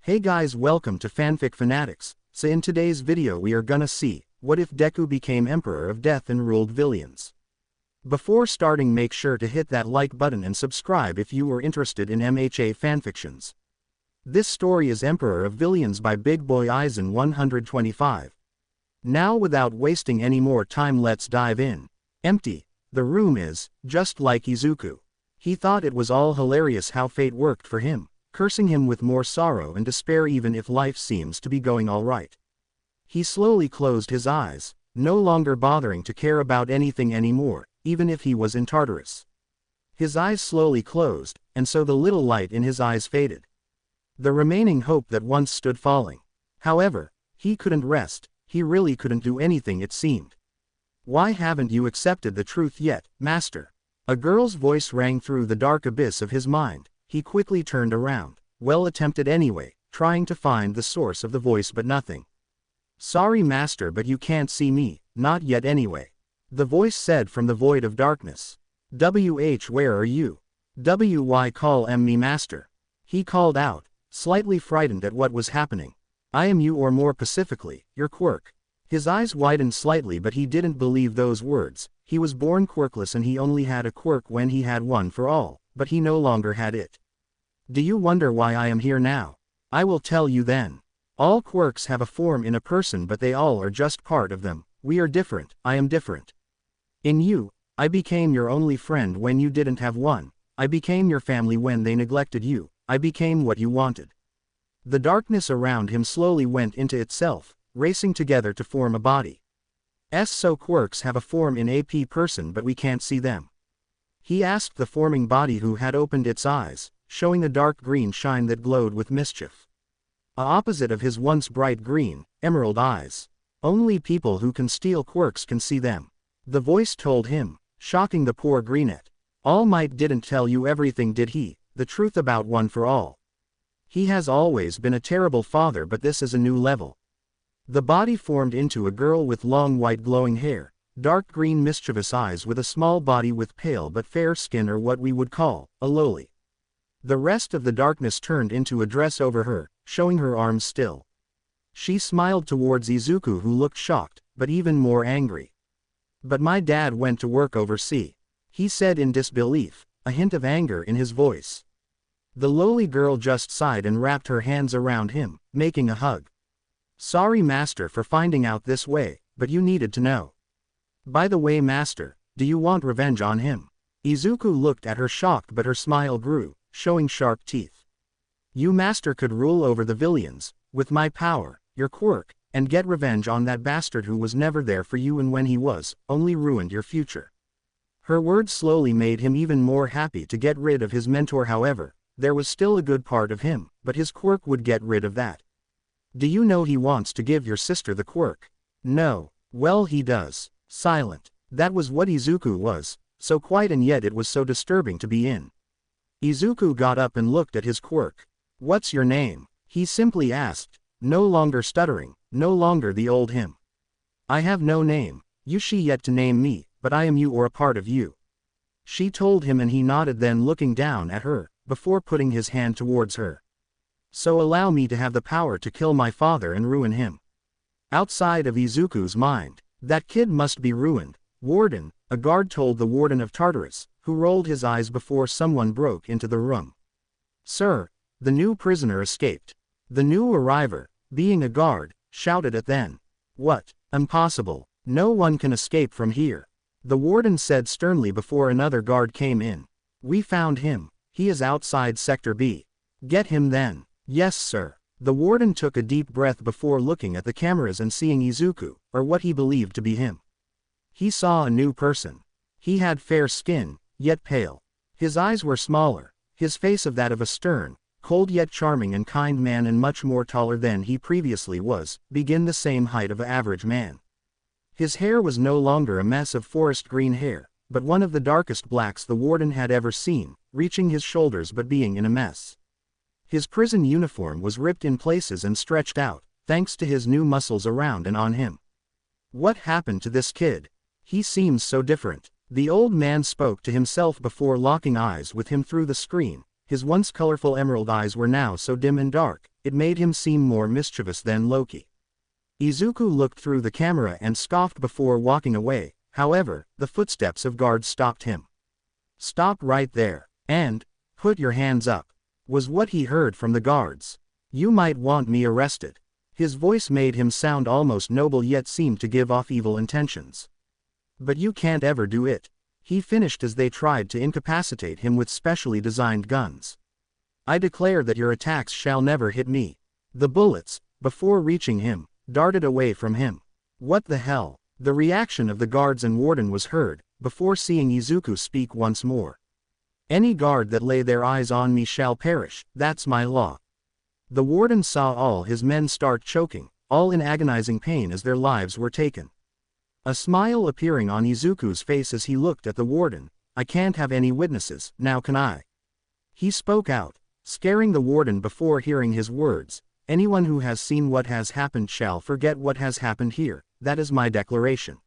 Hey guys, welcome to Fanfic Fanatics. So in today's video we are gonna see, what if Deku became Emperor of Death and ruled Villians? Before starting, make sure to hit that like button and subscribe if you are interested in MHA fanfictions. This story is Emperor of Villians by Big Boy Aizen 125. Now without wasting any more time, let's dive in. Empty. The room is, just like Izuku. He thought it was all hilarious how fate worked for him, cursing him with more sorrow and despair even if life seems to be going all right. He slowly closed his eyes, no longer bothering to care about anything anymore, even if he was in Tartarus. His eyes slowly closed, and so the little light in his eyes faded. The remaining hope that once stood falling. However, he couldn't rest, he really couldn't do anything it seemed. Why haven't you accepted the truth yet, Master? A girl's voice rang through the dark abyss of his mind. He quickly turned around. Well attempted anyway, trying to find the source of the voice but nothing. Sorry Master, but you can't see me, not yet anyway. The voice said from the void of darkness. Where are you? Why call me Master? He called out, slightly frightened at what was happening. I am you, or more specifically, your quirk. His eyes widened slightly, but he didn't believe those words. He was born quirkless and he only had a quirk when he had one for all, but he no longer had it. Do you wonder why I am here now? I will tell you then. All quirks have a form in a person, but they all are just part of them. We are different, I am different. In you, I became your only friend when you didn't have one. I became your family when they neglected you. I became what you wanted. The darkness around him slowly went into itself, racing together to form a body. So quirks have a form in a person, but we can't see them. He asked the forming body, who had opened its eyes, showing a dark green shine that glowed with mischief. Opposite of his once bright green, emerald eyes. Only people who can steal quirks can see them. The voice told him, shocking the poor greenette. All Might didn't tell you everything, did he? The truth about One for All. He has always been a terrible father, but this is a new level. The body formed into a girl with long white glowing hair, dark green mischievous eyes, with a small body with pale but fair skin, or what we would call a loli. The rest of the darkness turned into a dress over her, showing her arms still. She smiled towards Izuku, who looked shocked, but even more angry. But my dad went to work overseas, he said in disbelief, a hint of anger in his voice. The lowly girl just sighed and wrapped her hands around him, making a hug. Sorry Master for finding out this way, but you needed to know. By the way Master, do you want revenge on him? Izuku looked at her shocked, but her smile grew, showing sharp teeth. You Master could rule over the Villians, with my power, your quirk, and get revenge on that bastard who was never there for you, and when he was, only ruined your future. Her words slowly made him even more happy to get rid of his mentor. However, there was still a good part of him, but his quirk would get rid of that. Do you know he wants to give your sister the quirk? No. Well, he does. Silent. That was what Izuku was, so quiet, and yet it was so disturbing to be in. Izuku got up and looked at his quirk. What's your name? He simply asked, no longer stuttering, no longer the old him. I have no name. She yet to name me, but I am you, or a part of you. She told him, and he nodded, then looking down at her, before putting his hand towards her. So allow me to have the power to kill my father and ruin him. Outside of Izuku's mind, that kid must be ruined. Warden, a guard told the warden of Tartarus, who rolled his eyes before someone broke into the room. Sir, the new prisoner escaped. The new arriver, being a guard, shouted at then. What? Impossible. No one can escape from here. The warden said sternly before another guard came in. We found him. He is outside Sector B. Get him then. Yes sir. The warden took a deep breath before looking at the cameras and seeing Izuku, or what he believed to be him. He saw a new person. He had fair skin, yet pale. His eyes were smaller, his face of that of a stern, cold yet charming and kind man, and much more taller than he previously was, the same height of an average man. His hair was no longer a mess of forest green hair, but one of the darkest blacks the warden had ever seen, reaching his shoulders but being in a mess. His prison uniform was ripped in places and stretched out, thanks to his new muscles around and on him. What happened to this kid? He seems so different. The old man spoke to himself before locking eyes with him through the screen, His once colorful emerald eyes were now so dim and dark, it made him seem more mischievous than Loki. Izuku looked through the camera and scoffed before walking away. However, the footsteps of guards stopped him. "Stop right there, and put your hands up," was what he heard from the guards. "You might want me arrested." His voice made him sound almost noble yet seemed to give off evil intentions. "But you can't ever do it," he finished as they tried to incapacitate him with specially designed guns. "I declare that your attacks shall never hit me." The bullets, before reaching him, darted away from him. "What the hell?" The reaction of the guards and warden was heard, before seeing Izuku speak once more. "Any guard that lay their eyes on me shall perish, that's my law." The warden saw all his men start choking, all in agonizing pain as their lives were taken. A smile appearing on Izuku's face as he looked at the warden. "I can't have any witnesses, now can I?" He spoke out, scaring the warden before hearing his words. "Anyone who has seen what has happened shall forget what has happened here, that is my declaration."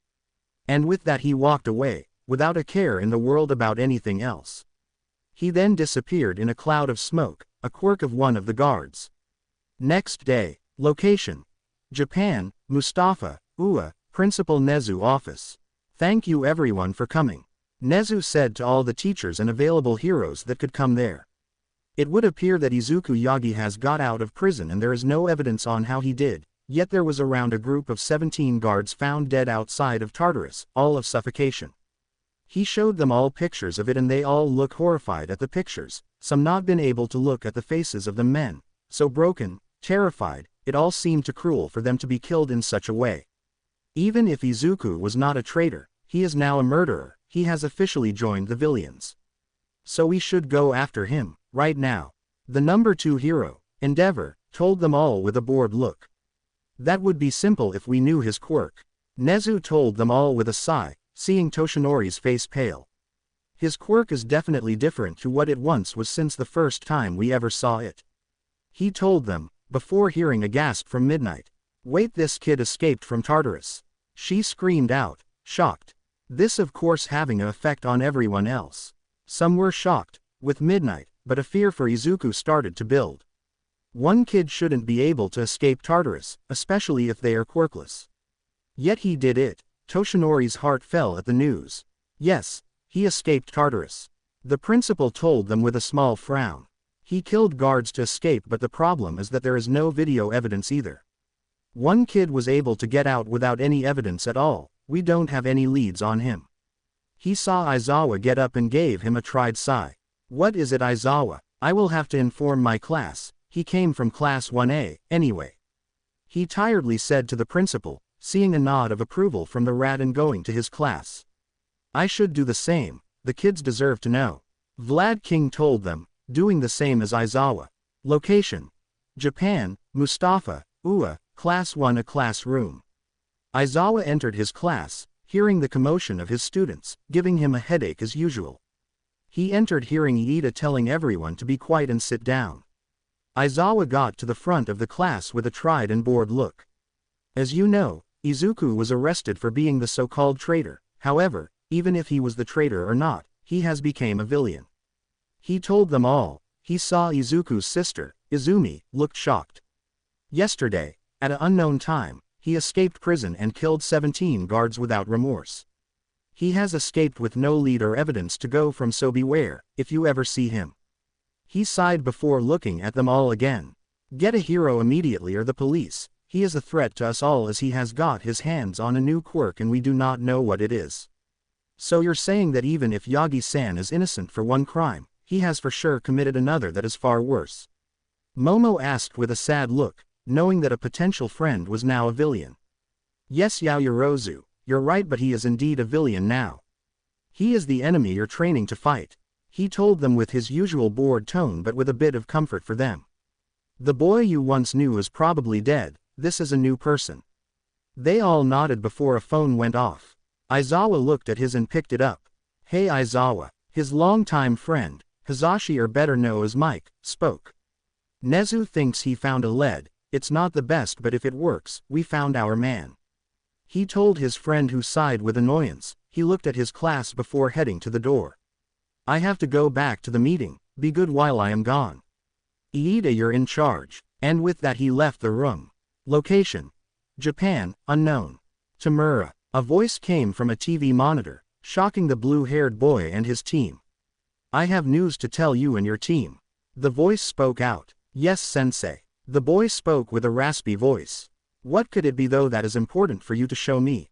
And with that he walked away, without a care in the world about anything else. He then disappeared in a cloud of smoke, a quirk of one of the guards. Next day. Location: Japan, Mustafa, Ua, Principal Nezu office. "Thank you everyone for coming," Nezu said to all the teachers and available heroes that could come there. It would appear that Izuku Yagi has got out of prison and there is no evidence on how he did, yet there was around a group of 17 guards found dead outside of Tartarus, all of suffocation. He showed them all pictures of it and they all look horrified at the pictures, some not been able to look at the faces of the men, so broken, terrified, it all seemed too cruel for them to be killed in such a way. Even if Izuku was not a traitor, he is now a murderer, he has officially joined the Villians. So we should go after him, right now. The number 2 hero, Endeavor, told them all with a bored look. "That would be simple if we knew his quirk," Nezu told them all with a sigh, seeing Toshinori's face pale. "His quirk is definitely different to what it once was since the first time we ever saw it," he told them, before hearing a gasp from Midnight. "Wait, this kid escaped from Tartarus," she screamed out, shocked. This of course having an effect on everyone else. Some were shocked, with Midnight, but a fear for Izuku started to build. One kid shouldn't be able to escape Tartarus, especially if they are quirkless. Yet he did it. Toshinori's heart fell at the news. Yes, he escaped Tartarus. The principal told them with a small frown. He killed guards to escape, but the problem is that there is no video evidence either. One kid was able to get out without any evidence at all, we don't have any leads on him. He saw Aizawa get up and gave him a tried sigh. "What is it, Aizawa? I will have to inform my class, he came from class 1A, anyway," he tiredly said to the principal, seeing a nod of approval from the rat and going to his class. "I should do the same, the kids deserve to know," Vlad King told them, doing the same as Aizawa. Location: Japan, Mustafa, Ua, Class 1, a classroom. Aizawa entered his class, hearing the commotion of his students, giving him a headache as usual. He entered hearing Iida telling everyone to be quiet and sit down. Aizawa got to the front of the class with a tried and bored look. "As you know, Izuku was arrested for being the so-called traitor. However, even if he was the traitor or not, he has become a villain," he told them all. He saw Izuku's sister, Izumi, looked shocked. Yesterday, at an unknown time, he escaped prison and killed 17 guards without remorse. He has escaped with no lead or evidence to go from, so beware, if you ever see him. He sighed before looking at them all again. "Get a hero immediately or the police. He is a threat to us all as he has got his hands on a new quirk and we do not know what it is." "So you're saying that even if Yagi-san is innocent for one crime, he has for sure committed another that is far worse?" Momo asked with a sad look, knowing that a potential friend was now a villain. "Yes, Yaoyorozu, you're right, but he is indeed a villain now. He is the enemy you're training to fight," he told them with his usual bored tone but with a bit of comfort for them. "The boy you once knew is probably dead, this is a new person." They all nodded before a phone went off. Aizawa looked at his and picked it up. "Hey Aizawa," his longtime friend, Hazashi or better known as Mike, spoke. "Nezu thinks he found a lead, it's not the best but if it works, we found our man," he told his friend who sighed with annoyance. He looked at his class before heading to the door. "I have to go back to the meeting, Be good while I am gone. Iida, you're in charge. And with that he left the room. Location: Japan, unknown. Tamura. A voice came from a TV monitor, shocking the blue-haired boy and his team. I have news to tell you and your team. The voice spoke out. Yes, sensei. The boy spoke with a raspy voice. What could it be though that is important for you to show me?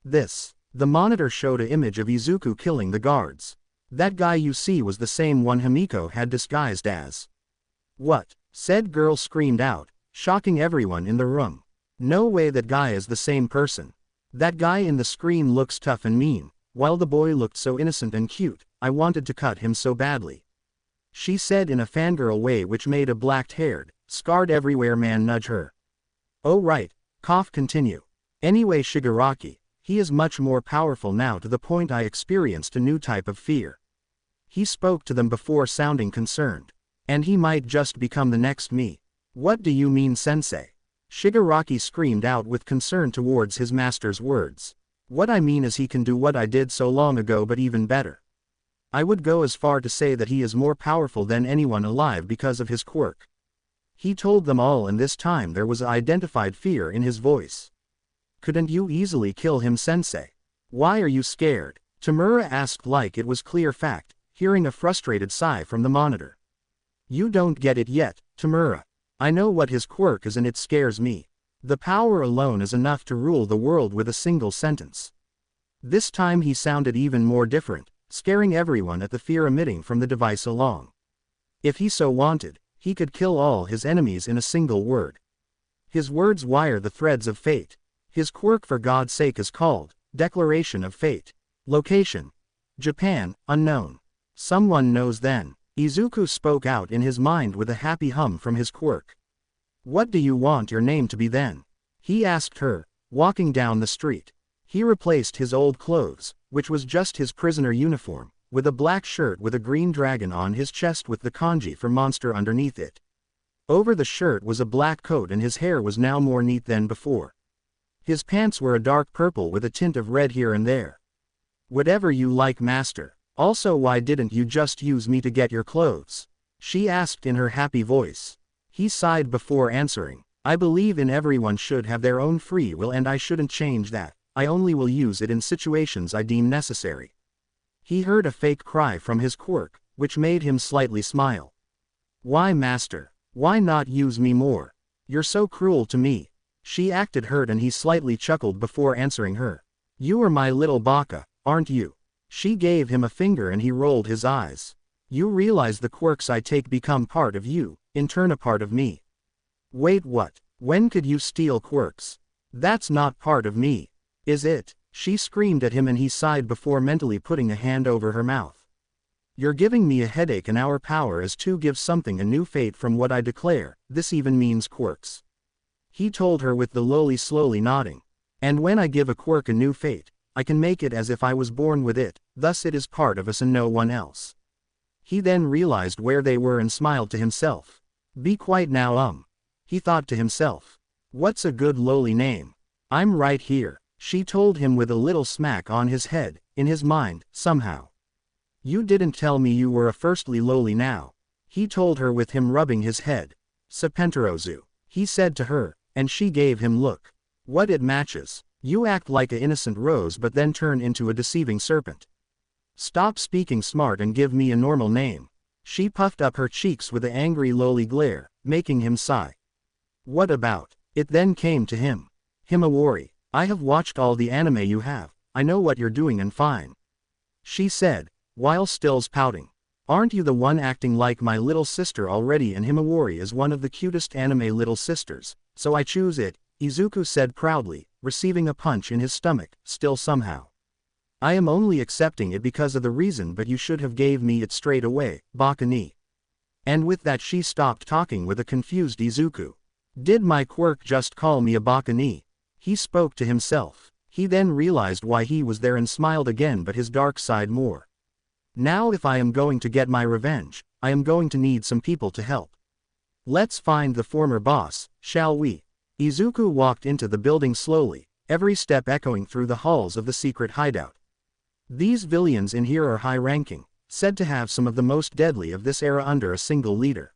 This. The monitor showed an image of Izuku killing the guards. That guy you see was the same one Himiko had disguised as. What? Said girl screamed out, shocking everyone in the room. No way, that guy is the same person. That guy in the screen looks tough and mean, while the boy looked so innocent and cute. I wanted to cut him so badly. She said in a fangirl way which made a black-haired, scarred everywhere man nudge her. Oh right, cough continue. Anyway, Shigaraki, he is much more powerful now, to the point I experienced a new type of fear. He spoke to them before sounding concerned. And he might just become the next me. What do you mean, sensei? Shigaraki screamed out with concern towards his master's words. What I mean is he can do what I did so long ago, but even better. I would go as far to say that he is more powerful than anyone alive because of his quirk. He told them all, and this time there was identified fear in his voice. Couldn't you easily kill him, sensei? Why are you scared? Tamura asked like it was clear fact, hearing a frustrated sigh from the monitor. You don't get it yet, Tamura. I know what his quirk is and it scares me. The power alone is enough to rule the world with a single sentence. This time he sounded even more different, scaring everyone at the fear emitting from the device along. If he so wanted, he could kill all his enemies in a single word. His words wire the threads of fate. His quirk, for God's sake, is called Declaration of Fate. Location: Japan, unknown. Someone knows then. Izuku spoke out in his mind with a happy hum from his quirk. What do you want your name to be then? He asked her, walking down the street. He replaced his old clothes, which was just his prisoner uniform, with a black shirt with a green dragon on his chest with the kanji for monster underneath it. Over the shirt was a black coat and his hair was now more neat than before. His pants were a dark purple with a tint of red here and there. Whatever you like, master. Also, why didn't you just use me to get your clothes? She asked in her happy voice. He sighed before answering. I believe in everyone should have their own free will and I shouldn't change that. I only will use it in situations I deem necessary. He heard a fake cry from his quirk, which made him slightly smile. Why, master? Why not use me more? You're so cruel to me. She acted hurt and he slightly chuckled before answering her. You are my little baka, aren't you? She gave him a finger and he rolled his eyes. You realize the quirks I take become part of you, in turn a part of me. Wait, what? When could you steal quirks? That's not part of me. Is it? She screamed at him and he sighed before mentally putting a hand over her mouth. You're giving me a headache and our power is to give something a new fate from what I declare, this even means quirks. He told her with the lowly slowly nodding. And when I give a quirk a new fate, I can make it as if I was born with it, thus it is part of us and no one else. He then realized where they were and smiled to himself. Be quiet now, he thought to himself. What's a good lowly name? I'm right here, she told him with a little smack on his head, in his mind, somehow. You didn't tell me you were a firstly lowly now, he told her with him rubbing his head. Sepenterozu, he said to her, and she gave him look. What, it matches. You act like a innocent rose but then turn into a deceiving serpent. Stop speaking smart and give me a normal name. She puffed up her cheeks with an angry lowly glare, making him sigh. What about? It then came to him. Himawari, I have watched all the anime you have, I know what you're doing and fine. She said, while still pouting. Aren't you the one acting like my little sister already? And Himawari is one of the cutest anime little sisters, so I choose it, Izuku said proudly, receiving a punch in his stomach, still somehow. I am only accepting it because of the reason, but you should have gave me it straight away, baka ni. And with that she stopped talking with a confused Izuku. Did my quirk just call me a baka ni? He spoke to himself. He then realized why he was there and smiled again, but his dark side more. Now if I am going to get my revenge, I am going to need some people to help. Let's find the former boss, shall we? Izuku walked into the building slowly, every step echoing through the halls of the secret hideout. These Villians in here are high-ranking, said to have some of the most deadly of this era under a single leader.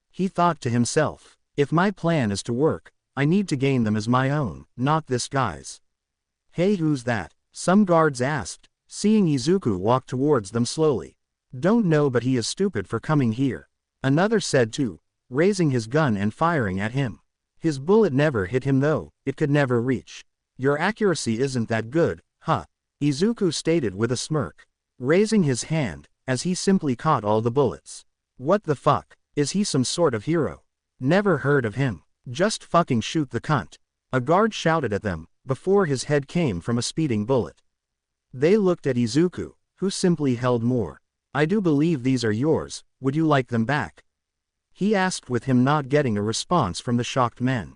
He thought to himself, if my plan is to work, I need to gain them as my own, not this guy's. Hey, who's that? Some guards asked, seeing Izuku walk towards them slowly. Don't know, but he is stupid for coming here. Another said too, raising his gun and firing at him. His bullet never hit him though, it could never reach. Your accuracy isn't that good, huh? Izuku stated with a smirk, raising his hand, as he simply caught all the bullets. What the fuck? Is he some sort of hero? Never heard of him. Just fucking shoot the cunt. A guard shouted at them, before his head came from a speeding bullet. They looked at Izuku, who simply held more. I do believe these are yours, would you like them back? He asked, with him not getting a response from the shocked men.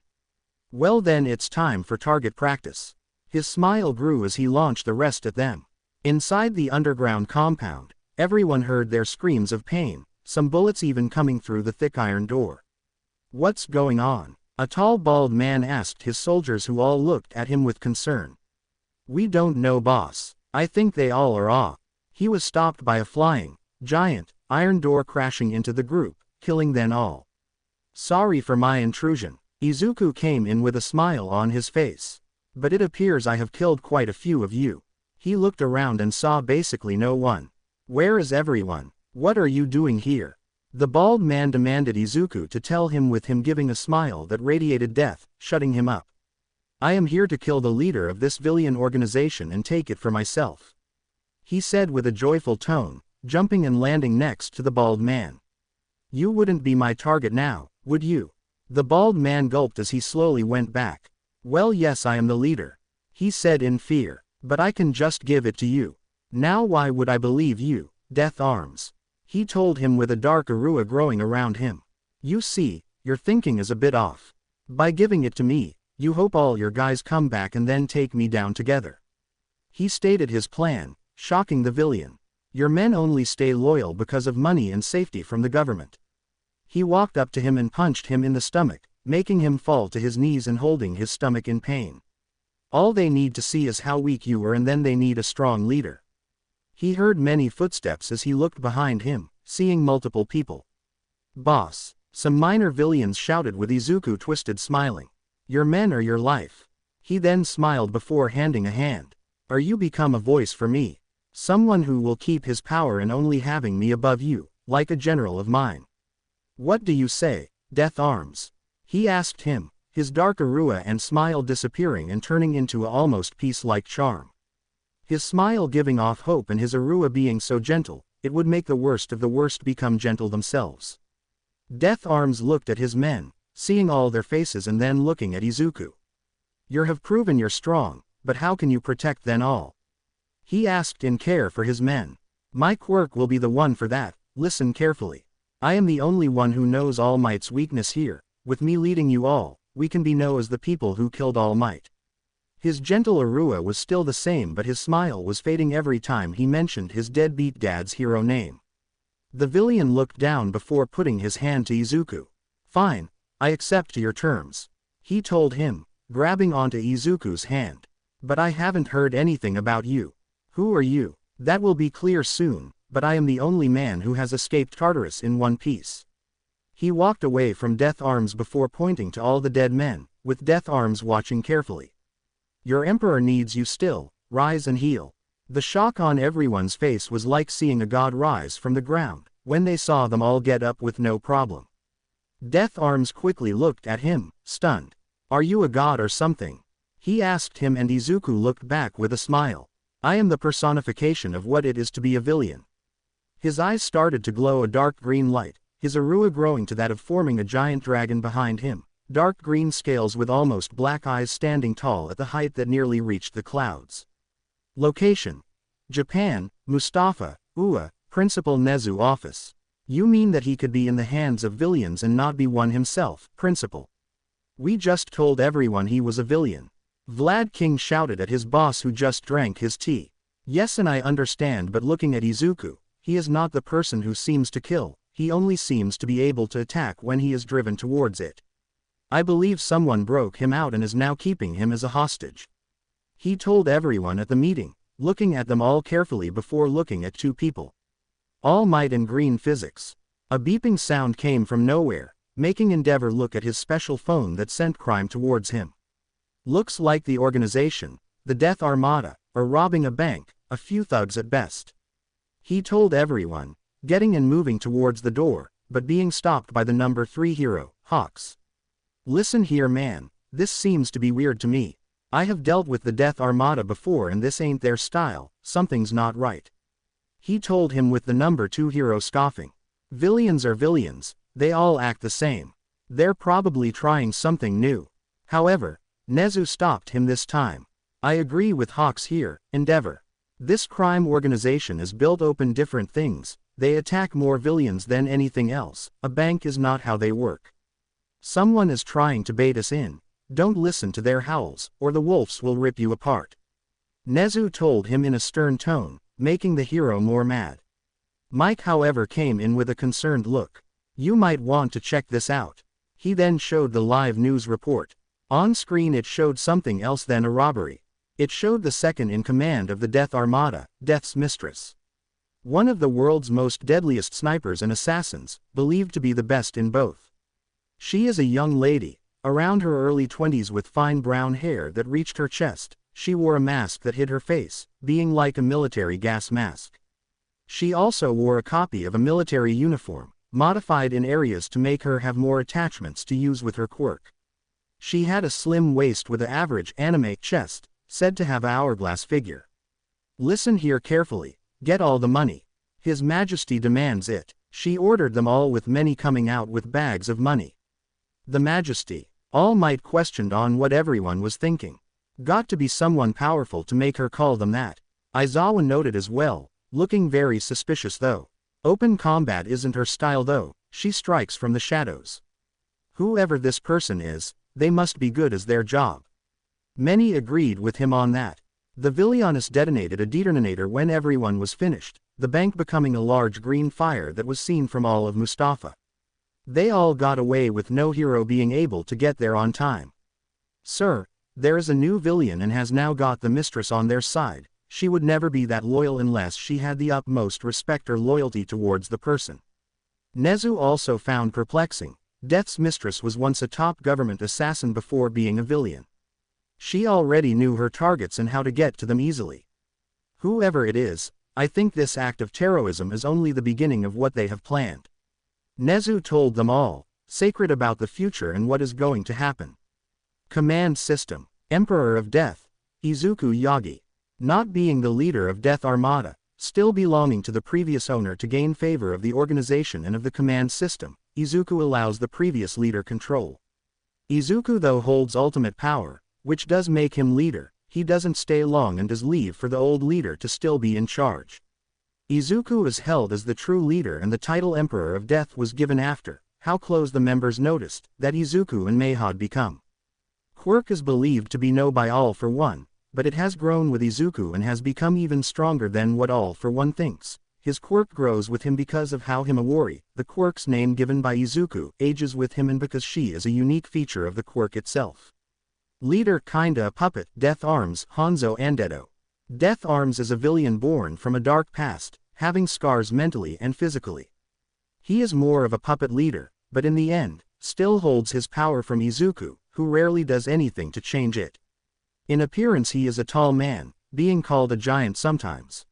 Well then, it's time for target practice. His smile grew as he launched the rest at them. Inside the underground compound, everyone heard their screams of pain, some bullets even coming through the thick iron door. What's going on? A tall bald man asked his soldiers, who all looked at him with concern. We don't know, boss. I think they all are off. He was stopped by a flying, giant, iron door crashing into the group, killing them all. Sorry for my intrusion. Izuku came in with a smile on his face. But it appears I have killed quite a few of you. He looked around and saw basically no one. Where is everyone? What are you doing here? The bald man demanded Izuku to tell him, with him giving a smile that radiated death, shutting him up. I am here to kill the leader of this Villian organization and take it for myself. He said with a joyful tone, jumping and landing next to the bald man. You wouldn't be my target now, would you? The bald man gulped as he slowly went back. Well, yes, I am the leader. He said in fear. But I can just give it to you. Now why would I believe you, Death Arms? He told him with a dark arua growing around him. You see, your thinking is a bit off. By giving it to me, you hope all your guys come back and then take me down together. He stated his plan, shocking the Villian. Your men only stay loyal because of money and safety from the government. He walked up to him and punched him in the stomach, making him fall to his knees and holding his stomach in pain. All they need to see is how weak you are, and then they need a strong leader. He heard many footsteps as he looked behind him, seeing multiple people. Boss, some minor Villians shouted with Izuku twisted, smiling. Your men are your life. He then smiled before handing a hand. Are you become a voice for me? Someone who will keep his power in only having me above you, like a general of mine. What do you say, Death Arms? He asked him, his dark arua and smile disappearing and turning into a almost peace-like charm. His smile giving off hope, and his arua being so gentle, it would make the worst of the worst become gentle themselves. Death Arms looked at his men, seeing all their faces and then looking at Izuku. You have proven you're strong, but how can you protect them all? He asked in care for his men. My quirk will be the one for that, listen carefully. I am the only one who knows All Might's weakness here. With me leading you all, we can be known as the people who killed All Might. His gentle arua was still the same, but his smile was fading every time he mentioned his deadbeat dad's hero name. The Villian looked down before putting his hand to Izuku. Fine, I accept your terms. He told him, grabbing onto Izuku's hand. But I haven't heard anything about you. Who are you? That will be clear soon, but I am the only man who has escaped Tartarus in one piece. He walked away from Death Arms before pointing to all the dead men, with Death Arms watching carefully. Your emperor needs you still, rise and heal. The shock on everyone's face was like seeing a god rise from the ground, when they saw them all get up with no problem. Death Arms quickly looked at him, stunned. Are you a god or something? He asked him, and Izuku looked back with a smile. I am the personification of what it is to be a Villian. His eyes started to glow a dark green light, his arua growing to that of forming a giant dragon behind him. Dark green scales with almost black eyes standing tall at the height that nearly reached the clouds. Location: Japan, Mustafa, Ua, Principal Nezu office. You mean that he could be in the hands of Villians and not be one himself, Principal? We just told everyone he was a Villian. Vlad King shouted at his boss, who just drank his tea. Yes, and I understand, but looking at Izuku, he is not the person who seems to kill, he only seems to be able to attack when he is driven towards it. I believe someone broke him out and is now keeping him as a hostage. He told everyone at the meeting, looking at them all carefully before looking at two people. All Might and green physics. A beeping sound came from nowhere, making Endeavor look at his special phone that sent crime towards him. Looks like the organization, the Death Armada, are robbing a bank, a few thugs at best. He told everyone, getting and moving towards the door, but being stopped by the number 3 hero, Hawks. Listen here man, this seems to be weird to me. I have dealt with the Death Armada before and this ain't their style, something's not right. He told him with the number 2 hero scoffing. Villians are Villians, they all act the same. They're probably trying something new. However, Nezu stopped him this time. I agree with Hawks here, Endeavor. This crime organization is built open different things, they attack more Villians than anything else, a bank is not how they work. Someone is trying to bait us in, don't listen to their howls, or the wolves will rip you apart. Nezu told him in a stern tone, making the hero more mad. Mike however came in with a concerned look. You might want to check this out. He then showed the live news report. On screen it showed something else than a robbery. It showed the second in command of the Death Armada, Death's mistress. One of the world's most deadliest snipers and assassins, believed to be the best in both. She is a young lady, around her early 20s with fine brown hair that reached her chest. She wore a mask that hid her face, being like a military gas mask. She also wore a copy of a military uniform, modified in areas to make her have more attachments to use with her quirk. She had a slim waist with an average anime chest, said to have an hourglass figure. Listen here carefully, get all the money. His Majesty demands it. She ordered them all with many coming out with bags of money. The Majesty, All Might questioned on what everyone was thinking. Got to be someone powerful to make her call them that. Aizawa noted as well, looking very suspicious though. Open combat isn't her style though, she strikes from the shadows. Whoever this person is, they must be good as their job. Many agreed with him on that. The Villians detonated a detonator when everyone was finished, the bank becoming a large green fire that was seen from all of Mustafa. They all got away with no hero being able to get there on time. Sir, there is a new Villian and has now got the mistress on their side. She would never be that loyal unless she had the utmost respect or loyalty towards the person. Nezu also found perplexing. Death's mistress was once a top government assassin before being a Villian. She already knew her targets and how to get to them easily. Whoever it is, I think this act of terrorism is only the beginning of what they have planned. Nezu told them all, sacred about the future and what is going to happen. Command System, Emperor of Death, Izuku Yagi. Not being the leader of Death Armada, still belonging to the previous owner to gain favor of the organization and of the command system, Izuku allows the previous leader control. Izuku though holds ultimate power, which does make him leader, he doesn't stay long and does leave for the old leader to still be in charge. Izuku is held as the true leader and the title Emperor of Death was given after how close the members noticed that Izuku and Mayhad become. Quirk is believed to be no by All for One, but it has grown with Izuku and has become even stronger than what All for One thinks. His quirk grows with him because of how Himawari, the quirk's name given by Izuku, ages with him and because she is a unique feature of the quirk itself. Leader kinda a puppet, Death Arms, Hanzo Andedo. Death Arms is a Villian born from a dark past, having scars mentally and physically. He is more of a puppet leader, but in the end, still holds his power from Izuku, who rarely does anything to change it. In appearance he is a tall man, being called a giant sometimes.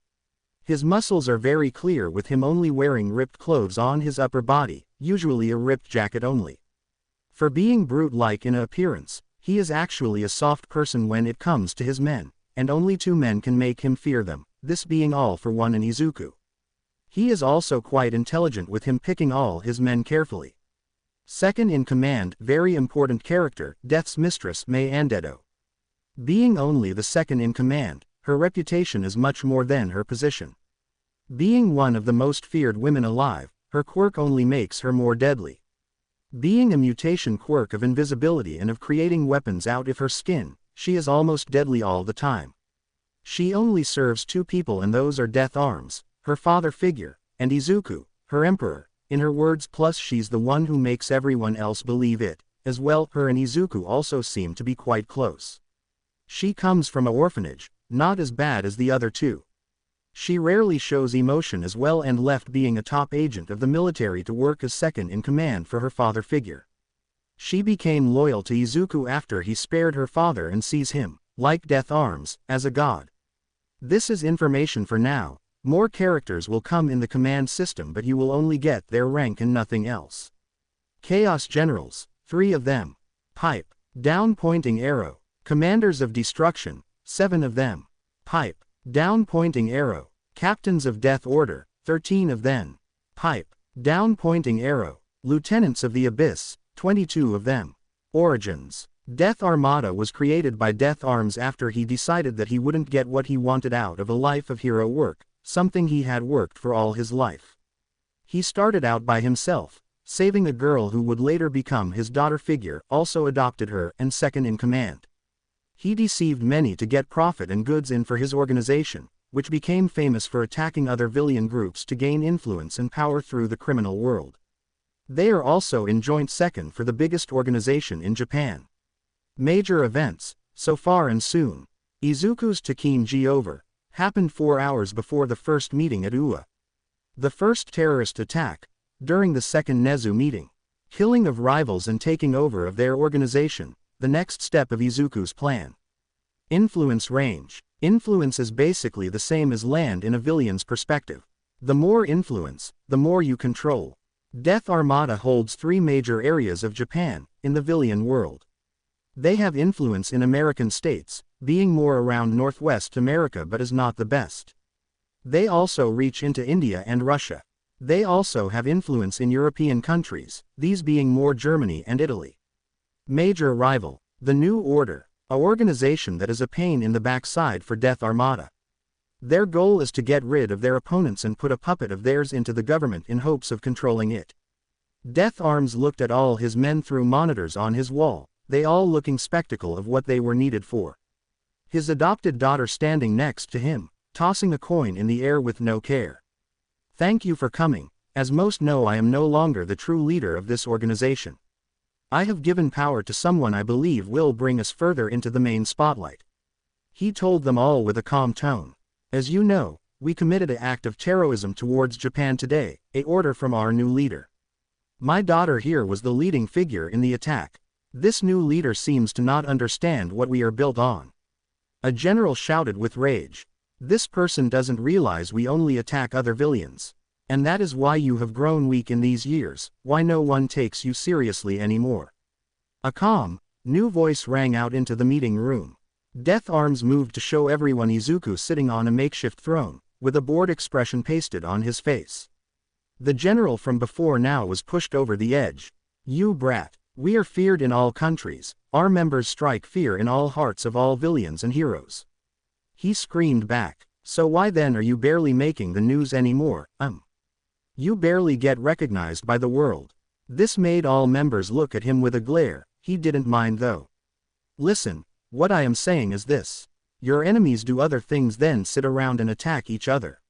His muscles are very clear with him only wearing ripped clothes on his upper body, usually a ripped jacket only. For being brute-like in appearance, he is actually a soft person when it comes to his men, and only 2 men can make him fear them, this being All for One and Izuku. He is also quite intelligent with him picking all his men carefully. Second in command, very important character, Death's mistress May Andedo. Being only the second in command, her reputation is much more than her position. Being one of the most feared women alive, her quirk only makes her more deadly. Being a mutation quirk of invisibility and of creating weapons out of her skin, she is almost deadly all the time. She only serves 2 people and those are Death Arms, her father figure, and Izuku, her emperor, in her words plus she's the one who makes everyone else believe it, as well her and Izuku also seem to be quite close. She comes from an orphanage, not as bad as the other 2. She rarely shows emotion as well and left being a top agent of the military to work as second in command for her father figure. She became loyal to Izuku after he spared her father and sees him, like Death Arms, as a god. This is information for now. More characters will come in the command system, but you will only get their rank and nothing else. Chaos Generals, 3 of them. Pipe, down pointing arrow. Commanders of Destruction, 7 of them. Pipe, down pointing arrow. Captains of Death Order, 13 of them. Pipe, down pointing arrow. Lieutenants of the Abyss, 22 of them. Origins. Death Armada was created by Death Arms after he decided that he wouldn't get what he wanted out of a life of hero work, something he had worked for all his life. He started out by himself, saving a girl who would later become his daughter figure, also adopted her and second in command. He deceived many to get profit and goods in for his organization, which became famous for attacking other Villian groups to gain influence and power through the criminal world. They are also in joint second for the biggest organization in Japan. Major events, so far and soon. Izuku's Takenji over, happened 4 hours before the first meeting at Ua. The first terrorist attack, during the second Nezu meeting. Killing of rivals and taking over of their organization, the next step of Izuku's plan. Influence range. Influence is basically the same as land in a Villian's perspective. The more influence, the more you control. Death Armada holds 3 major areas of Japan, in the Villian world. They have influence in American states, being more around Northwest America but is not the best. They also reach into India and Russia. They also have influence in European countries, these being more Germany and Italy. Major rival. The New Order, a organization that is a pain in the backside for Death Armada. Their goal is to get rid of their opponents and put a puppet of theirs into the government in hopes of controlling it. Death Arms looked at all his men through monitors on his wall, they all looking spectacle of what they were needed for. His adopted daughter standing next to him, tossing a coin in the air with no care. Thank you for coming. As most know, I am no longer the true leader of this organization. I have given power to someone I believe will bring us further into the main spotlight. He told them all with a calm tone. As you know, we committed an act of terrorism towards Japan today, an order from our new leader. My daughter here was the leading figure in the attack. This new leader seems to not understand what we are built on. A general shouted with rage. This person doesn't realize we only attack other Villians. And that is why you have grown weak in these years, why no one takes you seriously anymore. A calm, new voice rang out into the meeting room. Death Arms moved to show everyone Izuku sitting on a makeshift throne, with a bored expression pasted on his face. The general from before now was pushed over the edge. You brat. We are feared in all countries, our members strike fear in all hearts of all Villians and heroes. He screamed back. So why then are you barely making the news anymore? You barely get recognized by the world. This made all members look at him with a glare. He didn't mind though. Listen, what I am saying is this. Your enemies do other things than sit around and attack each other.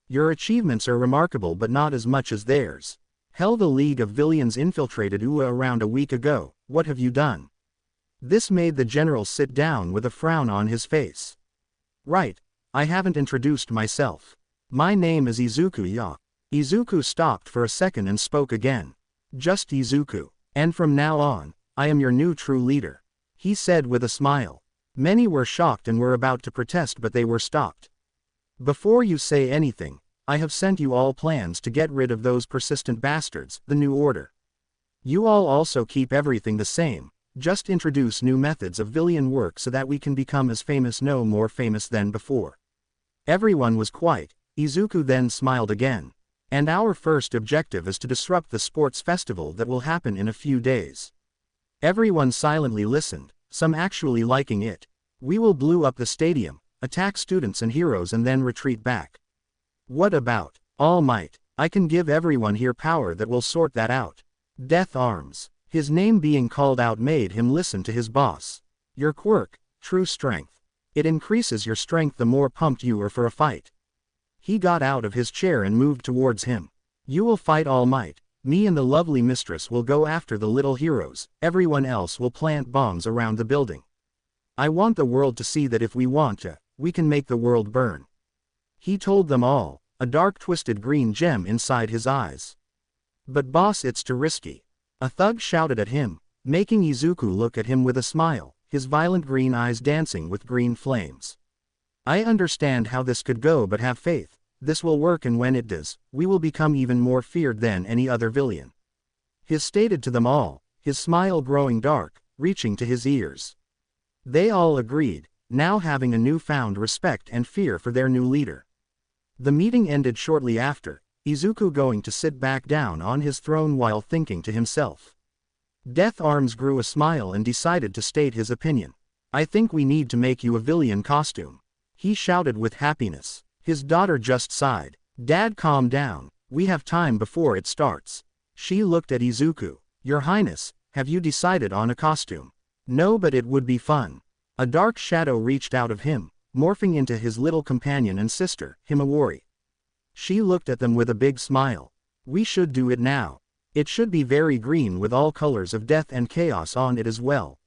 Your achievements are remarkable but not as much as theirs. Hell, the League of Villians infiltrated Ua around a week ago, what have you done? This made the general sit down with a frown on his face. Right, I haven't introduced myself. My name is Izuku ya. Izuku stopped for a second and spoke again. Just Izuku. And from now on, I am your new true leader. He said with a smile. Many were shocked and were about to protest but they were stopped. Before you say anything, I have sent you all plans to get rid of those persistent bastards, the New Order. You all also keep everything the same, just introduce new methods of Villian work so that we can become as famous, no more famous than before. Everyone was quiet. Izuku then smiled again. And our first objective is to disrupt the sports festival that will happen in a few days. Everyone silently listened, some actually liking it. We will blow up the stadium, attack students and heroes and then retreat back. What about All Might? I can give everyone here power that will sort that out. Death Arms. His name being called out made him listen to his boss. Your quirk, true strength. It increases your strength the more pumped you are for a fight. He got out of his chair and moved towards him. You will fight All Might. Me and the lovely mistress will go after the little heroes, everyone else will plant bombs around the building. I want the world to see that if we want to, we can make the world burn. He told them all, a dark twisted green gem inside his eyes. But boss, it's too risky. A thug shouted at him, making Izuku look at him with a smile, his violent green eyes dancing with green flames. I understand how this could go, but have faith, this will work, and when it does, we will become even more feared than any other villain. He stated to them all, his smile growing dark, reaching to his ears. They all agreed, now having a newfound respect and fear for their new leader. The meeting ended shortly after, Izuku going to sit back down on his throne while thinking to himself. Death Arms grew a smile and decided to state his opinion. I think we need to make you a villain costume. He shouted with happiness. His daughter just sighed. Dad, calm down, we have time before it starts. She looked at Izuku. Your Highness, have you decided on a costume? No, but it would be fun. A dark shadow reached out of him, morphing into his little companion and sister, Himawari. She looked at them with a big smile. We should do it now. It should be very green with all colors of death and chaos on it as well.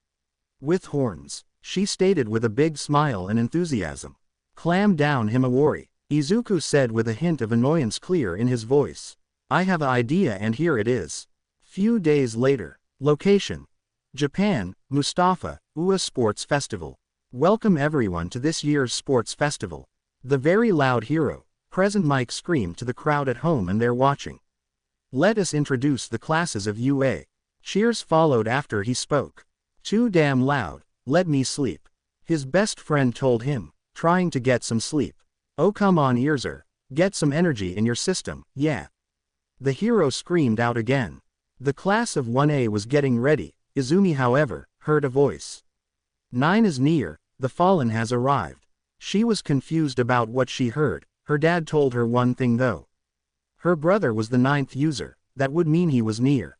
With horns, she stated with a big smile and enthusiasm. Clam down, Himawari, Izuku said with a hint of annoyance clear in his voice. I have an idea, and here it is. Few days later. Location: Japan, Mustafa, UA Sports Festival. Welcome everyone to this year's sports festival. The very loud hero, present Mike screamed to the crowd at home and there watching. Let us introduce the classes of UA. Cheers followed after he spoke. Too damn loud, let me sleep. His best friend told him, trying to get some sleep. Oh come on Earzer, get some energy in your system, yeah. The hero screamed out again. The class of 1A was getting ready. Izumi, however, heard a voice. 9 is near, the fallen has arrived. She was confused about what she heard. Her dad told her one thing though. Her brother was the 9th user, that would mean he was near.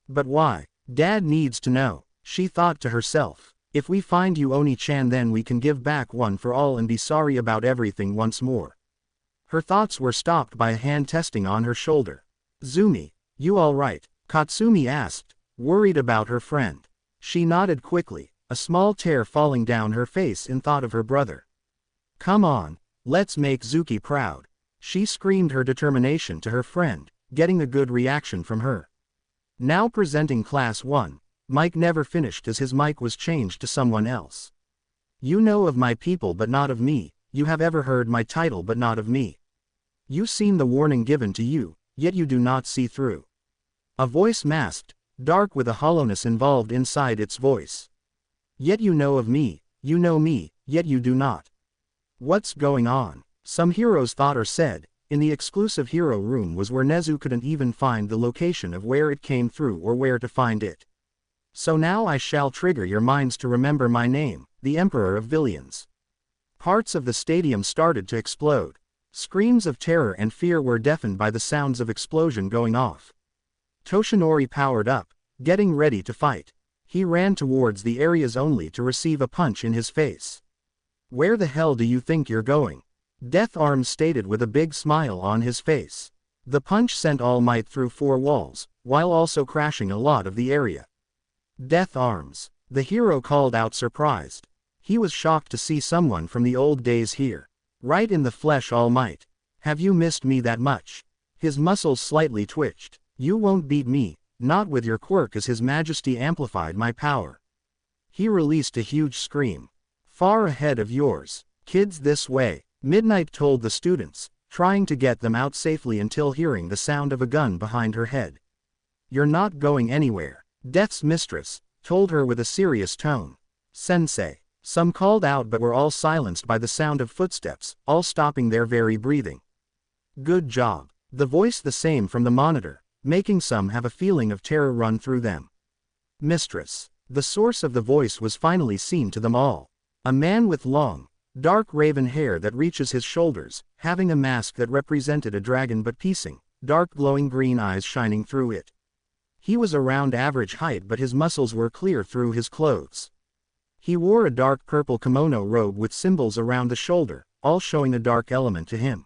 But why? Dad needs to know, she thought to herself. If we find you Oni-chan, then we can give back one for all and be sorry about everything once more. Her thoughts were stopped by a hand testing on her shoulder. Zumi, you alright? Katsumi asked, worried about her friend. She nodded quickly, a small tear falling down her face in thought of her brother. Come on, let's make Zuki proud. She screamed her determination to her friend, getting a good reaction from her. Now presenting Class 1, Mike never finished as his mic was changed to someone else. You know of my people but not of me, you have ever heard my title but not of me. You seen the warning given to you, yet you do not see through. A voice masked, dark with a hollowness involved inside its voice. Yet you know of me, you know me, yet you do not. What's going on? Some heroes thought or said. In the exclusive hero room was where Nezu couldn't even find the location of where it came through or where to find it. So now I shall trigger your minds to remember my name, the Emperor of Villians. Parts of the stadium started to explode. Screams of terror and fear were deafened by the sounds of explosion going off. Toshinori powered up, getting ready to fight. He ran towards the areas only to receive a punch in his face. Where the hell do you think you're going? Death Arms stated with a big smile on his face. The punch sent All Might through 4 walls, while also crashing a lot of the area. Death Arms, the hero called out surprised. He was shocked to see someone from the old days here. Right in the flesh, All Might. Have you missed me that much? His muscles slightly twitched. You won't beat me, not with your quirk, as His Majesty amplified my power. He released a huge scream. Far ahead of yours. Kids, this way, Midnight told the students, trying to get them out safely until hearing the sound of a gun behind her head. You're not going anywhere. Death's mistress told her with a serious tone. Sensei. Some called out but were all silenced by the sound of footsteps, all stopping their very breathing. Good job. The voice the same from the monitor, making some have a feeling of terror run through them. Mistress. The source of the voice was finally seen to them all. A man with long, dark raven hair that reaches his shoulders, having a mask that represented a dragon but piecing, dark glowing green eyes shining through it. He was around average height but his muscles were clear through his clothes. He wore a dark purple kimono robe with symbols around the shoulder, all showing a dark element to him.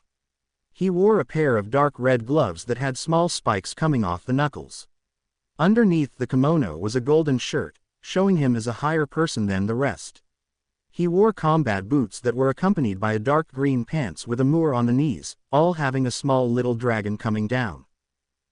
He wore a pair of dark red gloves that had small spikes coming off the knuckles. Underneath the kimono was a golden shirt, showing him as a higher person than the rest. He wore combat boots that were accompanied by a dark green pants with a moor on the knees, all having a small little dragon coming down.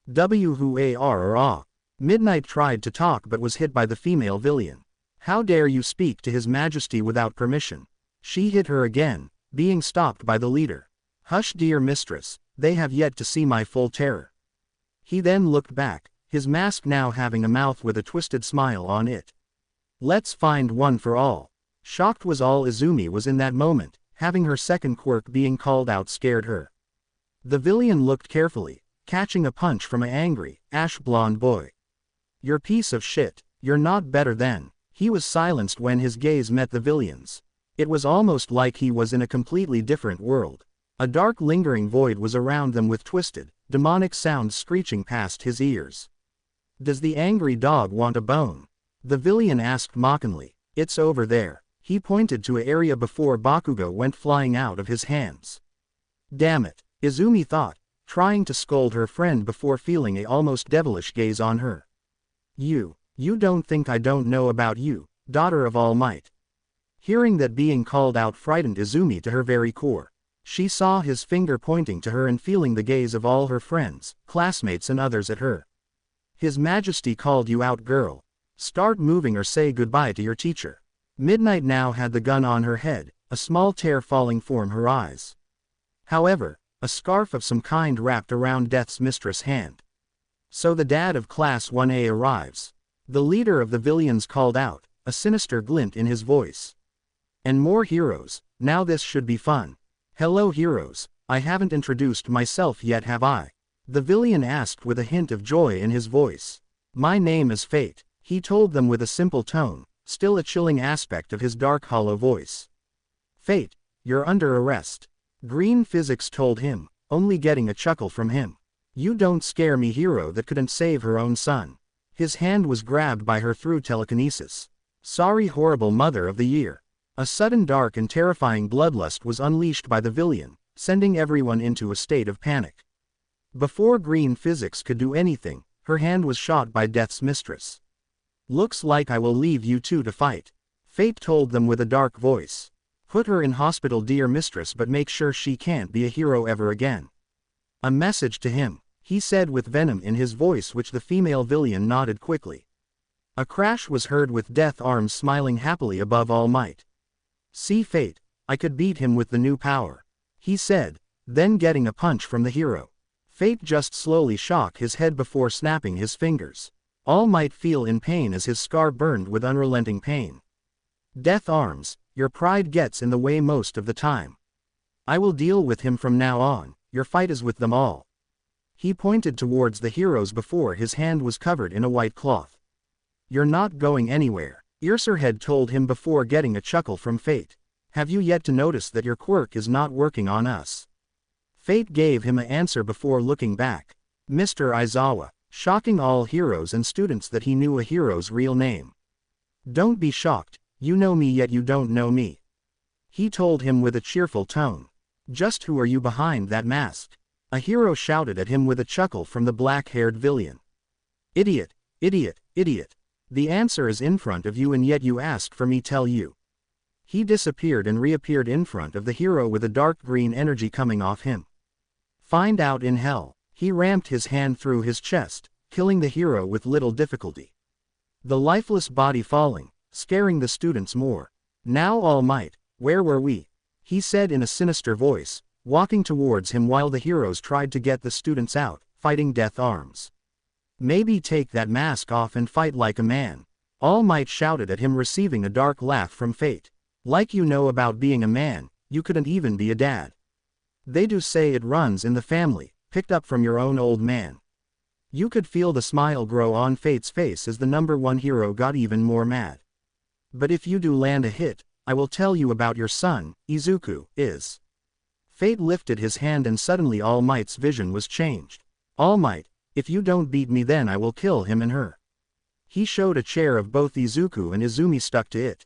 Whoar. Midnight tried to talk but was hit by the female Villian. How dare you speak to His Majesty without permission? She hit her again, being stopped by the leader. Hush, dear mistress, they have yet to see my full terror. He then looked back, his mask now having a mouth with a twisted smile on it. Let's find one for all. Shocked was all Izumi was in that moment, having her second quirk being called out scared her. The Villian looked carefully, catching a punch from an angry, ash-blonde boy. You're piece of shit, you're not better than. He was silenced when his gaze met the Villian's. It was almost like he was in a completely different world. A dark lingering void was around them with twisted, demonic sounds screeching past his ears. Does the angry dog want a bone? The Villian asked mockingly. It's over there. He pointed to an area before Bakugo went flying out of his hands. Damn it, Izumi thought, trying to scold her friend before feeling a almost devilish gaze on her. You don't think I don't know about you, daughter of All Might. Hearing that being called out frightened Izumi to her very core. She saw his finger pointing to her and feeling the gaze of all her friends, classmates and others at her. His Majesty called you out, girl. Start moving or say goodbye to your teacher. Midnight now had the gun on her head, a small tear falling from her eyes. However, a scarf of some kind wrapped around Death's mistress' hand. So the dad of Class 1A arrives. The leader of the Villians called out, a sinister glint in his voice. And more heroes, now this should be fun. Hello heroes, I haven't introduced myself yet, have I? The Villian asked with a hint of joy in his voice. My name is Fate, he told them with a simple tone, still a chilling aspect of his dark hollow voice. Fate, you're under arrest. Green Physics told him, only getting a chuckle from him. You don't scare me, hero that couldn't save her own son. His hand was grabbed by her through telekinesis. Sorry, horrible mother of the year. A sudden dark and terrifying bloodlust was unleashed by the Villian, sending everyone into a state of panic. Before Green Physics could do anything, her hand was shot by Death's mistress. Looks like I will leave you two to fight. Fate told them with a dark voice. Put her in hospital, dear mistress, but make sure she can't be a hero ever again. A message to him, he said with venom in his voice, which the female Villian nodded quickly. A crash was heard with Death Arms smiling happily above All Might. See Fate, I could beat him with the new power, he said, then getting a punch from the hero. Fate just slowly shook his head before snapping his fingers. All Might feel in pain as his scar burned with unrelenting pain. Death Arms, your pride gets in the way most of the time. I will deal with him from now on, your fight is with them all. He pointed towards the heroes before his hand was covered in a white cloth. You're not going anywhere, Earserhead told him before getting a chuckle from Fate. Have you yet to notice that your quirk is not working on us? Fate gave him an answer before looking back. Mr. Aizawa, shocking all heroes and students that he knew a hero's real name. Don't be shocked, you know me yet you don't know me. He told him with a cheerful tone. Just who are you behind that mask? A hero shouted at him with a chuckle from the black-haired Villian. Idiot, idiot, idiot. The answer is in front of you and yet you ask for me tell you. He disappeared and reappeared in front of the hero with a dark green energy coming off him. Find out in hell. He ramped his hand through his chest, killing the hero with little difficulty. The lifeless body falling, scaring the students more. Now All Might, where were we? He said in a sinister voice, walking towards him while the heroes tried to get the students out, fighting Death Arms. Maybe take that mask off and fight like a man. All Might shouted at him, receiving a dark laugh from Fate. Like you know about being a man, you couldn't even be a dad. They do say it runs in the family, picked up from your own old man. You could feel the smile grow on Fate's face as the #1 hero got even more mad. But if you do land a hit, I will tell you about your son, Izuku, is. Fate lifted his hand and suddenly All Might's vision was changed. All Might, if you don't beat me then I will kill him and her. He showed a chair of both Izuku and Izumi stuck to it.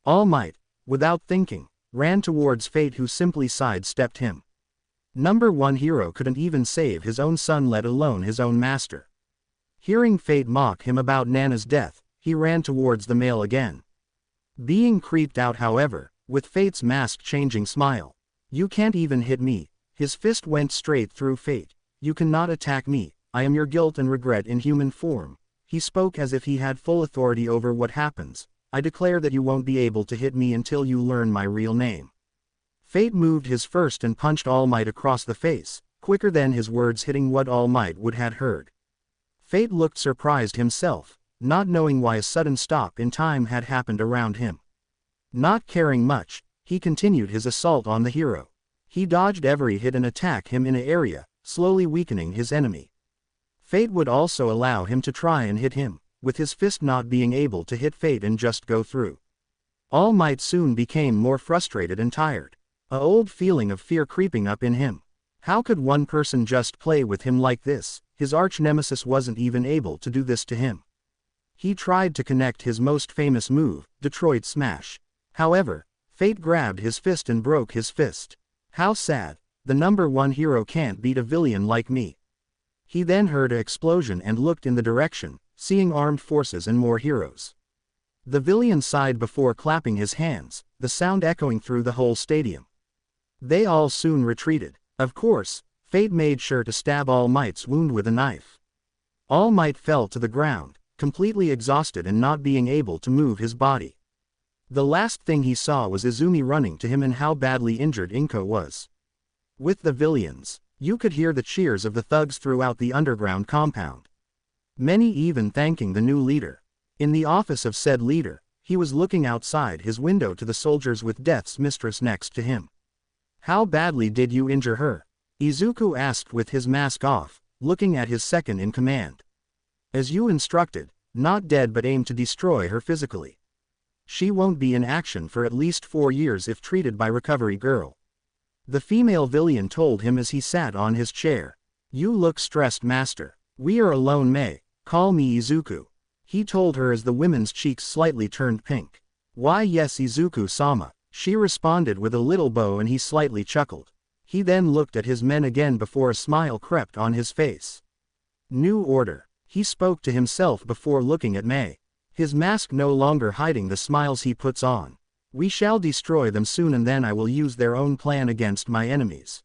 All Might, without thinking, ran towards Fate who simply sidestepped him. #1 hero couldn't even save his own son let alone his own master. Hearing Fate mock him about Nana's death, he ran towards the male again. being creeped out however, with Fate's mask-changing smile. "You can't even hit me." His fist went straight through Fate. "You cannot attack me, I am your guilt and regret in human form." He spoke as if he had full authority over what happens. "I declare that you won't be able to hit me until you learn my real name." Fate moved his fist and punched All Might across the face, quicker than his words hitting what All Might would had heard. Fate looked surprised himself, not knowing why a sudden stop in time had happened around him. Not caring much, he continued his assault on the hero. He dodged every hit and attacked him in an area, slowly weakening his enemy. Fate would also allow him to try and hit him, with his fist not being able to hit Fate and just go through. All Might soon became more frustrated and tired. A old feeling of fear creeping up in him. How could one person just play with him like this? His arch-nemesis wasn't even able to do this to him. He tried to connect his most famous move, Detroit Smash. However, Fate grabbed his fist and broke his fist. How sad, the #1 hero can't beat a villain like me. He then heard an explosion and looked in the direction, seeing armed forces and more heroes. The villain sighed before clapping his hands, the sound echoing through the whole stadium. They all soon retreated. Of course, Fate made sure to stab All Might's wound with a knife. All Might fell to the ground, completely exhausted and not being able to move his body. The last thing he saw was Izumi running to him and how badly injured Inko was. With the Villians, you could hear the cheers of the thugs throughout the underground compound. Many even thanking the new leader. In the office of said leader, he was looking outside his window to the soldiers with Death's mistress next to him. "How badly did you injure her?" Izuku asked with his mask off, looking at his second in command. "As you instructed, not dead but aim to destroy her physically. She won't be in action for at least 4 years if treated by Recovery Girl." The female villain told him as he sat on his chair. "You look stressed, master. We are alone, May. Call me Izuku," he told her as the woman's cheeks slightly turned pink. "Why yes, Izuku-sama," she responded with a little bow and he slightly chuckled. He then looked at his men again before a smile crept on his face. "New order," he spoke to himself before looking at May. His mask no longer hiding the smiles he puts on. "We shall destroy them soon and then I will use their own plan against my enemies,"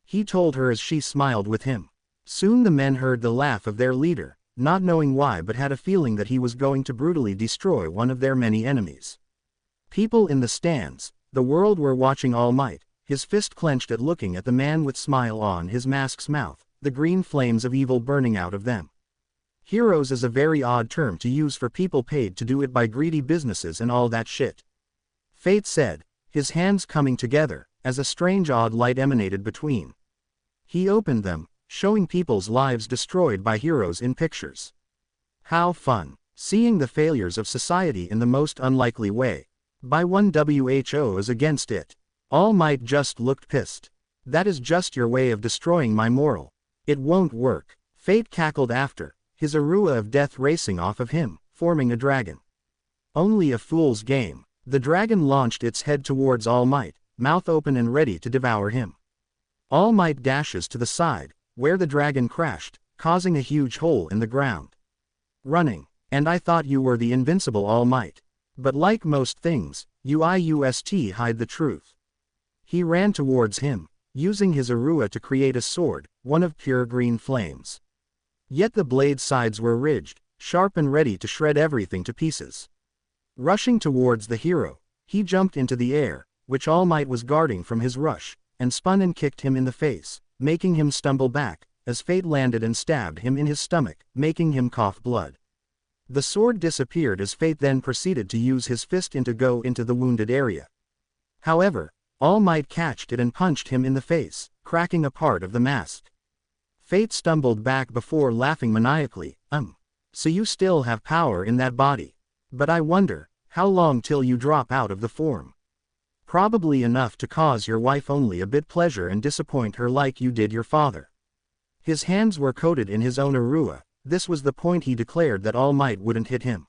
he told her as she smiled with him. Soon the men heard the laugh of their leader, not knowing why but had a feeling that he was going to brutally destroy one of their many enemies. People in the stands, the world were watching All Might, his fist clenched at looking at the man with smile on his mask's mouth, the green flames of evil burning out of them. Heroes is a very odd term to use for people paid to do it by greedy businesses and all that shit. Fate said, his hands coming together, as a strange odd light emanated between. He opened them, showing people's lives destroyed by heroes in pictures. How fun, seeing the failures of society in the most unlikely way. By one WHO is against it. All Might just looked pissed. "That is just your way of destroying my moral. It won't work." Fate cackled after, his Arua of death racing off of him, forming a dragon. Only a fool's game. The dragon launched its head towards All Might, mouth open and ready to devour him. All Might dashes to the side, where the dragon crashed, causing a huge hole in the ground. "Running, and I thought you were the invincible All Might. But like most things, you just hide the truth." He ran towards him, using his Arua to create a sword, one of pure green flames. Yet the blade's sides were ridged, sharp and ready to shred everything to pieces. Rushing towards the hero, he jumped into the air, which All Might was guarding from his rush, and spun and kicked him in the face, making him stumble back, as Fate landed and stabbed him in his stomach, making him cough blood. The sword disappeared as Fate then proceeded to use his fist to go into the wounded area. However, All Might catched it and punched him in the face, cracking a part of the mask. Fate stumbled back before laughing maniacally. So you still have power in that body. But I wonder, how long till you drop out of the form? Probably enough to cause your wife only a bit pleasure and disappoint her like you did your father." His hands were coated in his own Arua. This was the point he declared that All Might wouldn't hit him.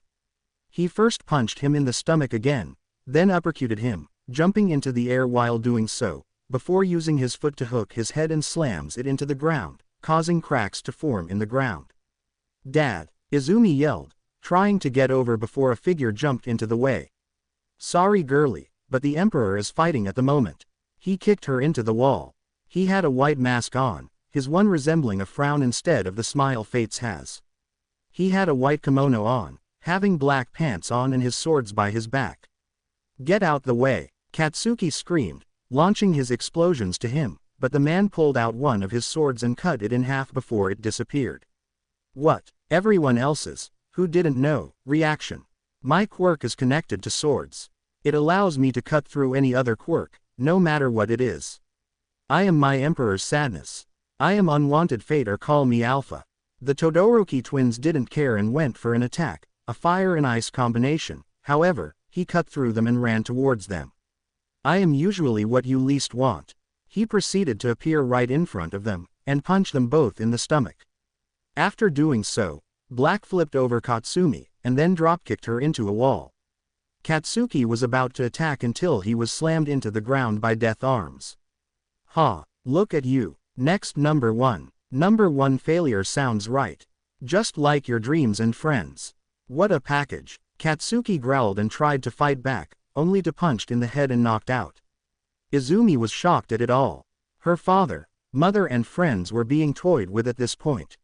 He first punched him in the stomach again, then uppercutted him, jumping into the air while doing so, before using his foot to hook his head and slams it into the ground, causing cracks to form in the ground. "Dad!" Izumi yelled, trying to get over before a figure jumped into the way. Sorry girlie, but the Emperor is fighting at the moment. He kicked her into the wall. He had a white mask on, his one resembling a frown instead of the smile Fate's has. He had a white kimono on, having black pants on and his swords by his back. Get out the way, Katsuki screamed, launching his explosions to him, but the man pulled out one of his swords and cut it in half before it disappeared. What? Everyone else's, who didn't know, reaction. My quirk is connected to swords. It allows me to cut through any other quirk, no matter what it is. I am my Emperor's sadness. I am unwanted fate, or call me Alpha. The Todoroki twins didn't care and went for an attack, a fire and ice combination. However, he cut through them and ran towards them. I am usually what you least want. He proceeded to appear right in front of them, and punch them both in the stomach. After doing so, Black flipped over Katsumi, and then dropkicked her into a wall. Katsuki was about to attack until he was slammed into the ground by Death Arms. Ha, look at you. Next, number 1. Number 1 failure sounds right. Just like your dreams and friends. What a package. Katsuki growled and tried to fight back, only to punched in the head and knocked out. Izumi was shocked at it all. Her father, mother and friends were being toyed with at this point.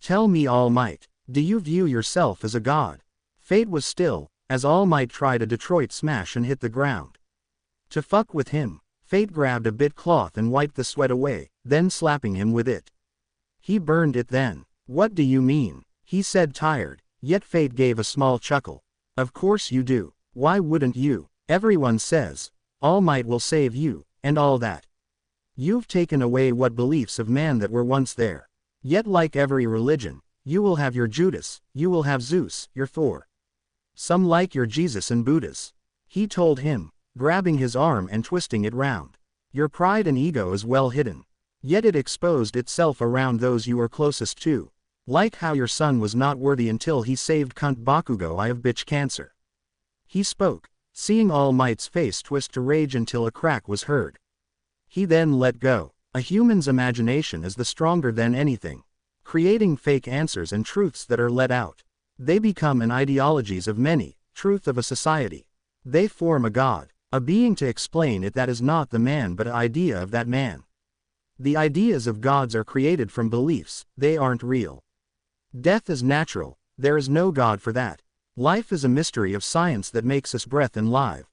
Tell me, All Might, do you view yourself as a god? Fate was still, as All Might tried a Detroit smash and hit the ground. To fuck with him, Fate grabbed a bit cloth and wiped the sweat away, then slapping him with it. He burned it then. What do you mean? He said, tired, yet Fate gave a small chuckle. Of course you do. Why wouldn't you? Everyone says, All Might will save you, and all that. You've taken away what beliefs of man that were once there. Yet like every religion, you will have your Judas, you will have Zeus, your Thor. Some like your Jesus and Buddhas. He told him, grabbing his arm and twisting it round. Your pride and ego is well hidden. Yet it exposed itself around those you were closest to. Like how your son was not worthy until he saved cunt Bakugo I of bitch cancer. He spoke, seeing All Might's face twist to rage until a crack was heard. He then let go. A human's imagination is the stronger than anything, creating fake answers and truths that are let out. They become an ideologies of many, truth of a society. They form a god, a being to explain it that is not the man but an idea of that man. The ideas of gods are created from beliefs, they aren't real. Death is natural, there is no god for that. Life is a mystery of science that makes us breath and live.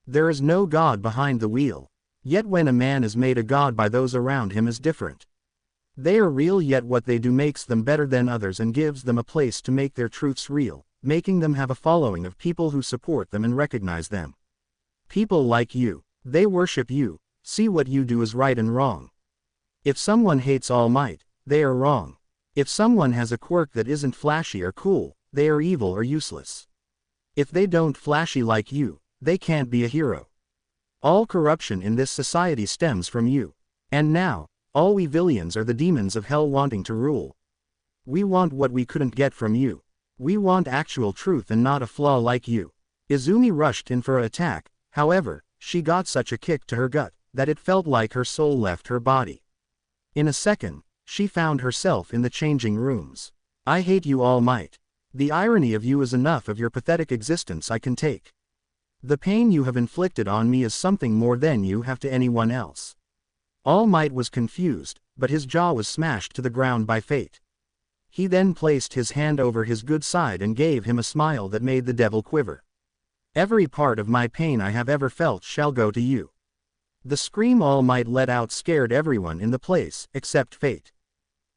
There is no god behind the wheel. Yet when a man is made a god by those around him is different. They are real, yet what they do makes them better than others and gives them a place to make their truths real, making them have a following of people who support them and recognize them. People like you, they worship you, see what you do is right and wrong. If someone hates All Might, they are wrong. If someone has a quirk that isn't flashy or cool, they are evil or useless. If they don't flashy like you, they can't be a hero. All corruption in this society stems from you. And now, all we Villians are the demons of hell wanting to rule. We want what we couldn't get from you. We want actual truth and not a flaw like you. Izumi rushed in for an attack, however, she got such a kick to her gut, that it felt like her soul left her body. In a second, she found herself in the changing rooms. I hate you, All Might. The irony of you is enough of your pathetic existence I can take. The pain you have inflicted on me is something more than you have to anyone else. All Might was confused, but his jaw was smashed to the ground by Fate. He then placed his hand over his good side and gave him a smile that made the devil quiver. Every part of my pain I have ever felt shall go to you. The scream All Might let out scared everyone in the place, except Fate.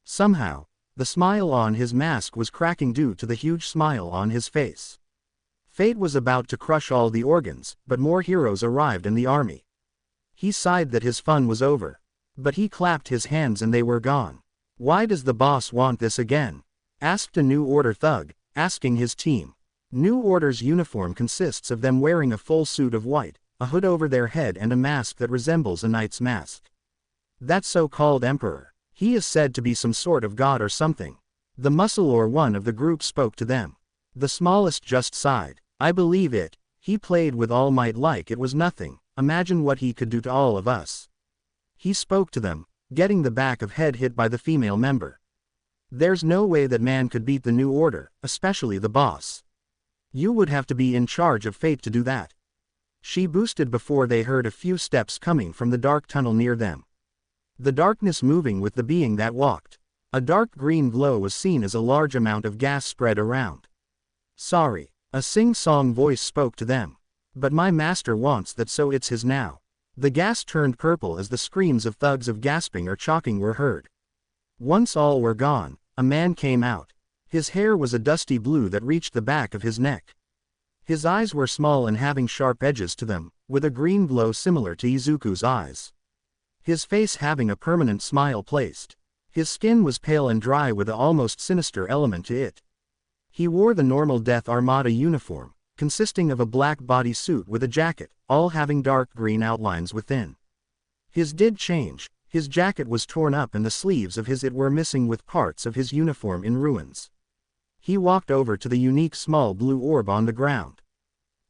Somehow, the smile on his mask was cracking due to the huge smile on his face. Fate was about to crush all the organs, but more heroes arrived in the army. He sighed that his fun was over. But he clapped his hands and they were gone. Why does the boss want this again? Asked a New Order thug, asking his team. New Order's uniform consists of them wearing a full suit of white, a hood over their head and a mask that resembles a knight's mask. That so-called emperor, he is said to be some sort of god or something. The muscle or one of the group spoke to them. The smallest just sighed. I believe it. He played with All Might like it was nothing. Imagine what he could do to all of us. He spoke to them, getting the back of head hit by the female member. There's no way that man could beat the New Order, especially the boss. You would have to be in charge of Fate to do that. She boosted before they heard a few steps coming from the dark tunnel near them. The darkness moving with the being that walked. A dark green glow was seen as a large amount of gas spread around. Sorry, a sing-song voice spoke to them. But my master wants that, so it's his now. The gas turned purple as the screams of thugs of gasping or choking were heard. Once all were gone, a man came out. His hair was a dusty blue that reached the back of his neck. His eyes were small and having sharp edges to them, with a green glow similar to Izuku's eyes. His face having a permanent smile placed. His skin was pale and dry with an almost sinister element to it. He wore the normal Death Armada uniform, consisting of a black bodysuit with a jacket, all having dark green outlines within. His did change. His jacket was torn up and the sleeves of his it were missing with parts of his uniform in ruins. He walked over to the unique small blue orb on the ground.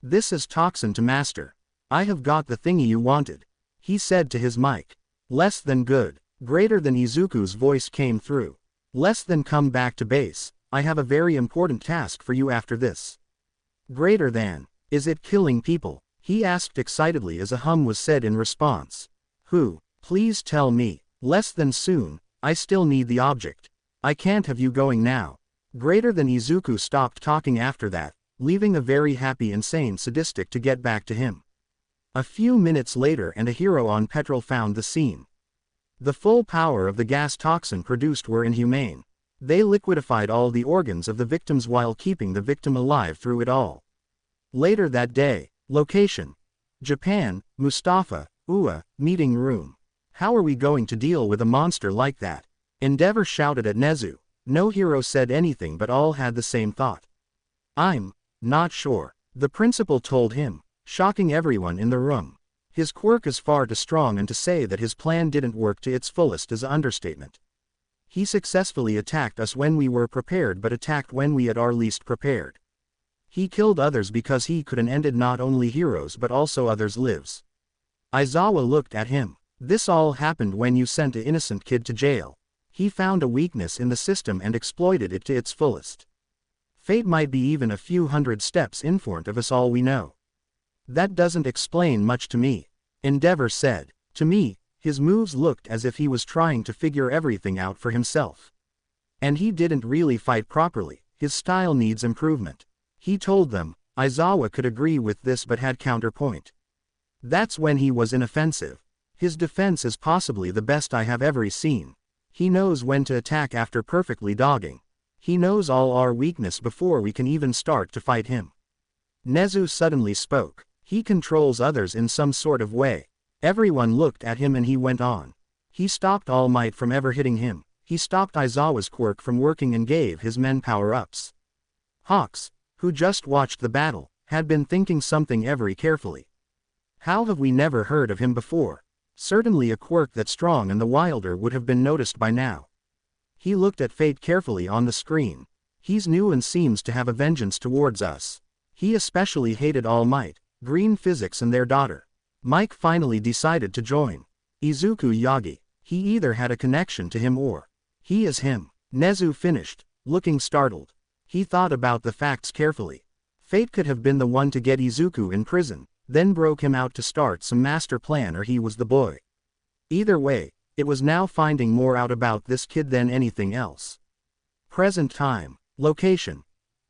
This is toxin to master. I have got the thingy you wanted, he said to his mic. Less than good. Greater than Izuku's voice came through. Less than come back to base, I have a very important task for you after this. Greater than, is it killing people? He asked excitedly as a hum was said in response. Who? Please tell me. Less than soon, I still need the object. I can't have you going now. Greater than Izuku stopped talking after that, leaving a very happy insane sadistic to get back to him. A few minutes later and a hero on petrol found the scene. The full power of the gas toxin produced were inhumane. They liquefied all the organs of the victims while keeping the victim alive through it all. Later that day, location. Japan, Mustafa, Ua, meeting room. How are we going to deal with a monster like that? Endeavor shouted at Nezu. No hero said anything but all had the same thought. I'm not sure, the principal told him, shocking everyone in the room. His quirk is far too strong and to say that his plan didn't work to its fullest is an understatement. He successfully attacked us when we were prepared but attacked when we at our least prepared. He killed others because he could and ended not only heroes but also others' lives. Aizawa looked at him. This all happened when you sent an innocent kid to jail. He found a weakness in the system and exploited it to its fullest. Fate might be even a few hundred steps in front of us all we know. That doesn't explain much to me, Endeavor said. To me, his moves looked as if he was trying to figure everything out for himself. And he didn't really fight properly, his style needs improvement. He told them. Aizawa could agree with this but had counterpoint. That's when he was inoffensive. His defense is possibly the best I have ever seen. He knows when to attack after perfectly dogging. He knows all our weakness before we can even start to fight him. Nezu suddenly spoke. He controls others in some sort of way. Everyone looked at him and he went on. He stopped All Might from ever hitting him. He stopped Aizawa's quirk from working and gave his men power-ups. Hawks, who just watched the battle, had been thinking something very carefully. How have we never heard of him before? Certainly a quirk that strong and the wilder would have been noticed by now. He looked at Fate carefully on the screen. He's new and seems to have a vengeance towards us. He especially hated All Might, Green Physics and their daughter. Mike finally decided to join. Izuku Yagi. He either had a connection to him or he is him. Nezu finished, looking startled. He thought about the facts carefully. Fate could have been the one to get Izuku in prison, then broke him out to start some master plan, or he was the boy. Either way, it was now finding more out about this kid than anything else. Present time. Location.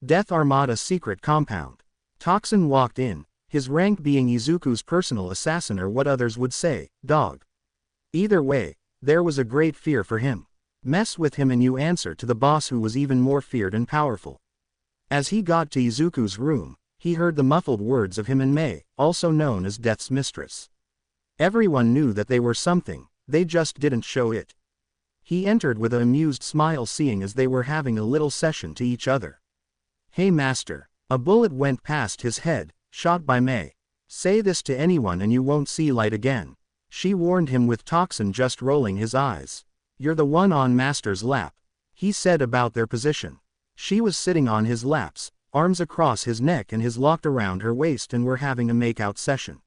Death Armada secret compound. Toxin walked in, his rank being Izuku's personal assassin or what others would say, dog. Either way, there was a great fear for him. Mess with him and you answer to the boss who was even more feared and powerful. As he got to Izuku's room, he heard the muffled words of him and Mei, also known as Death's mistress. Everyone knew that they were something, they just didn't show it. He entered with an amused smile seeing as they were having a little session to each other. Hey master. A bullet went past his head, shot by Mei. Say this to anyone and you won't see light again. She warned him with Toxin just rolling his eyes. You're the one on master's lap. He said about their position. She was sitting on his laps, arms across his neck and his locked around her waist and were having a make-out session.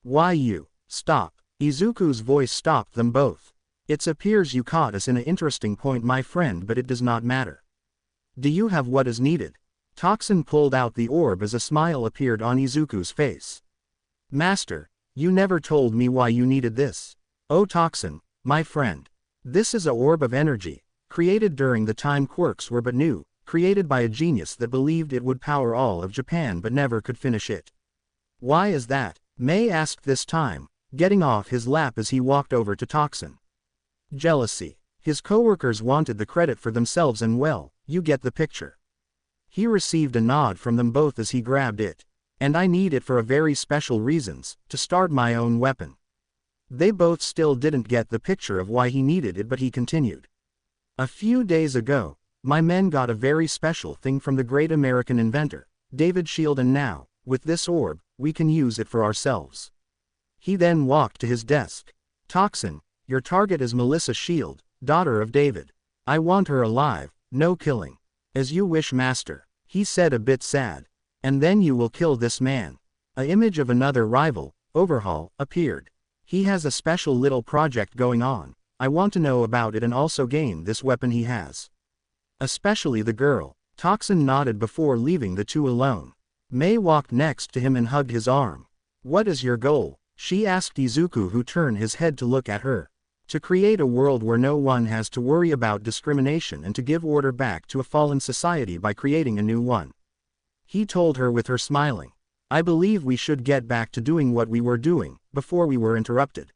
Why you? Stop. Izuku's voice stopped them both. It appears you caught us in an interesting point my friend, but it does not matter. Do you have what is needed? Toxin pulled out the orb as a smile appeared on Izuku's face. Master, you never told me why you needed this. Oh Toxin, my friend. This is a orb of energy, created during the time quirks were but new, created by a genius that believed it would power all of Japan but never could finish it. Why is that? May asked this time, getting off his lap as he walked over to Toxin. Jealousy. His coworkers wanted the credit for themselves and well, you get the picture. He received a nod from them both as he grabbed it. And I need it for a very special reasons, to start my own weapon. They both still didn't get the picture of why he needed it, but he continued. A few days ago, my men got a very special thing from the great American inventor, David Shield, and now, with this orb, we can use it for ourselves. He then walked to his desk. Toxin, your target is Melissa Shield, daughter of David. I want her alive, no killing. As you wish, master, he said a bit sad. And then you will kill this man. An image of another rival, Overhaul, appeared. He has a special little project going on. I want to know about it and also gain this weapon he has. Especially the girl. Toxin nodded before leaving the two alone. May walked next to him and hugged his arm. What is your goal? She asked Izuku, who turned his head to look at her. To create a world where no one has to worry about discrimination and to give order back to a fallen society by creating a new one. He told her with her smiling. I believe we should get back to doing what we were doing, before we were interrupted.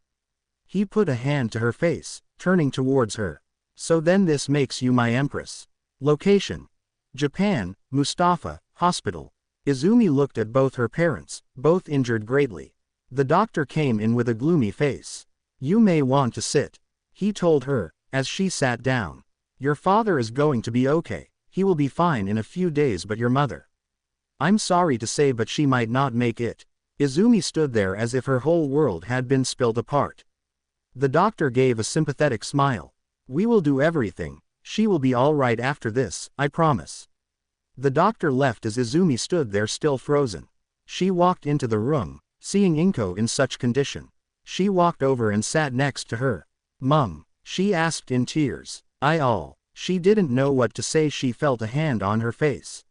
He put a hand to her face, turning towards her. So then this makes you my empress. Location: Japan, Mustafa, Hospital. Izumi looked at both her parents, both injured greatly. The doctor came in with a gloomy face. You may want to sit, he told her, as she sat down. Your father is going to be okay, he will be fine in a few days, but your mother. I'm sorry to say, but she might not make it. Izumi stood there as if her whole world had been spilled apart. The doctor gave a sympathetic smile. We will do everything, she will be all right after this, I promise. The doctor left as Izumi stood there still frozen. She walked into the room, seeing Inko in such condition. She walked over and sat next to her. Mum, she asked in tears. She didn't know what to say. She felt a hand on her face.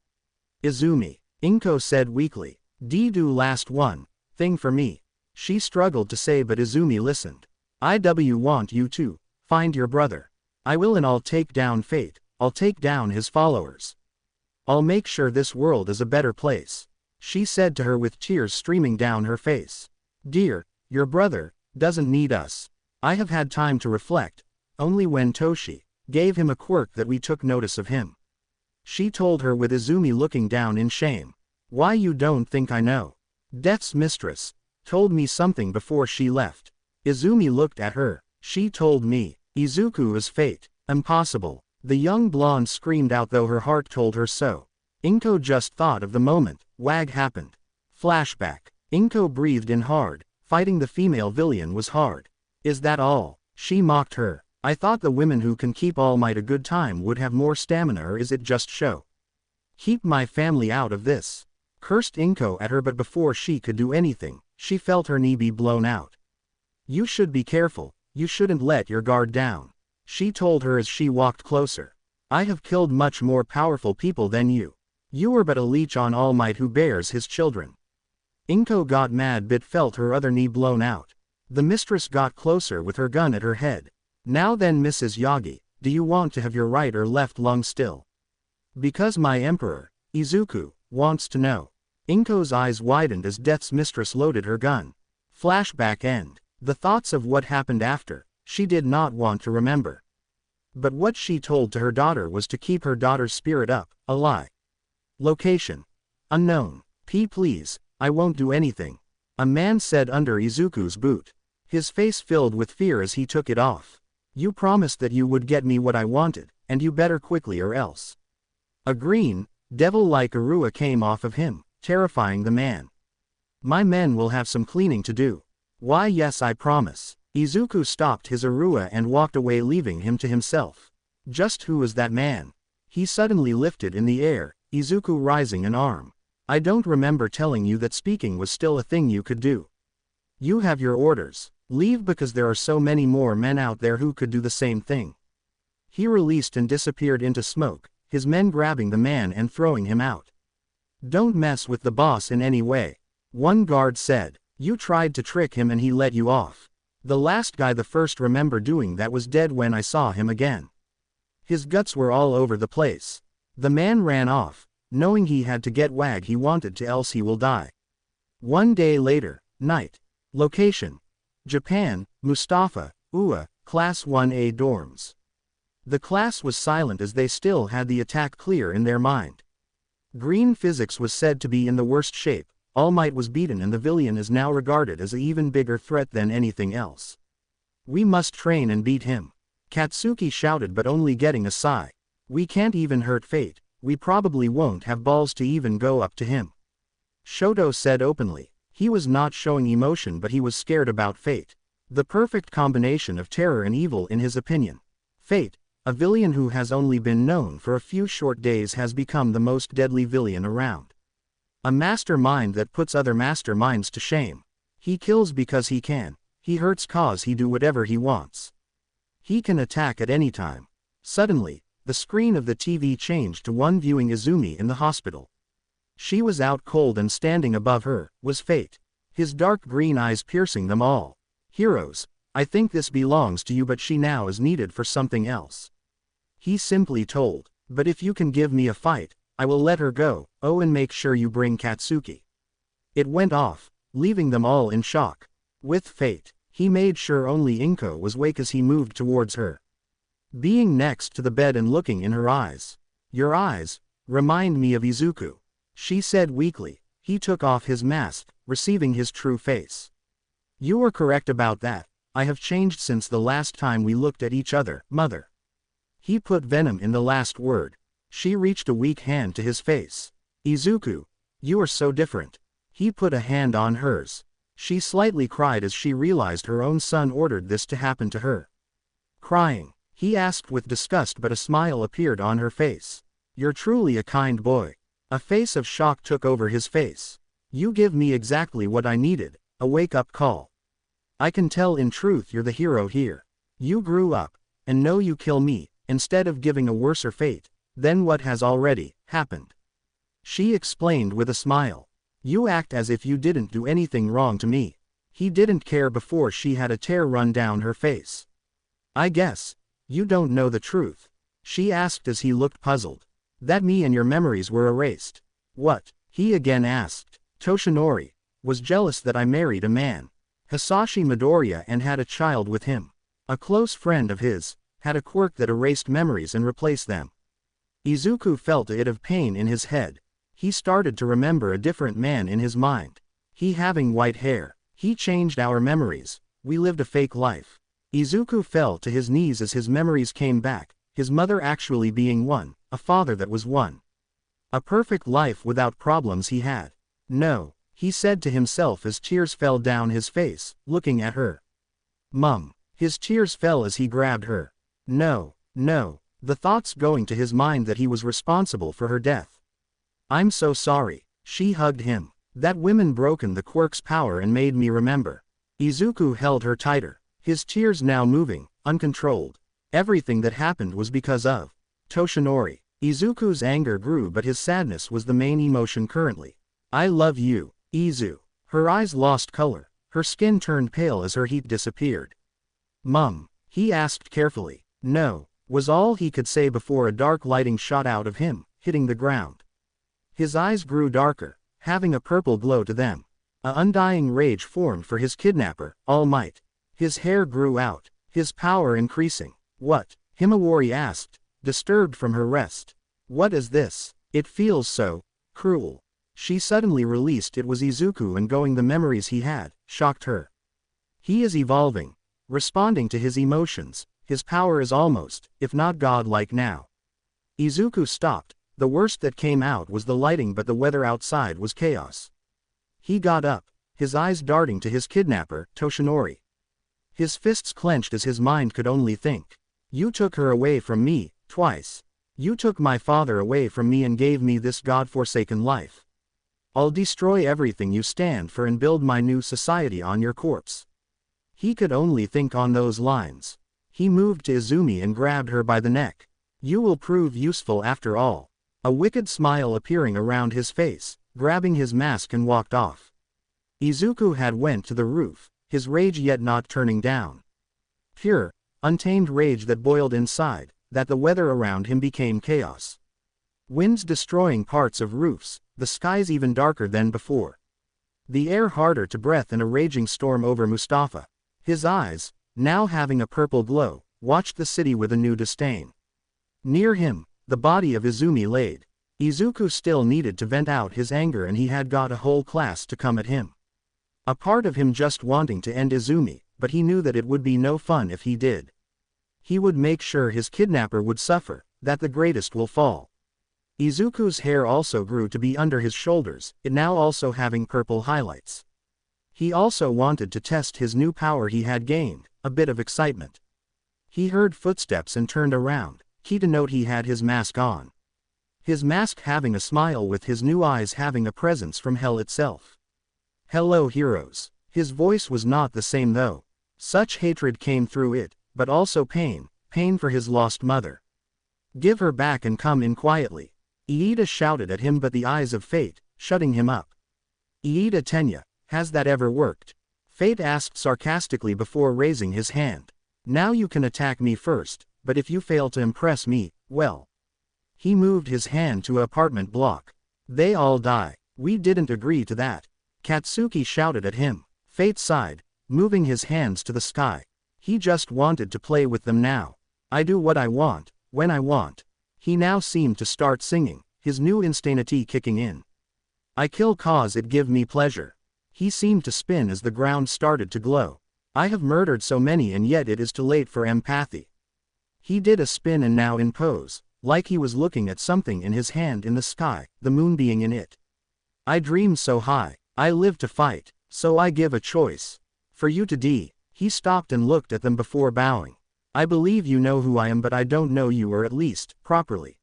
Izumi, Inko said weakly. Do last one thing for me. She struggled to say, but Izumi listened. I want you to find your brother. I will, and I'll take down Fate. I'll take down his followers. I'll make sure this world is a better place. She said to her with tears streaming down her face. Dear, your brother doesn't need us. I have had time to reflect. Only when Toshi gave him a quirk that we took notice of him. She told her with Izumi looking down in shame. Why, you don't think I know? Death's mistress told me something before she left. Izumi looked at her. She told me. Izuku is Fate. Impossible. The young blonde screamed out, though her heart told her so. Inko just thought of the moment WAG happened. Flashback. Inko breathed in hard. Fighting the female Villian was hard. Is that all? She mocked her. I thought the women who can keep All Might a good time would have more stamina, or is it just show? Keep my family out of this. Cursed Inko at her, but before she could do anything, she felt her knee be blown out. You should be careful, you shouldn't let your guard down. She told her as she walked closer. I have killed much more powerful people than you. You are but a leech on All Might who bears his children. Inko got mad but felt her other knee blown out. The mistress got closer with her gun at her head. Now then, Mrs. Yagi, do you want to have your right or left lung still? Because my emperor, Izuku, wants to know. Inko's eyes widened as Death's mistress loaded her gun. Flashback end. The thoughts of what happened after, she did not want to remember. But what she told to her daughter was to keep her daughter's spirit up, a lie. Location: unknown. Please, I won't do anything. A man said under Izuku's boot. His face filled with fear as he took it off. You promised that you would get me what I wanted, and you better quickly or else. A green, devil-like Arua came off of him, terrifying the man. My men will have some cleaning to do. Why, yes, I promise. Izuku stopped his Arua and walked away, leaving him to himself. Just who was that man? He suddenly lifted in the air, Izuku rising an arm. I don't remember telling you that speaking was still a thing you could do. You have your orders. Leave, because there are so many more men out there who could do the same thing. He released and disappeared into smoke, his men grabbing the man and throwing him out. Don't mess with the boss in any way, one guard said. You tried to trick him and he let you off. The last guy the first remember doing that was dead when I saw him again. His guts were all over the place. The man ran off, knowing he had to get Wag he wanted to else he will die. 1 day later, night. Location: Japan, Mustafa, UA, Class 1A dorms. The class was silent as they still had the attack clear in their mind. Green physics was said to be in the worst shape, All Might was beaten and the Villian is now regarded as an even bigger threat than anything else. We must train and beat him. Katsuki shouted but only getting a sigh. We can't even hurt Fate, we probably won't have balls to even go up to him. Shoto said openly. He was not showing emotion but he was scared about Fate. The perfect combination of terror and evil in his opinion. Fate, a villain who has only been known for a few short days, has become the most deadly villain around. A mastermind that puts other masterminds to shame. He kills because he can, he hurts cause he do whatever he wants. He can attack at any time. Suddenly, the screen of the TV changed to one viewing Izumi in the hospital. She was out cold and standing above her was Fate, his dark green eyes piercing them all. Heroes, I think this belongs to you but she now is needed for something else. He simply told, but if you can give me a fight, I will let her go. Oh, and make sure you bring Katsuki. It went off, leaving them all in shock. With Fate, he made sure only Inko was awake as he moved towards her. Being next to the bed and looking in her eyes. Your eyes remind me of Izuku, she said weakly. He took off his mask, receiving his true face. You are correct about that, I have changed since the last time we looked at each other, mother. He put venom in the last word. She reached a weak hand to his face. Izuku, you are so different. He put a hand on hers. She slightly cried as she realized her own son ordered this to happen to her. Crying, he asked with disgust but a smile appeared on her face. You're truly a kind boy. A face of shock took over his face. You give me exactly what I needed, a wake-up call. I can tell in truth you're the hero here. You grew up, and know you kill me, instead of giving a worser fate than what has already happened. She explained with a smile. You act as if you didn't do anything wrong to me. He didn't care before she had a tear run down her face. I guess you don't know the truth, she asked as he looked puzzled. That me and your memories were erased. What? He again asked. Toshinori was jealous that I married a man, Hisashi Midoriya, and had a child with him. A close friend of his had a quirk that erased memories and replaced them. Izuku felt a hit of pain in his head. He started to remember a different man in his mind. He having white hair. He changed our memories. We lived a fake life. Izuku fell to his knees as his memories came back, his mother actually being one, a father that was one. A perfect life without problems he had. No, he said to himself as tears fell down his face, looking at her. Mum. His tears fell as he grabbed her. No, no, the thoughts going to his mind that he was responsible for her death. I'm so sorry, she hugged him. That women broken the quirk's power and made me remember. Izuku held her tighter, his tears now moving, uncontrolled. Everything that happened was because of Toshinori. Izuku's anger grew but his sadness was the main emotion currently. I love you, Izu. Her eyes lost color, her skin turned pale as her heat disappeared. Mum, he asked carefully. No, was all he could say before a dark lighting shot out of him, hitting the ground. His eyes grew darker, having a purple glow to them. A undying rage formed for his kidnapper, All Might. His hair grew out, his power increasing. What? Himawari asked, disturbed from her rest. What is this? It feels so cruel. She suddenly released it was Izuku and going the memories he had, shocked her. He is evolving, responding to his emotions, his power is almost, if not godlike now. Izuku stopped, the worst that came out was the lighting but the weather outside was chaos. He got up, his eyes darting to his kidnapper, Toshinori. His fists clenched as his mind could only think. You took her away from me, twice. You took my father away from me and gave me this god-forsaken life. I'll destroy everything you stand for and build my new society on your corpse. He could only think on those lines. He moved to Izumi and grabbed her by the neck. You will prove useful after all. A wicked smile appearing around his face, grabbing his mask and walked off. Izuku had went to the roof, his rage yet not turning down. Pure, untamed rage that boiled inside, that the weather around him became chaos. Winds destroying parts of roofs, the skies even darker than before. The air harder to breathe in a raging storm over Mustafa. His eyes, now having a purple glow, watched the city with a new disdain. Near him, the body of Izumi laid. Izuku still needed to vent out his anger, and he had got a whole class to come at him. A part of him just wanting to end Izumi, but he knew that it would be no fun if he did. He would make sure his kidnapper would suffer, that the greatest will fall. Izuku's hair also grew to be under his shoulders, it now also having purple highlights. He also wanted to test his new power he had gained, a bit of excitement. He heard footsteps and turned around, key to note he had his mask on. His mask having a smile with his new eyes having a presence from hell itself. Hello heroes. His voice was not the same though. Such hatred came through it, but also pain, pain for his lost mother. Give her back and come in quietly. Iida shouted at him, but the eyes of fate, shutting him up. Iida Tenya, has that ever worked? Fate asked sarcastically before raising his hand. Now you can attack me first, but if you fail to impress me, well. He moved his hand to an apartment block. They all die. We didn't agree to that. Katsuki shouted at him. Fate sighed, moving his hands to the sky. He just wanted to play with them now. I do what I want, when I want. He now seemed to start singing, his new insanity kicking in. I kill cause it give me pleasure. He seemed to spin as the ground started to glow. I have murdered so many and yet it is too late for empathy. He did a spin and now in pose, like he was looking at something in his hand in the sky, the moon being in it. I dream so high, I live to fight, so I give a choice. For you to D. He stopped and looked at them before bowing. I believe you know who I am, but I don't know you, or at least, properly.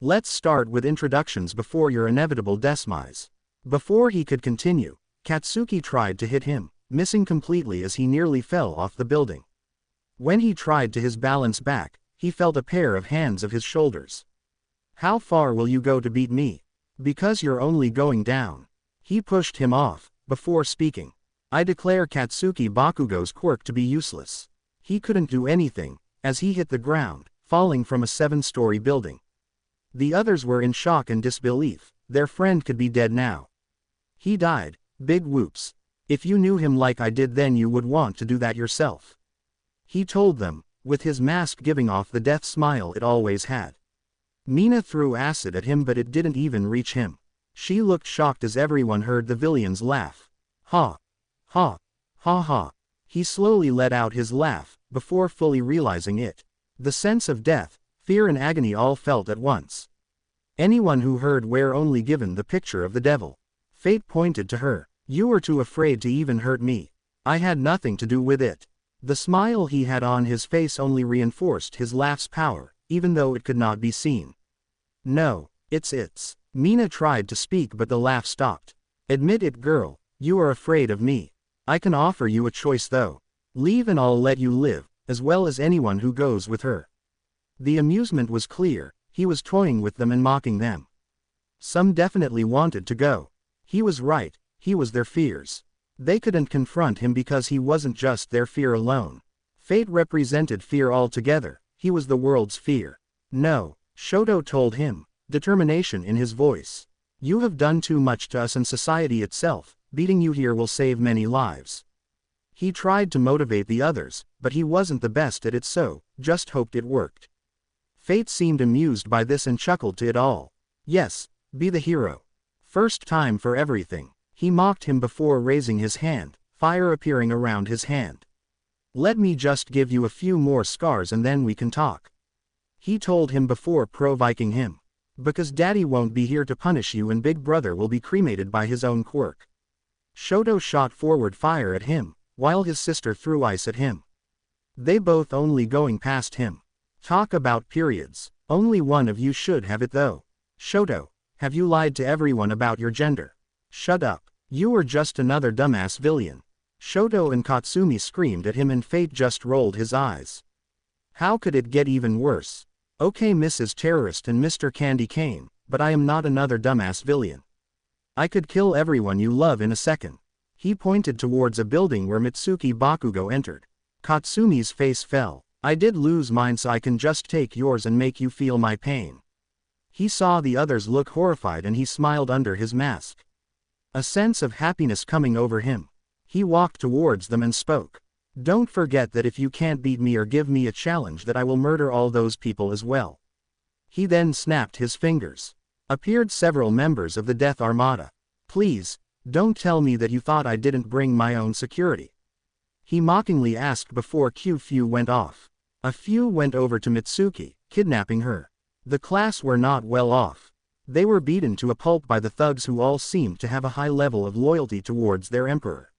Let's start with introductions before your inevitable demise. Before he could continue, Katsuki tried to hit him, missing completely as he nearly fell off the building. When he tried to his balance back, he felt a pair of hands of his shoulders. How far will you go to beat me? Because you're only going down. He pushed him off, before speaking. I declare Katsuki Bakugo's quirk to be useless. He couldn't do anything, as he hit the ground, falling from a 7-story building. The others were in shock and disbelief, their friend could be dead now. He died, big whoops. If you knew him like I did, then you would want to do that yourself. He told them, with his mask giving off the death smile it always had. Mina threw acid at him, but it didn't even reach him. She looked shocked as everyone heard the Villians laugh. Ha! Ha! Ha ha! He slowly let out his laugh, before fully realizing it. The sense of death, fear and agony all felt at once. Anyone who heard were only given the picture of the devil. Fate pointed to her. You were too afraid to even hurt me. I had nothing to do with it. The smile he had on his face only reinforced his laugh's power, even though it could not be seen. No, it's. Mina tried to speak, but the laugh stopped. Admit it, girl, you are afraid of me. I can offer you a choice though. Leave and I'll let you live, as well as anyone who goes with her. The amusement was clear, he was toying with them and mocking them. Some definitely wanted to go. He was right, he was their fears. They couldn't confront him because he wasn't just their fear alone. Fate represented fear altogether, he was the world's fear. No, Shoto told him, determination in his voice. You have done too much to us and society itself, beating you here will save many lives. He tried to motivate the others, but he wasn't the best at it, so just hoped it worked. Fate seemed amused by this and chuckled to it all. Yes, be the hero. First time for everything. He mocked him before raising his hand, fire appearing around his hand. Let me just give you a few more scars and then we can talk. He told him before provoking him. Because daddy won't be here to punish you and big brother will be cremated by his own quirk. Shoto shot forward fire at him, while his sister threw ice at him. They both only going past him. Talk about periods. Only one of you should have it though. Shoto, have you lied to everyone about your gender? Shut up. You are just another dumbass Villian. Shoto and Katsumi screamed at him and Fate just rolled his eyes. How could it get even worse? Okay, Mrs. Terrorist and Mr. Candy Cane, but I am not another dumbass Villian. I could kill everyone you love in a second. He pointed towards a building where Mitsuki Bakugo entered. Katsumi's face fell. I did lose mine, so I can just take yours and make you feel my pain. He saw the others look horrified and he smiled under his mask. A sense of happiness coming over him. He walked towards them and spoke. Don't forget that if you can't beat me or give me a challenge, that I will murder all those people as well. He then snapped his fingers. Appeared several members of the Death Armada. Please, don't tell me that you thought I didn't bring my own security. He mockingly asked before few went off. A few went over to Mitsuki, kidnapping her. The class were not well off. They were beaten to a pulp by the thugs who all seemed to have a high level of loyalty towards their emperor.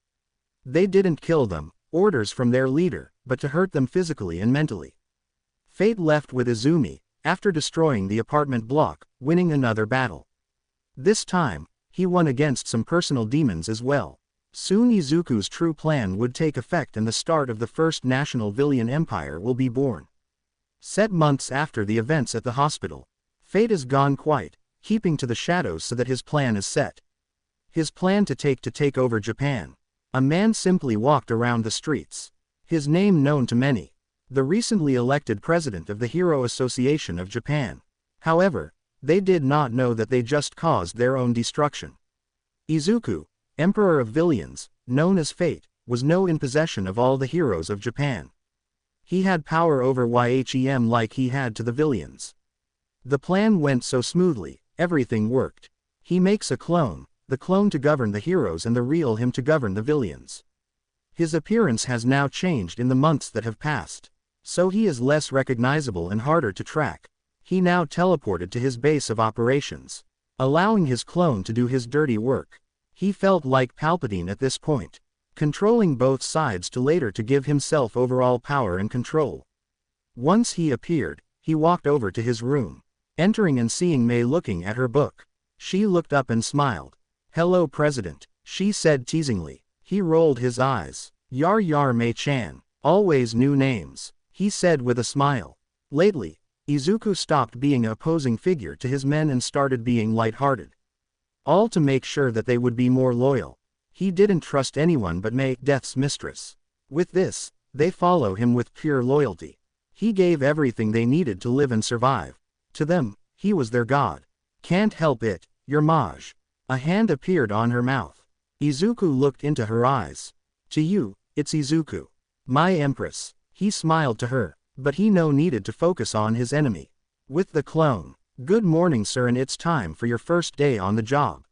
They didn't kill them, orders from their leader, but to hurt them physically and mentally. Fate left with Izumi, after destroying the apartment block, winning another battle. This time, he won against some personal demons as well. Soon Izuku's true plan would take effect and the start of the first national Villian Empire will be born. Set months after the events at the hospital. Fate is gone quiet, keeping to the shadows so that his plan is set. His plan to take over Japan. A man simply walked around the streets. His name known to many. The recently elected president of the Hero Association of Japan. However, they did not know that they just caused their own destruction. Izuku, Emperor of Villians, known as Fate, was now in possession of all the heroes of Japan. He had power over Yhem like he had to the Villians. The plan went so smoothly, everything worked. He makes a clone, the clone to govern the heroes and the real him to govern the Villians. His appearance has now changed in the months that have passed. So he is less recognizable and harder to track. He now teleported to his base of operations, allowing his clone to do his dirty work. He felt like Palpatine at this point, controlling both sides to later to give himself overall power and control. Once he appeared, he walked over to his room, entering and seeing Mei looking at her book. She looked up and smiled. Hello President, she said teasingly. He rolled his eyes. Yar Mei-chan, always new names, he said with a smile. Lately, Izuku stopped being an opposing figure to his men and started being light-hearted. All to make sure that they would be more loyal. He didn't trust anyone but Mei, Death's mistress. With this, they follow him with pure loyalty. He gave everything they needed to live and survive. To them, he was their god. Can't help it, your Maj. A hand appeared on her mouth. Izuku looked into her eyes. To you, it's Izuku. My empress. He smiled to her, but he needed to focus on his enemy. With the clone. Good morning sir, and it's time for your first day on the job.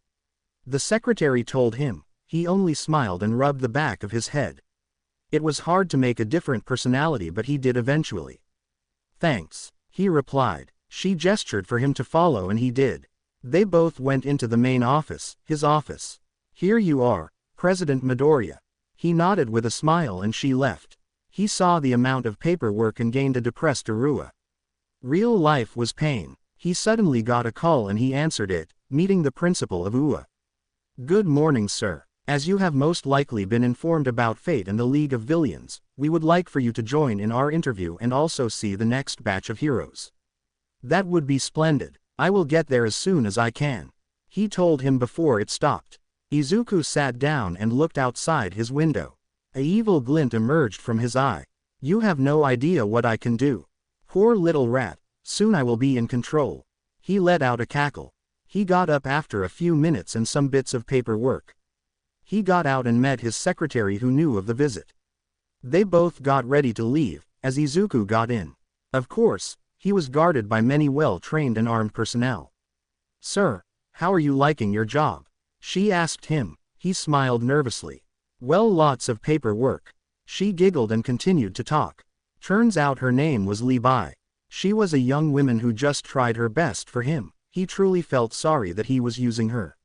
The secretary told him. He only smiled and rubbed the back of his head. It was hard to make a different personality, but he did eventually. Thanks, he replied. She gestured for him to follow and he did. They both went into the main office, his office. Here you are, President Midoriya. He nodded with a smile and she left. He saw the amount of paperwork and gained a depressed Arua. Real life was pain. He suddenly got a call and he answered it, meeting the principal of UA. Good morning sir. As you have most likely been informed about Fate and the League of Villians, we would like for you to join in our interview and also see the next batch of heroes. That would be splendid. I will get there as soon as I can. He told him before it stopped. Izuku sat down and looked outside his window. A evil glint emerged from his eye. You have no idea what I can do. Poor little rat, soon I will be in control. He let out a cackle. He got up after a few minutes and some bits of paperwork. He got out and met his secretary who knew of the visit. They both got ready to leave, as Izuku got in. Of course, he was guarded by many well-trained and armed personnel. Sir, how are you liking your job? She asked him. He smiled nervously. Well, lots of paperwork. She giggled and continued to talk. Turns out her name was Li Bai. She was a young woman who just tried her best for him. He truly felt sorry that he was using her.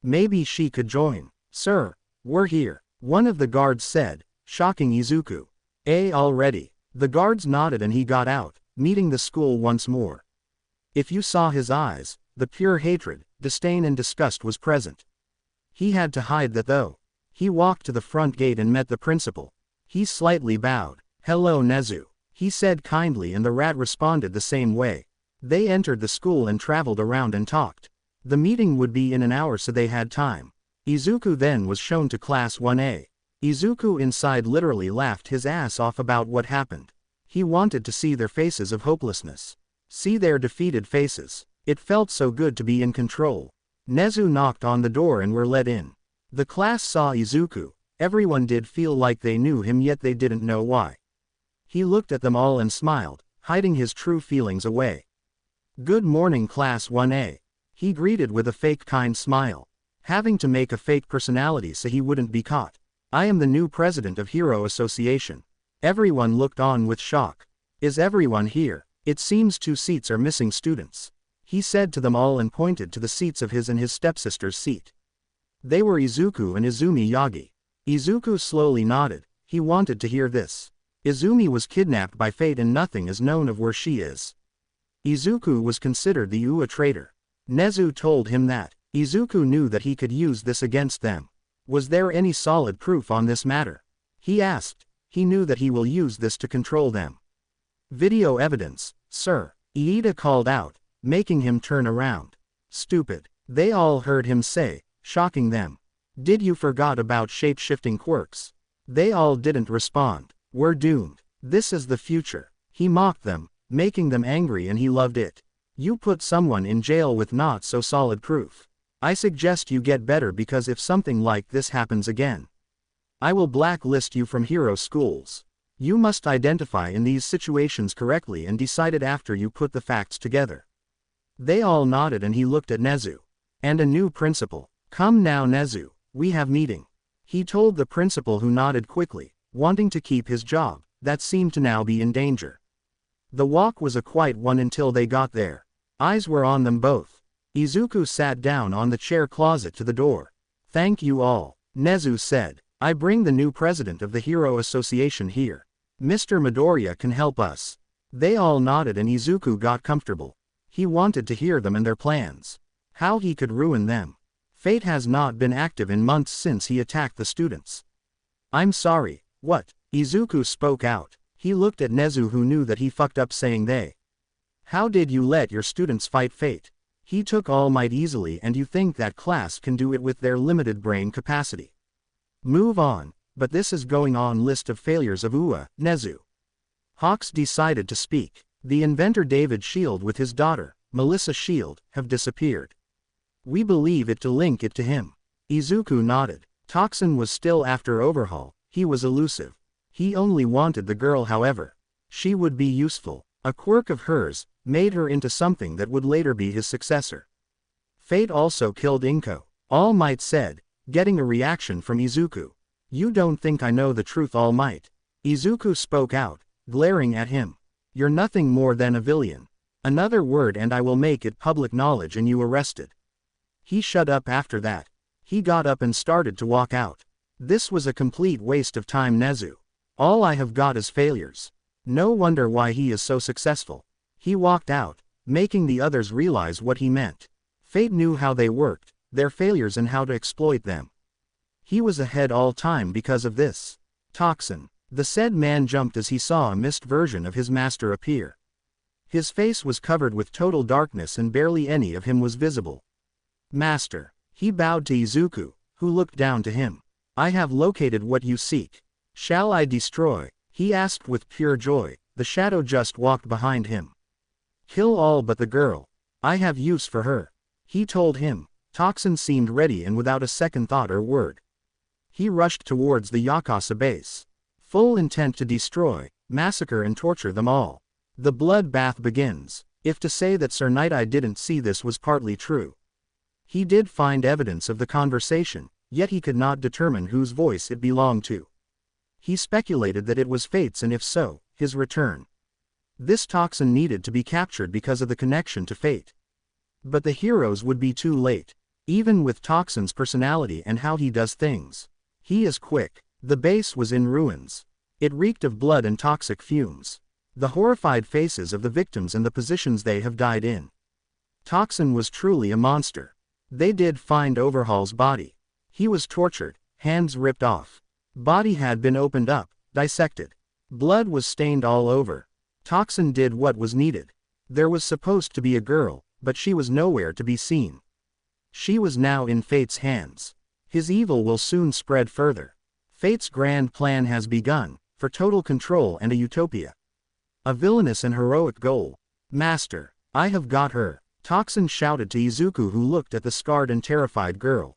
Maybe she could join. Sir, we're here, one of the guards said, shocking Izuku. Already. The guards nodded and he got out, meeting the school once more. If you saw his eyes, the pure hatred, disdain and disgust was present. He had to hide that though. He walked to the front gate and met the principal. He slightly bowed. Hello Nezu, he said kindly, and the rat responded the same way. They entered the school and traveled around and talked. The meeting would be in an hour, so they had time. Izuku then was shown to Class 1A. Izuku inside literally laughed his ass off about what happened. He wanted to see their faces of hopelessness. See their defeated faces. It felt so good to be in control. Nezu knocked on the door and were let in. The class saw Izuku. Everyone did feel like they knew him, yet they didn't know why. He looked at them all and smiled, hiding his true feelings away. "Good morning, Class 1A. He greeted with a fake kind smile. Having to make a fake personality so he wouldn't be caught. "I am the new president of Hero Association." Everyone looked on with shock. "Is everyone here? It seems 2 seats are missing students." He said to them all and pointed to the seats of his and his stepsister's seat. They were Izuku and Izumi Yagi. Izuku slowly nodded. He wanted to hear this. Izumi was kidnapped by fate and nothing is known of where she is. Izuku was considered the Ua traitor. Nezu told him that. Izuku knew that he could use this against them. Was there any solid proof on this matter? He asked. He knew that he will use this to control them. "Video evidence, sir," Iida called out, making him turn around. "Stupid," they all heard him say, shocking them. "Did you forgot about shape-shifting quirks?" They all didn't respond. "We're doomed. This is the future." He mocked them, making them angry, and he loved it. You put someone in jail with not so solid proof. I suggest you get better, because if something like this happens again, I will blacklist you from hero schools. You must identify in these situations correctly and decide it after you put the facts together. They all nodded and he looked at Nezu. "And a new principal. Come now, Nezu, we have meeting." He told the principal, who nodded quickly, wanting to keep his job, that seemed to now be in danger. The walk was a quiet one until they got there. Eyes were on them both. Izuku sat down on the chair closet to the door. "Thank you all," Nezu said. "I bring the new president of the Hero Association here. Mr. Midoriya can help us." They all nodded and Izuku got comfortable. He wanted to hear them and their plans. How he could ruin them. Fate has not been active in months since he attacked the students. "I'm sorry." "What?" Izuku spoke out. He looked at Nezu, who knew that he fucked up saying they. "How did you let your students fight fate? He took All Might easily, and you think that class can do it with their limited brain capacity? Move on." "But this is going on list of failures of Ua, Nezu." Hawks decided to speak. "The inventor David Shield with his daughter, Melissa Shield, have disappeared. We believe it to link it to him." Izuku nodded. Toxin was still after overhaul. He was elusive. He only wanted the girl, however. She would be useful. A quirk of hers made her into something that would later be his successor. Fate also killed Inko, All Might said, getting a reaction from Izuku. "You don't think I know the truth, All Might?" Izuku spoke out, glaring at him. "You're nothing more than a Villian. Another word and I will make it public knowledge and you arrested." He shut up after that. He got up and started to walk out. "This was a complete waste of time, Nezu. All I have got is failures. No wonder why he is so successful." He walked out, making the others realize what he meant. Fate knew how they worked, their failures, and how to exploit them. He was ahead all time because of this. Toxin. The said man jumped as he saw a mist version of his master appear. His face was covered with total darkness and barely any of him was visible. "Master." He bowed to Izuku, who looked down to him. "I have located what you seek. Shall I destroy?" He asked with pure joy. The shadow just walked behind him. "Kill all but the girl. I have use for her," he told him. Toxin seemed ready and without a second thought or word. He rushed towards the Yakasa base. Full intent to destroy, massacre and torture them all. The bloodbath begins. If to say that Sir Night-Eye didn't see this was partly true. He did find evidence of the conversation, yet he could not determine whose voice it belonged to. He speculated that it was Fate's, and if so, his return. This Toxin needed to be captured because of the connection to Fate. But the heroes would be too late. Even with Toxin's personality and how he does things. He is quick. The base was in ruins. It reeked of blood and toxic fumes. The horrified faces of the victims and the positions they have died in. Toxin was truly a monster. They did find Overhaul's body. He was tortured, hands ripped off. Body had been opened up, dissected. Blood was stained all over. Toxin did what was needed. There was supposed to be a girl, but she was nowhere to be seen. She was now in Fate's hands. His evil will soon spread further. Fate's grand plan has begun, for total control and a utopia. A villainous and heroic goal. Master, I have got her, Toxin shouted to Izuku, who looked at the scarred and terrified girl.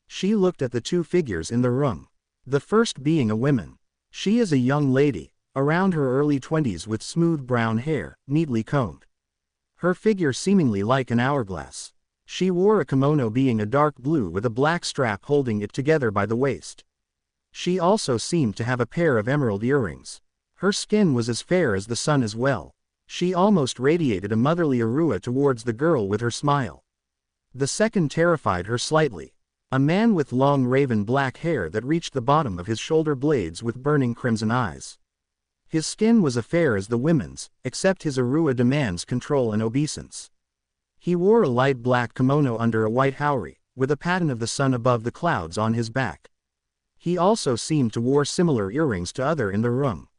She looked at the two figures in the room. The first being a woman. She is a young lady, around her early 20s, with smooth brown hair, neatly combed. Her figure seemingly like an hourglass. She wore a kimono being a dark blue with a black strap holding it together by the waist. She also seemed to have a pair of emerald earrings. Her skin was as fair as the sun as well. She almost radiated a motherly aura towards the girl with her smile. The second terrified her slightly. A man with long raven black hair that reached the bottom of his shoulder blades with burning crimson eyes. His skin was as fair as the women's, except his aura demands control and obeisance. He wore a light black kimono under a white haori, with a pattern of the sun above the clouds on his back. He also seemed to wear similar earrings to other in the room.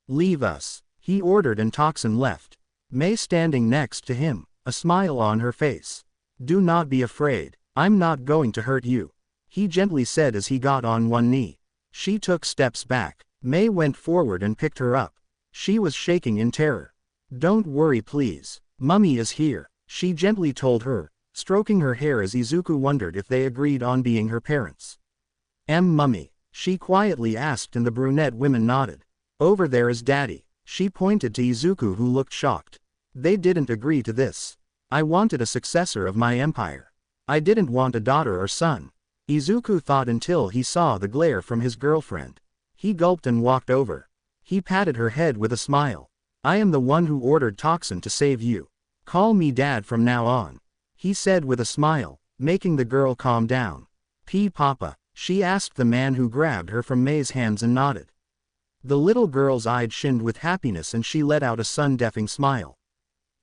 Leave us, he ordered, and Toxin left. Mei standing next to him, a smile on her face. Do not be afraid, I'm not going to hurt you, he gently said as he got on one knee. She took steps back. Mei went forward and picked her up. She was shaking in terror. Don't worry please, Mummy is here, she gently told her, stroking her hair as Izuku wondered if they agreed on being her parents. Mummy, she quietly asked, and the brunette women nodded. Over there is Daddy, she pointed to Izuku, who looked shocked. They didn't agree to this. I wanted a successor of my empire. I didn't want a daughter or son. Izuku thought until he saw the glare from his girlfriend. He gulped and walked over. He patted her head with a smile. I am the one who ordered Toxin to save you. Call me Dad from now on, he said with a smile, making the girl calm down. Papa, she asked the man who grabbed her from Mei's hands and nodded. The little girl's eyes shinned with happiness and she let out a sun-deafing smile.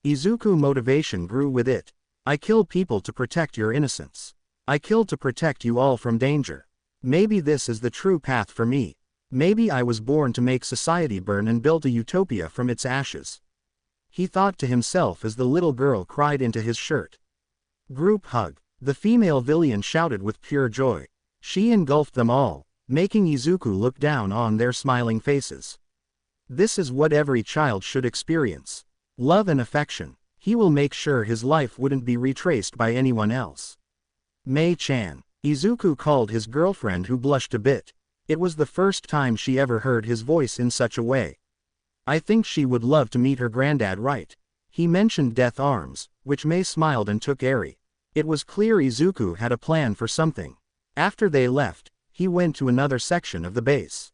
Izuku's motivation grew with it. I kill people to protect your innocence. I kill to protect you all from danger. Maybe this is the true path for me. Maybe I was born to make society burn and build a utopia from its ashes. He thought to himself as the little girl cried into his shirt. Group hug, the female Villian shouted with pure joy. She engulfed them all, making Izuku look down on their smiling faces. This is what every child should experience. Love and affection. He will make sure his life wouldn't be retraced by anyone else. Mei-chan, Izuku called his girlfriend, who blushed a bit. It was the first time she ever heard his voice in such a way. I think she would love to meet her granddad, right? He mentioned Death Arms, which Mei smiled and took airy. It was clear Izuku had a plan for something. After they left, he went to another section of the base.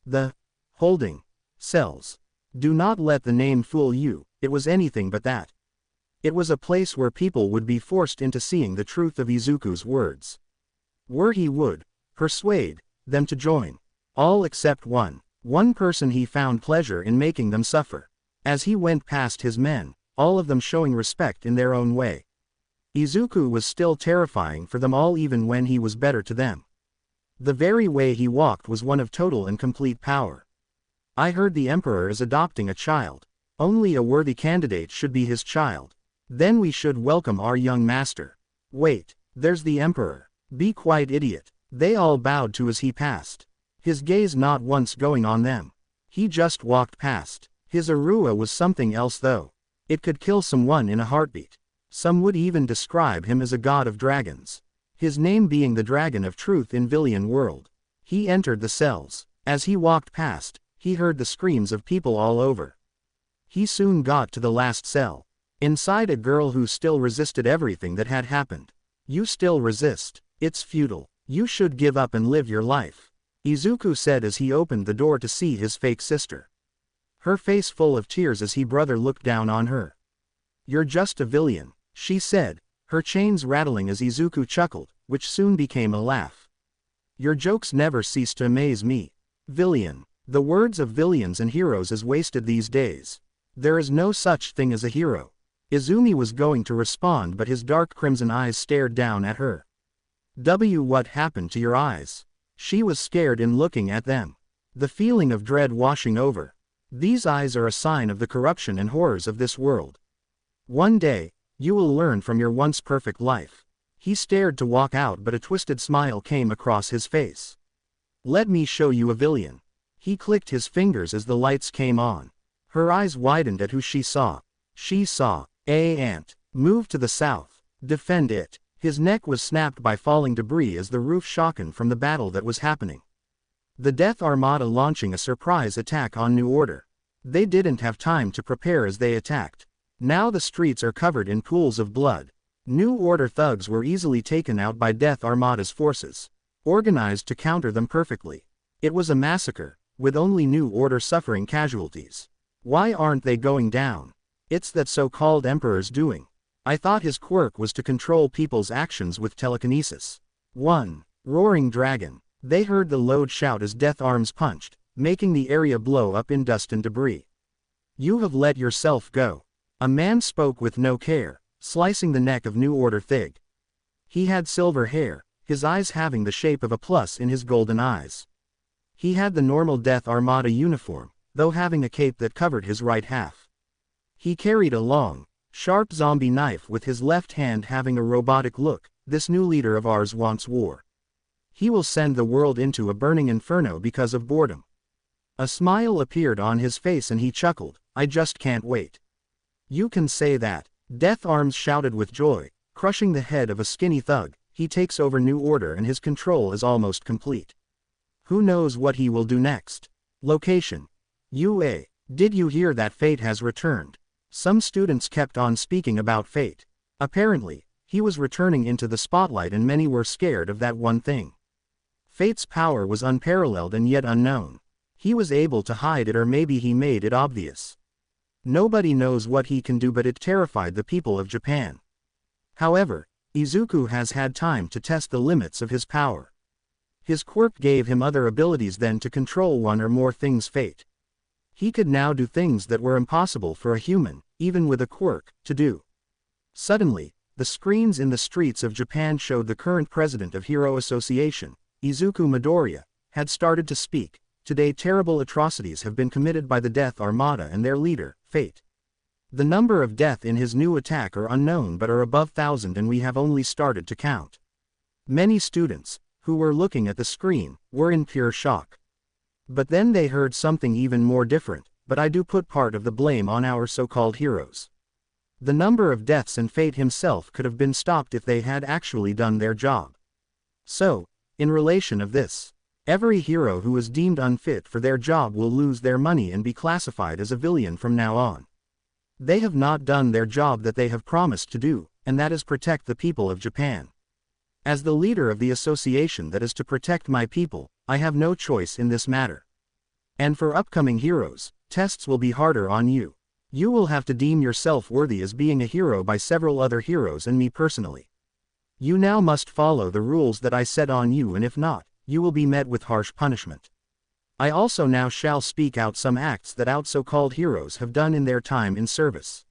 The holding cells. Do not let the name fool you, it was anything but that. It was a place where people would be forced into seeing the truth of Izuku's words. Where he would persuade them to join. All except one. One person he found pleasure in making them suffer. As he went past his men, all of them showing respect in their own way. Izuku was still terrifying for them all even when he was better to them. The very way he walked was one of total and complete power. I heard the Emperor is adopting a child. Only a worthy candidate should be his child. Then we should welcome our young master. Wait, there's the Emperor. Be quiet, idiot. They all bowed to as he passed. His gaze not once going on them. He just walked past. His aura was something else though. It could kill someone in a heartbeat. Some would even describe him as a god of dragons. His name being the Dragon of Truth in Villian world. He entered the cells. As he walked past, he heard the screams of people all over. He soon got to the last cell. Inside, a girl who still resisted everything that had happened. You still resist. It's futile. You should give up and live your life, Izuku said as he opened the door to see his fake sister. Her face full of tears as he brother looked down on her. You're just a Villian, she said, her chains rattling as Izuku chuckled, which soon became a laugh. Your jokes never cease to amaze me. Villian. The words of villains and heroes is wasted these days. There is no such thing as a hero. Izumi was going to respond, but his dark crimson eyes stared down at her. What happened to your eyes? She was scared in looking at them. The feeling of dread washing over. These eyes are a sign of the corruption and horrors of this world. One day, you will learn from your once perfect life. He stared to walk out, but a twisted smile came across his face. "Let me show you a Villian." He clicked his fingers as the lights came on. Her eyes widened at who she saw. She saw a ant. Move to the south. Defend it. His neck was snapped by falling debris as the roof shook from the battle that was happening. The Death Armada launching a surprise attack on New Order. They didn't have time to prepare as they attacked. Now the streets are covered in pools of blood. New Order thugs were easily taken out by Death Armada's forces, organized to counter them perfectly. It was a massacre, with only New Order suffering casualties. Why aren't they going down? It's that so-called Emperor's doing. I thought his quirk was to control people's actions with telekinesis. 1. Roaring Dragon. They heard the load shout as Death Arms punched, making the area blow up in dust and debris. "You have let yourself go." A man spoke with no care, slicing the neck of New Order Thig. He had silver hair, his eyes having the shape of a plus in his golden eyes. He had the normal Death Armada uniform, though having a cape that covered his right half. He carried a long, sharp zombie knife with his left hand having a robotic look. "This new leader of ours wants war. He will send the world into a burning inferno because of boredom." A smile appeared on his face and he chuckled, "I just can't wait." "You can say that." Death Arms shouted with joy, crushing the head of a skinny thug. He takes over New Order and his control is almost complete. Who knows what he will do next? Location: UA. Did you hear that Fate has returned? Some students kept on speaking about Fate. Apparently, he was returning into the spotlight and many were scared of that one thing. Fate's power was unparalleled and yet unknown. He was able to hide it, or maybe he made it obvious. Nobody knows what he can do, but it terrified the people of Japan. However, Izuku has had time to test the limits of his power. His quirk gave him other abilities then to control one or more things. Fate. He could now do things that were impossible for a human, even with a quirk, to do. Suddenly, the screens in the streets of Japan showed the current president of Hero Association, Izuku Midoriya, had started to speak. "Today terrible atrocities have been committed by the Death Armada and their leader, Fate. The number of death in his new attack are unknown but are above 1,000 and we have only started to count." Many students, who were looking at the screen, were in pure shock. But then they heard something even more different. "But I do put part of the blame on our so-called heroes. The number of deaths and Fate himself could have been stopped if they had actually done their job. So, in relation of this, every hero who is deemed unfit for their job will lose their money and be classified as a villain from now on. They have not done their job that they have promised to do, and that is protect the people of Japan. As the leader of the association that is to protect my people, I have no choice in this matter. And for upcoming heroes, tests will be harder on you. You will have to deem yourself worthy as being a hero by several other heroes and me personally. You now must follow the rules that I set on you, and if not, you will be met with harsh punishment. I also now shall speak out some acts that out so-called heroes have done in their time in service.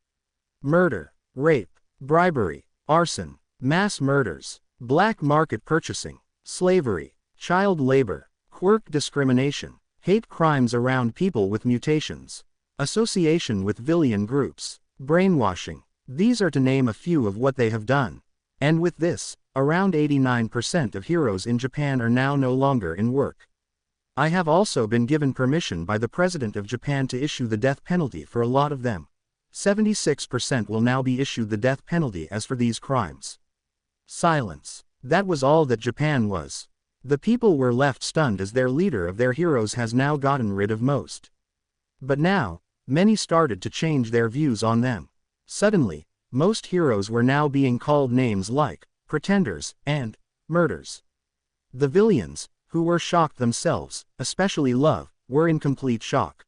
Murder, rape, bribery, arson, mass murders, black market purchasing, slavery, child labor, quirk discrimination, hate crimes around people with mutations, association with villain groups, brainwashing. These are to name a few of what they have done. And with this, around 89% of heroes in Japan are now no longer in work. I have also been given permission by the President of Japan to issue the death penalty for a lot of them. 76% will now be issued the death penalty as for these crimes. Silence. That was all that Japan was. The people were left stunned as their leader of their heroes has now gotten rid of most. But now, many started to change their views on them. Suddenly, most heroes were now being called names like pretenders and murders. The Villians, who were shocked themselves, especially Love, were in complete shock.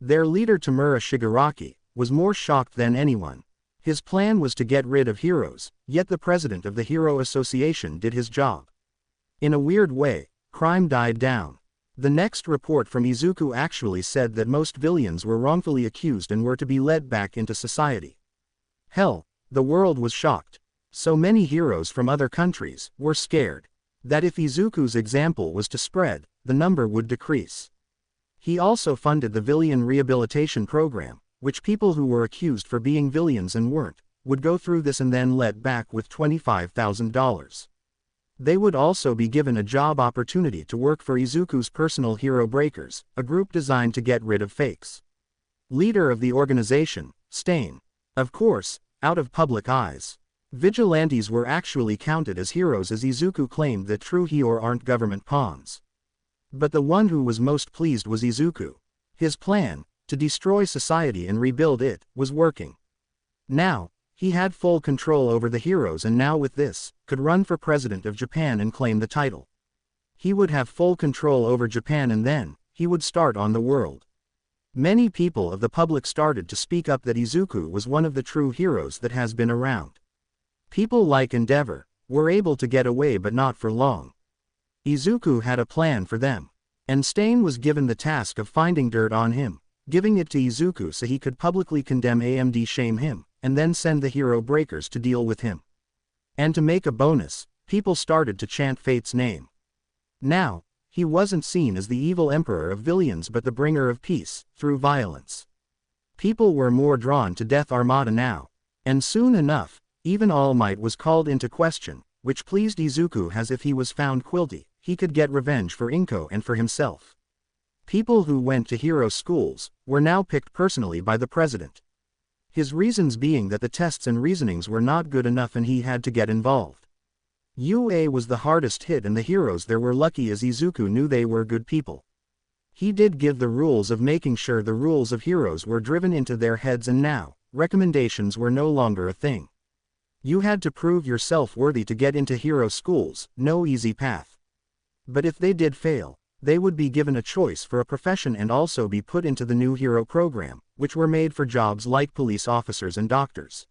Their leader Tamura Shigaraki was more shocked than anyone. His plan was to get rid of heroes, yet the president of the Hero Association did his job. In a weird way, crime died down. The next report from Izuku actually said that most villains were wrongfully accused and were to be led back into society. Hell, the world was shocked. So many heroes from other countries were scared that if Izuku's example was to spread, the number would decrease. He also funded the Villian Rehabilitation Program, which people who were accused for being villains and weren't, would go through this and then let back with $25,000. They would also be given a job opportunity to work for Izuku's personal hero breakers, a group designed to get rid of fakes. Leader of the organization, Stain. Of course, out of public eyes. Vigilantes were actually counted as heroes as Izuku claimed that true heroes aren't government pawns. But the one who was most pleased was Izuku. His plan, to destroy society and rebuild it, was working. Now, he had full control over the heroes and now with this, could run for president of Japan and claim the title. He would have full control over Japan and then, he would start on the world. Many people of the public started to speak up that Izuku was one of the true heroes that has been around. People like Endeavor were able to get away but not for long. Izuku had a plan for them. And Stain was given the task of finding dirt on him, giving it to Izuku so he could publicly condemn AMD, shame him, and then send the hero breakers to deal with him. And to make a bonus, people started to chant Fate's name. Now, he wasn't seen as the evil emperor of Villians but the bringer of peace, through violence. People were more drawn to Death Armada now. And soon enough, even All Might was called into question, which pleased Izuku as if he was found guilty, he could get revenge for Inko and for himself. People who went to hero schools were now picked personally by the president. His reasons being that the tests and reasonings were not good enough and he had to get involved. UA was the hardest hit and the heroes there were lucky as Izuku knew they were good people. He did give the rules of making sure the rules of heroes were driven into their heads and now, recommendations were no longer a thing. You had to prove yourself worthy to get into hero schools, no easy path. But if they did fail, they would be given a choice for a profession and also be put into the new hero program, which were made for jobs like police officers and doctors.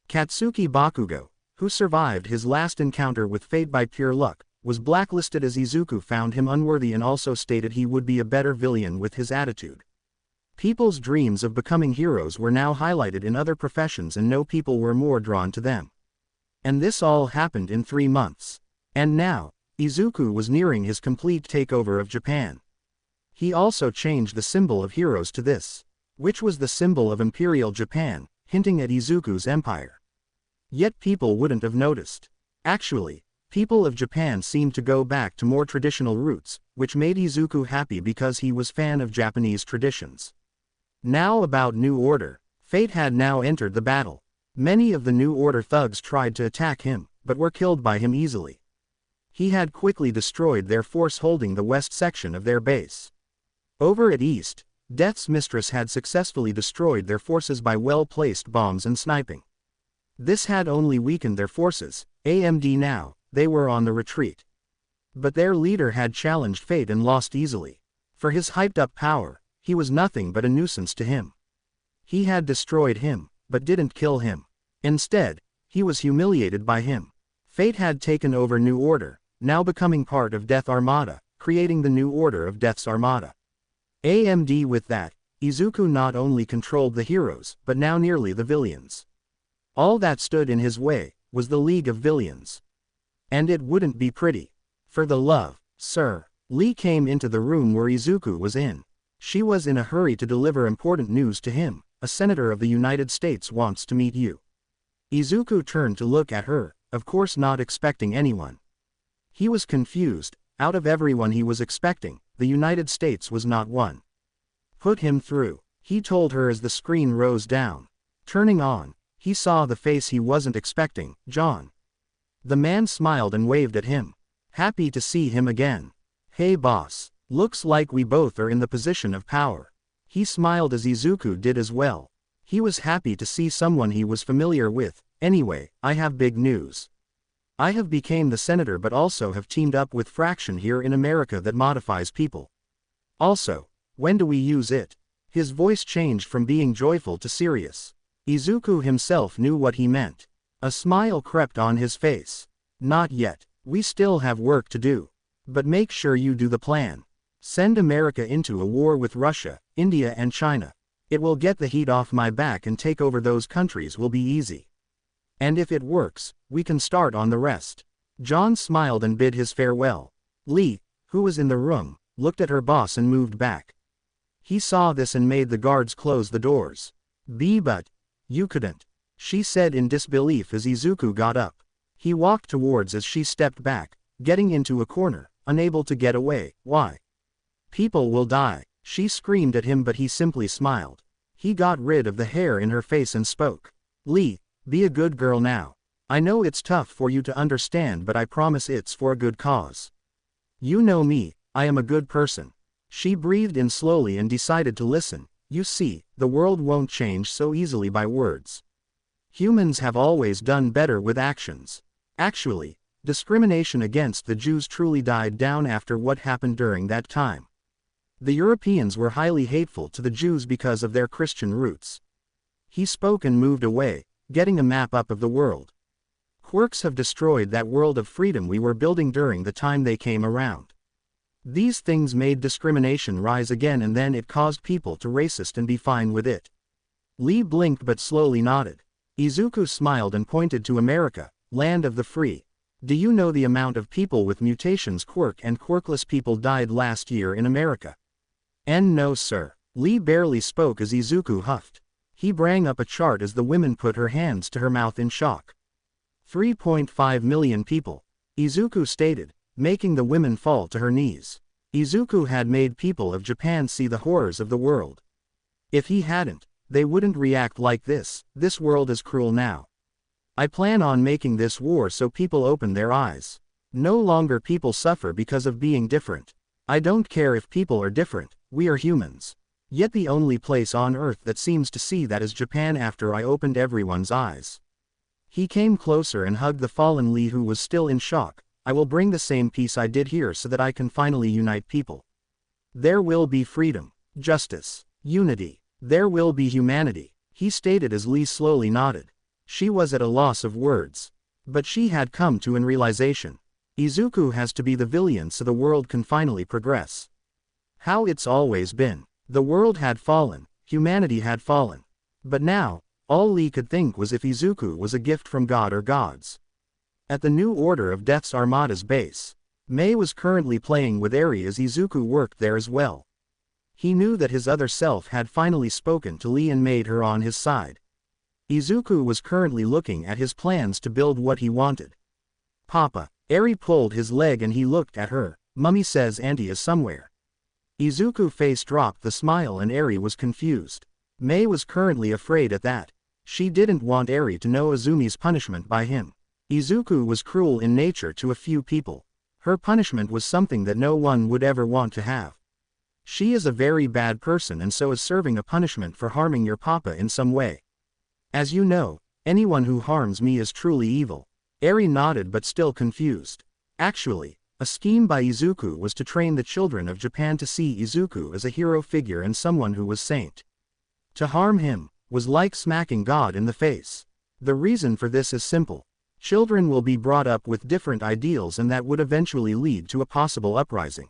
Katsuki Bakugo, who survived his last encounter with fate by pure luck, was blacklisted as Izuku found him unworthy and also stated he would be a better villain with his attitude. People's dreams of becoming heroes were now highlighted in other professions and no people were more drawn to them. And this all happened in 3 months. And now, Izuku was nearing his complete takeover of Japan. He also changed the symbol of heroes to this, which was the symbol of Imperial Japan, hinting at Izuku's empire. Yet people wouldn't have noticed. Actually, people of Japan seemed to go back to more traditional roots, which made Izuku happy because he was fan of Japanese traditions. Now about New Order, Fate had now entered the battle. Many of the New Order thugs tried to attack him, but were killed by him easily. He had quickly destroyed their force holding the west section of their base. Over at East, Death's mistress had successfully destroyed their forces by well-placed bombs and sniping. This had only weakened their forces. AMD now, they were on the retreat. But their leader had challenged Fate and lost easily. For his hyped-up power, he was nothing but a nuisance to him. He had destroyed him, but didn't kill him. Instead, he was humiliated by him. Fate had taken over New Order, now becoming part of Death Armada, creating the New Order of Death's Armada. AMD with that, Izuku not only controlled the heroes, but now nearly the Villians. All that stood in his way, was the League of Villians. And it wouldn't be pretty. For the love, sir. Lee came into the room where Izuku was in. She was in a hurry to deliver important news to him. A senator of the United States wants to meet you. Izuku turned to look at her, of course not expecting anyone. He was confused. Out of everyone he was expecting, the United States was not one. Put him through, he told her as the screen rose down. Turning on, he saw the face he wasn't expecting, John. The man smiled and waved at him. Happy to see him again. Hey boss, looks like we both are in the position of power. He smiled as Izuku did as well. He was happy to see someone he was familiar with. Anyway, I have big news. I have become the senator but also have teamed up with Fraction here in America that modifies people. Also, when do we use it? His voice changed from being joyful to serious. Izuku himself knew what he meant. A smile crept on his face. Not yet. We still have work to do. But make sure you do the plan. Send America into a war with Russia, India and China. It will get the heat off my back and take over those countries will be easy. And if it works, we can start on the rest. John smiled and bid his farewell. Lee, who was in the room, looked at her boss and moved back. He saw this and made the guards close the doors. But you couldn't. she said in disbelief as Izuku got up. He walked towards as she stepped back, getting into a corner, unable to get away. Why? People will die, she screamed at him, but he simply smiled. He got rid of the hair in her face and spoke. Lee, be a good girl now. I know it's tough for you to understand, but I promise it's for a good cause. You know me, I am a good person. She breathed in slowly and decided to listen. You see, the world won't change so easily by words. Humans have always done better with actions. Actually, discrimination against the Jews truly died down after what happened during that time. The Europeans were highly hateful to the Jews because of their Christian roots. He spoke and moved away, getting a map up of the world. Quirks have destroyed that world of freedom we were building during the time they came around. These things made discrimination rise again, and then it caused people to racist and be fine with it. Lee blinked but slowly nodded. Izuku smiled and pointed to America, land of the free. Do you know the amount of people with mutations quirk and quirkless people died last year in America? No sir. Lee barely spoke as Izuku huffed. He brought up a chart as the woman put her hands to her mouth in shock. 3.5 million people, Izuku stated, making the women fall to her knees. Izuku had made people of Japan see the horrors of the world. If he hadn't, they wouldn't react like this. This world is cruel now. I plan on making this war so people open their eyes. No longer people suffer because of being different. I don't care if people are different, we are humans. Yet the only place on earth that seems to see that is Japan. After I opened everyone's eyes. He came closer and hugged the fallen Lee, who was still in shock. I will bring the same peace I did here so that I can finally unite people. There will be freedom, justice, unity. There will be humanity, he stated as Lee slowly nodded. She was at a loss of words. But she had come to an realization. Izuku has to be the villain so the world can finally progress. How it's always been. The world had fallen, humanity had fallen. But now, all Lee could think was if Izuku was a gift from God or gods. At the New Order of Death's Armada's base, Mei was currently playing with Eri as Izuku worked there as well. He knew that his other self had finally spoken to Lee and made her on his side. Izuku was currently looking at his plans to build what he wanted. Papa. Eri pulled his leg and he looked at her. Mummy says Auntie is somewhere. Izuku's face dropped the smile and Eri was confused. Mei was currently afraid at that. She didn't want Eri to know Azumi's punishment by him. Izuku was cruel in nature to a few people. Her punishment was something that no one would ever want to have. She is a very bad person and so is serving a punishment for harming your papa in some way. As you know, anyone who harms me is truly evil. Eri nodded but still confused. Actually, a scheme by Izuku was to train the children of Japan to see Izuku as a hero figure and someone who was saint. To harm him was like smacking God in the face. The reason for this is simple. Children will be brought up with different ideals and that would eventually lead to a possible uprising.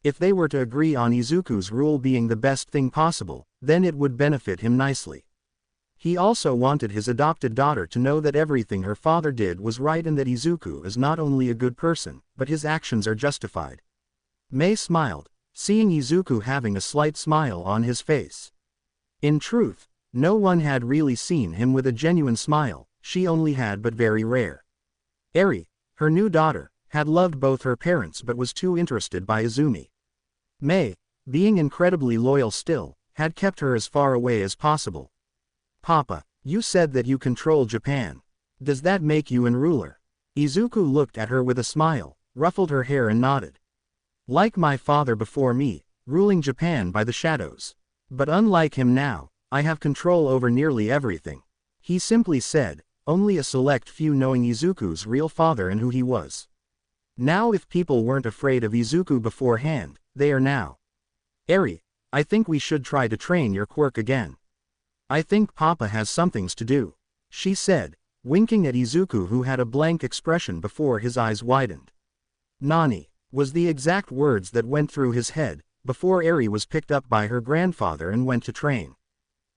If they were to agree on Izuku's rule being the best thing possible, then it would benefit him nicely. He also wanted his adopted daughter to know that everything her father did was right and that Izuku is not only a good person, but his actions are justified. Mei smiled, seeing Izuku having a slight smile on his face. In truth, no one had really seen him with a genuine smile, she only had but very rare. Eri, her new daughter, had loved both her parents but was too interested by Azumi. Mei, being incredibly loyal still, had kept her as far away as possible. Papa, you said that you control Japan. Does that make you an ruler? Izuku looked at her with a smile, ruffled her hair and nodded. Like my father before me, ruling Japan by the shadows. But unlike him now, I have control over nearly everything. He simply said, only a select few knowing Izuku's real father and who he was. Now if people weren't afraid of Izuku beforehand, they are now. Eri, I think we should try to train your quirk again. I think Papa has some things to do, she said, winking at Izuku who had a blank expression before his eyes widened. Nani, was the exact words that went through his head, before Eri was picked up by her grandfather and went to train.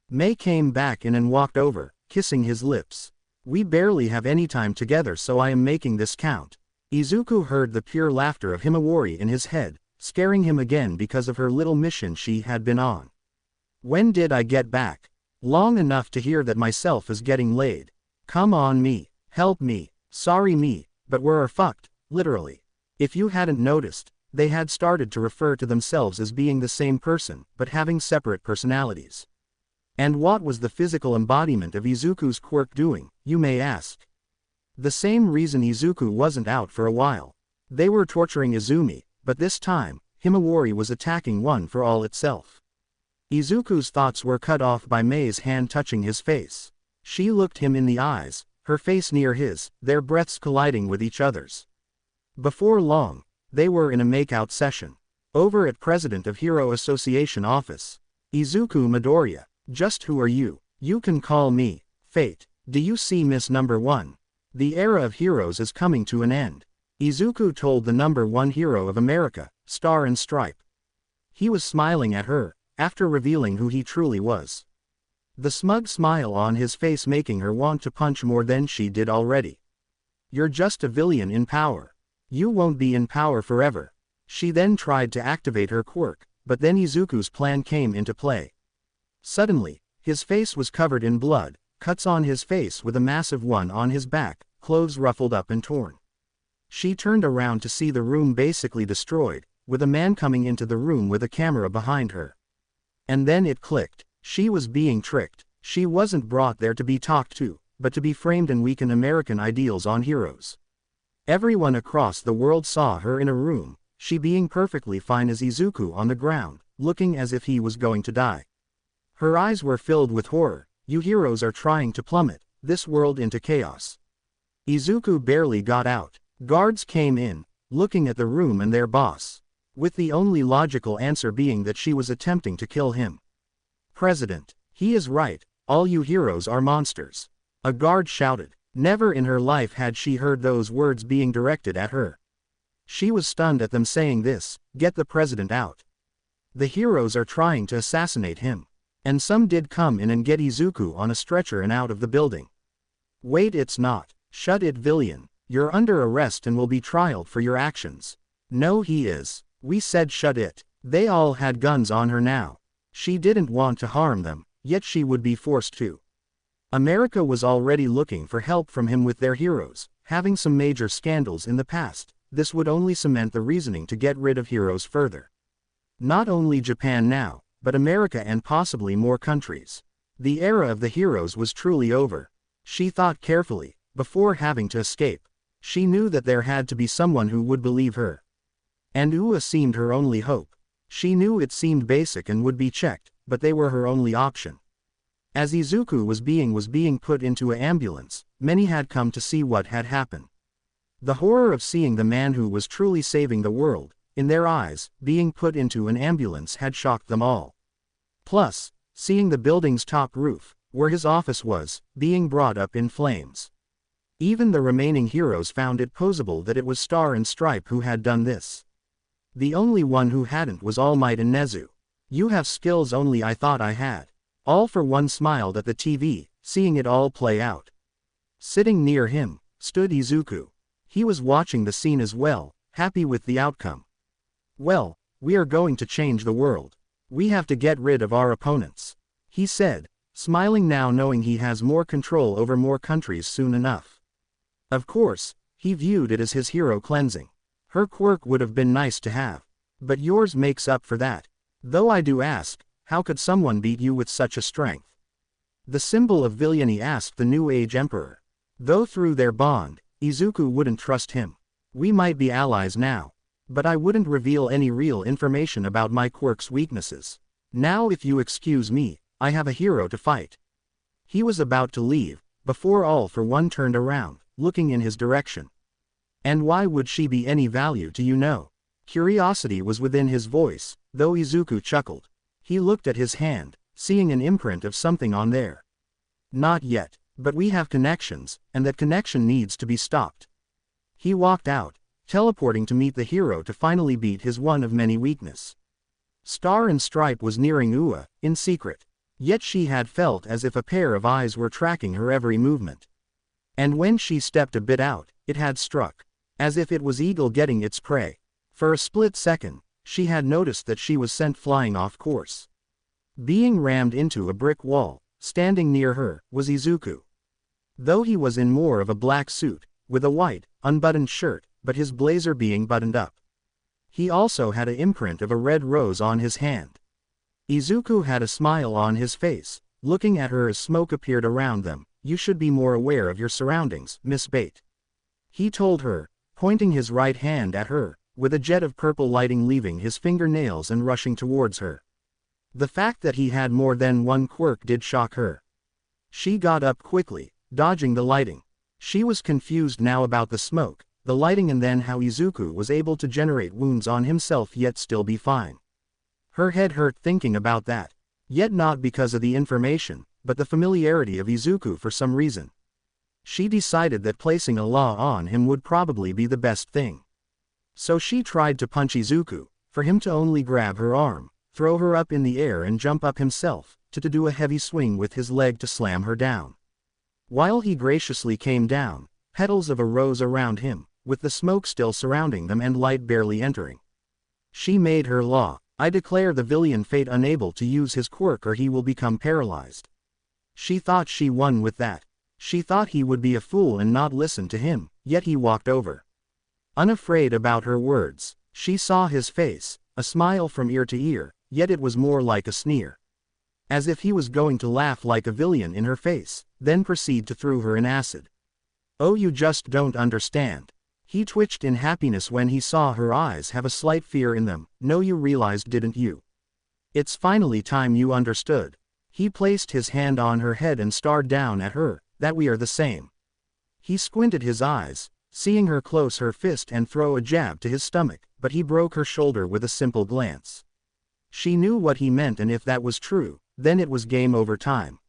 Mei came back in and walked over, kissing his lips. We barely have any time together so I am making this count. Izuku heard the pure laughter of Himawari in his head, scaring him again because of her little mission she had been on. When did I get back? Long enough to hear that myself is getting laid. Come on me, help me, sorry me, but we're fucked, literally. If you hadn't noticed, they had started to refer to themselves as being the same person, but having separate personalities. And what was the physical embodiment of Izuku's quirk doing, you may ask? The same reason Izuku wasn't out for a while. They were torturing Izumi, but this time, Himawari was attacking One for All itself. Izuku's thoughts were cut off by Mei's hand touching his face. She looked him in the eyes, her face near his, their breaths colliding with each other's. Before long, they were in a makeout session. Over at President of Hero Association office. Izuku Midoriya, just who are you? You can call me Fate. Do you see, Miss Number 1? The era of heroes is coming to an end. Izuku told the number 1 hero of America, Star and Stripe. He was smiling at her, after revealing who he truly was. The smug smile on his face making her want to punch more than she did already. You're just a villain in power. You won't be in power forever. She then tried to activate her quirk, but then Izuku's plan came into play. Suddenly, his face was covered in blood, cuts on his face with a massive one on his back, clothes ruffled up and torn. She turned around to see the room basically destroyed, with a man coming into the room with a camera behind her. And then it clicked. She was being tricked. She wasn't brought there to be talked to, but to be framed and weaken American ideals on heroes. Everyone across the world saw her in a room, she being perfectly fine as Izuku on the ground, looking as if he was going to die. Her eyes were filled with horror. You heroes are trying to plummet this world into chaos. Izuku barely got out. Guards came in, looking at the room and their boss, with the only logical answer being that she was attempting to kill him. President, he is right, all you heroes are monsters. A guard shouted. Never in her life had she heard those words being directed at her. She was stunned at them saying this, get the president out. The heroes are trying to assassinate him. And some did come in and get Izuku on a stretcher and out of the building. Wait, it's not. Shut it, Villian. You're under arrest and will be trialed for your actions. No, he is. We said shut it. They all had guns on her now. She didn't want to harm them, yet she would be forced to. America was already looking for help from him with their heroes, having some major scandals in the past. This would only cement the reasoning to get rid of heroes further. Not only Japan now, but America and possibly more countries. The era of the heroes was truly over. She thought carefully, before having to escape. She knew that there had to be someone who would believe her. And Ua seemed her only hope. She knew it seemed basic and would be checked, but they were her only option. As Izuku was being put into an ambulance, many had come to see what had happened. The horror of seeing the man who was truly saving the world, in their eyes, being put into an ambulance had shocked them all. Plus, seeing the building's top roof, where his office was, being brought up in flames. Even the remaining heroes found it plausible that it was Star and Stripe who had done this. The only one who hadn't was All Might and Nezu. You have skills only I thought I had. All for One smiled at the TV, seeing it all play out. Sitting near him, stood Izuku. He was watching the scene as well, happy with the outcome. Well, we are going to change the world. We have to get rid of our opponents. He said, smiling now knowing he has more control over more countries soon enough. Of course, he viewed it as his hero cleansing. Her quirk would have been nice to have. But yours makes up for that. Though I do ask, how could someone beat you with such a strength? The symbol of villainy asked the New Age Emperor. Though through their bond, Izuku wouldn't trust him. We might be allies now. But I wouldn't reveal any real information about my quirk's weaknesses. Now if you excuse me, I have a hero to fight. He was about to leave, before All for One turned around, looking in his direction. And why would she be any value to you? No. Curiosity was within his voice, though Izuku chuckled. He looked at his hand, seeing an imprint of something on there. Not yet, but we have connections, and that connection needs to be stopped. He walked out, teleporting to meet the hero to finally beat his one of many weakness. Star and Stripe was nearing Ua, in secret. Yet she had felt as if a pair of eyes were tracking her every movement. And when she stepped a bit out, it had struck. As if it was eagle getting its prey. For a split second, she had noticed that she was sent flying off course. Being rammed into a brick wall, Standing near her, was Izuku. Though he was in more of a black suit, with a white, unbuttoned shirt, but his blazer being buttoned up. He also had an imprint of a red rose on his hand. Izuku had a smile on his face, looking at her as smoke appeared around them. "You should be more aware of your surroundings, Miss Bate," he told her, pointing his right hand at her, with a jet of purple lighting leaving his fingernails and rushing towards her. The fact that he had more than one quirk did shock her. She got up quickly, dodging the lighting. She was confused now about the smoke, the lighting, and then how Izuku was able to generate wounds on himself yet still be fine. Her head hurt thinking about that. Yet not because of the information, but the familiarity of Izuku for some reason. She decided that placing a law on him would probably be the best thing. So she tried to punch Izuku, for him to only grab her arm, throw her up in the air and jump up himself, to do a heavy swing with his leg to slam her down. While he graciously came down, petals of a rose around him, with the smoke still surrounding them and light barely entering. She made her law. "I declare the Villian fate unable to use his quirk or he will become paralyzed." She thought she won with that. She thought he would be a fool and not listen to him, yet he walked over. Unafraid about her words, she saw his face, a smile from ear to ear, yet it was more like a sneer. As if he was going to laugh like a Villian in her face, then proceed to throw her in acid. "Oh, you just don't understand." He twitched in happiness when he saw her eyes have a slight fear in them. "No, you realized, didn't you? It's finally time you understood." He placed his hand on her head and stared down at her, "That we are the same." He squinted his eyes, seeing her close her fist and throw a jab to his stomach, but he broke her shoulder with a simple glance. She knew what he meant, and if that was true, then it was game over time.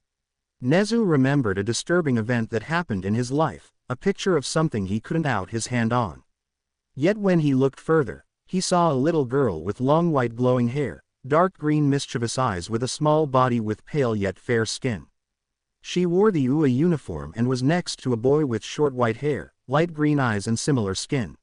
Nezu remembered a disturbing event that happened in his life, a picture of something he couldn't out his hand on. Yet when he looked further, he saw a little girl with long white glowing hair, dark green mischievous eyes with a small body with pale yet fair skin. She wore the UA uniform and was next to a boy with short white hair, light green eyes and similar skin.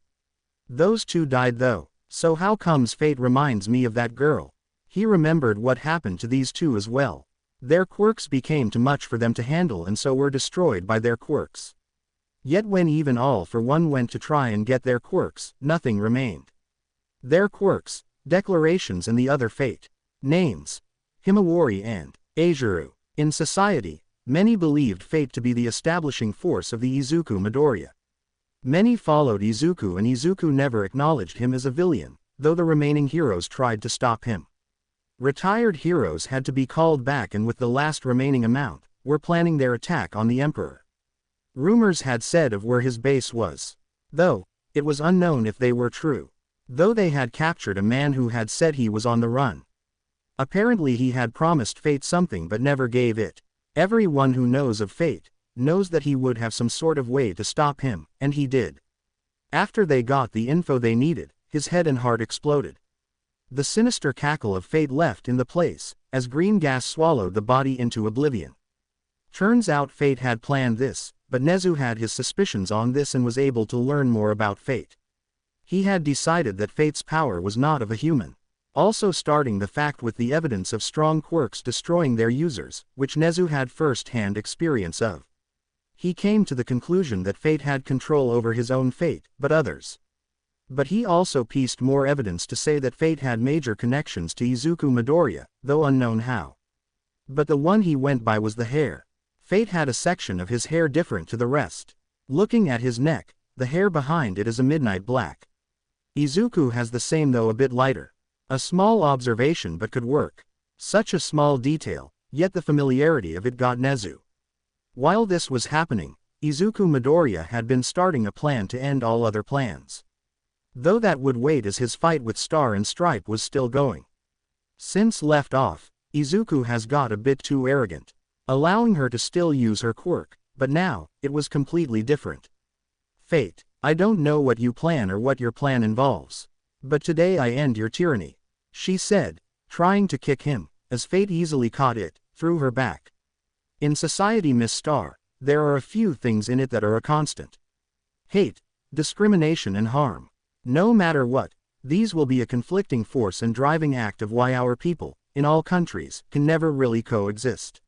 Those two died though, so how comes fate reminds me of that girl? He remembered what happened to these two as well. Their quirks became too much for them to handle and so were destroyed by their quirks. Yet when even All for One went to try and get their quirks, nothing remained. Their quirks, declarations and the other fate. Names: Himawari and Aizuru. In society, many believed fate to be the establishing force of the Izuku Midoriya. Many followed Izuku and Izuku never acknowledged him as a Villian, though the remaining heroes tried to stop him. Retired heroes had to be called back and with the last remaining amount, were planning their attack on the Emperor. Rumors had said of where his base was. Though, it was unknown if they were true. Though they had captured a man who had said he was on the run. Apparently he had promised fate something but never gave it. Everyone who knows of fate, knows that he would have some sort of way to stop him, and he did. After they got the info they needed, his head and heart exploded. The sinister cackle of fate left in the place, as green gas swallowed the body into oblivion. Turns out fate had planned this, but Nezu had his suspicions on this and was able to learn more about fate. He had decided that fate's power was not of a human. Also starting the fact with the evidence of strong quirks destroying their users, which Nezu had first-hand experience of. He came to the conclusion that fate had control over his own fate, but others. But he also pieced more evidence to say that fate had major connections to Izuku Midoriya, though unknown how. But the one he went by was the hair. Fate had a section of his hair different to the rest. Looking at his neck, the hair behind it is a midnight black. Izuku has the same though a bit lighter. A small observation but could work. Such a small detail, yet the familiarity of it got Nezu. While this was happening, Izuku Midoriya had been starting a plan to end all other plans. Though that would wait as his fight with Star and Stripe was still going. Since left off, Izuku has got a bit too arrogant. Allowing her to still use her quirk, but now, it was completely different. Fate, I don't know what you plan or what your plan involves. But today I end your tyranny, she said, trying to kick him, as fate easily caught it, threw her back. In society, Miss Star, there are a few things in it that are a constant. Hate, discrimination and harm. No matter what, these will be a conflicting force and driving act of why our people, in all countries, can never really coexist.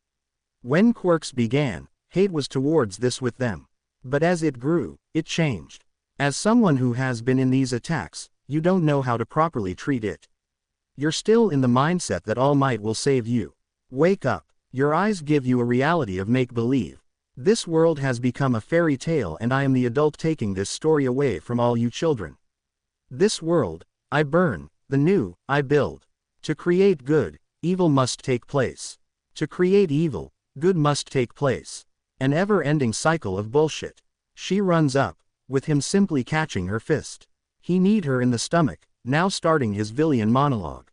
When quirks began, hate was towards this with them. But as it grew, it changed. As someone who has been in these attacks, you don't know how to properly treat it. You're still in the mindset that All Might will save you. Wake up. Your eyes give you a reality of make-believe. This world has become a fairy tale and I am the adult taking this story away from all you children. This world, I burn, the new, I build. To create good, evil must take place. To create evil, good must take place. An ever-ending cycle of bullshit. She runs up, with him simply catching her fist. He kneed her in the stomach, now starting his Villian monologue.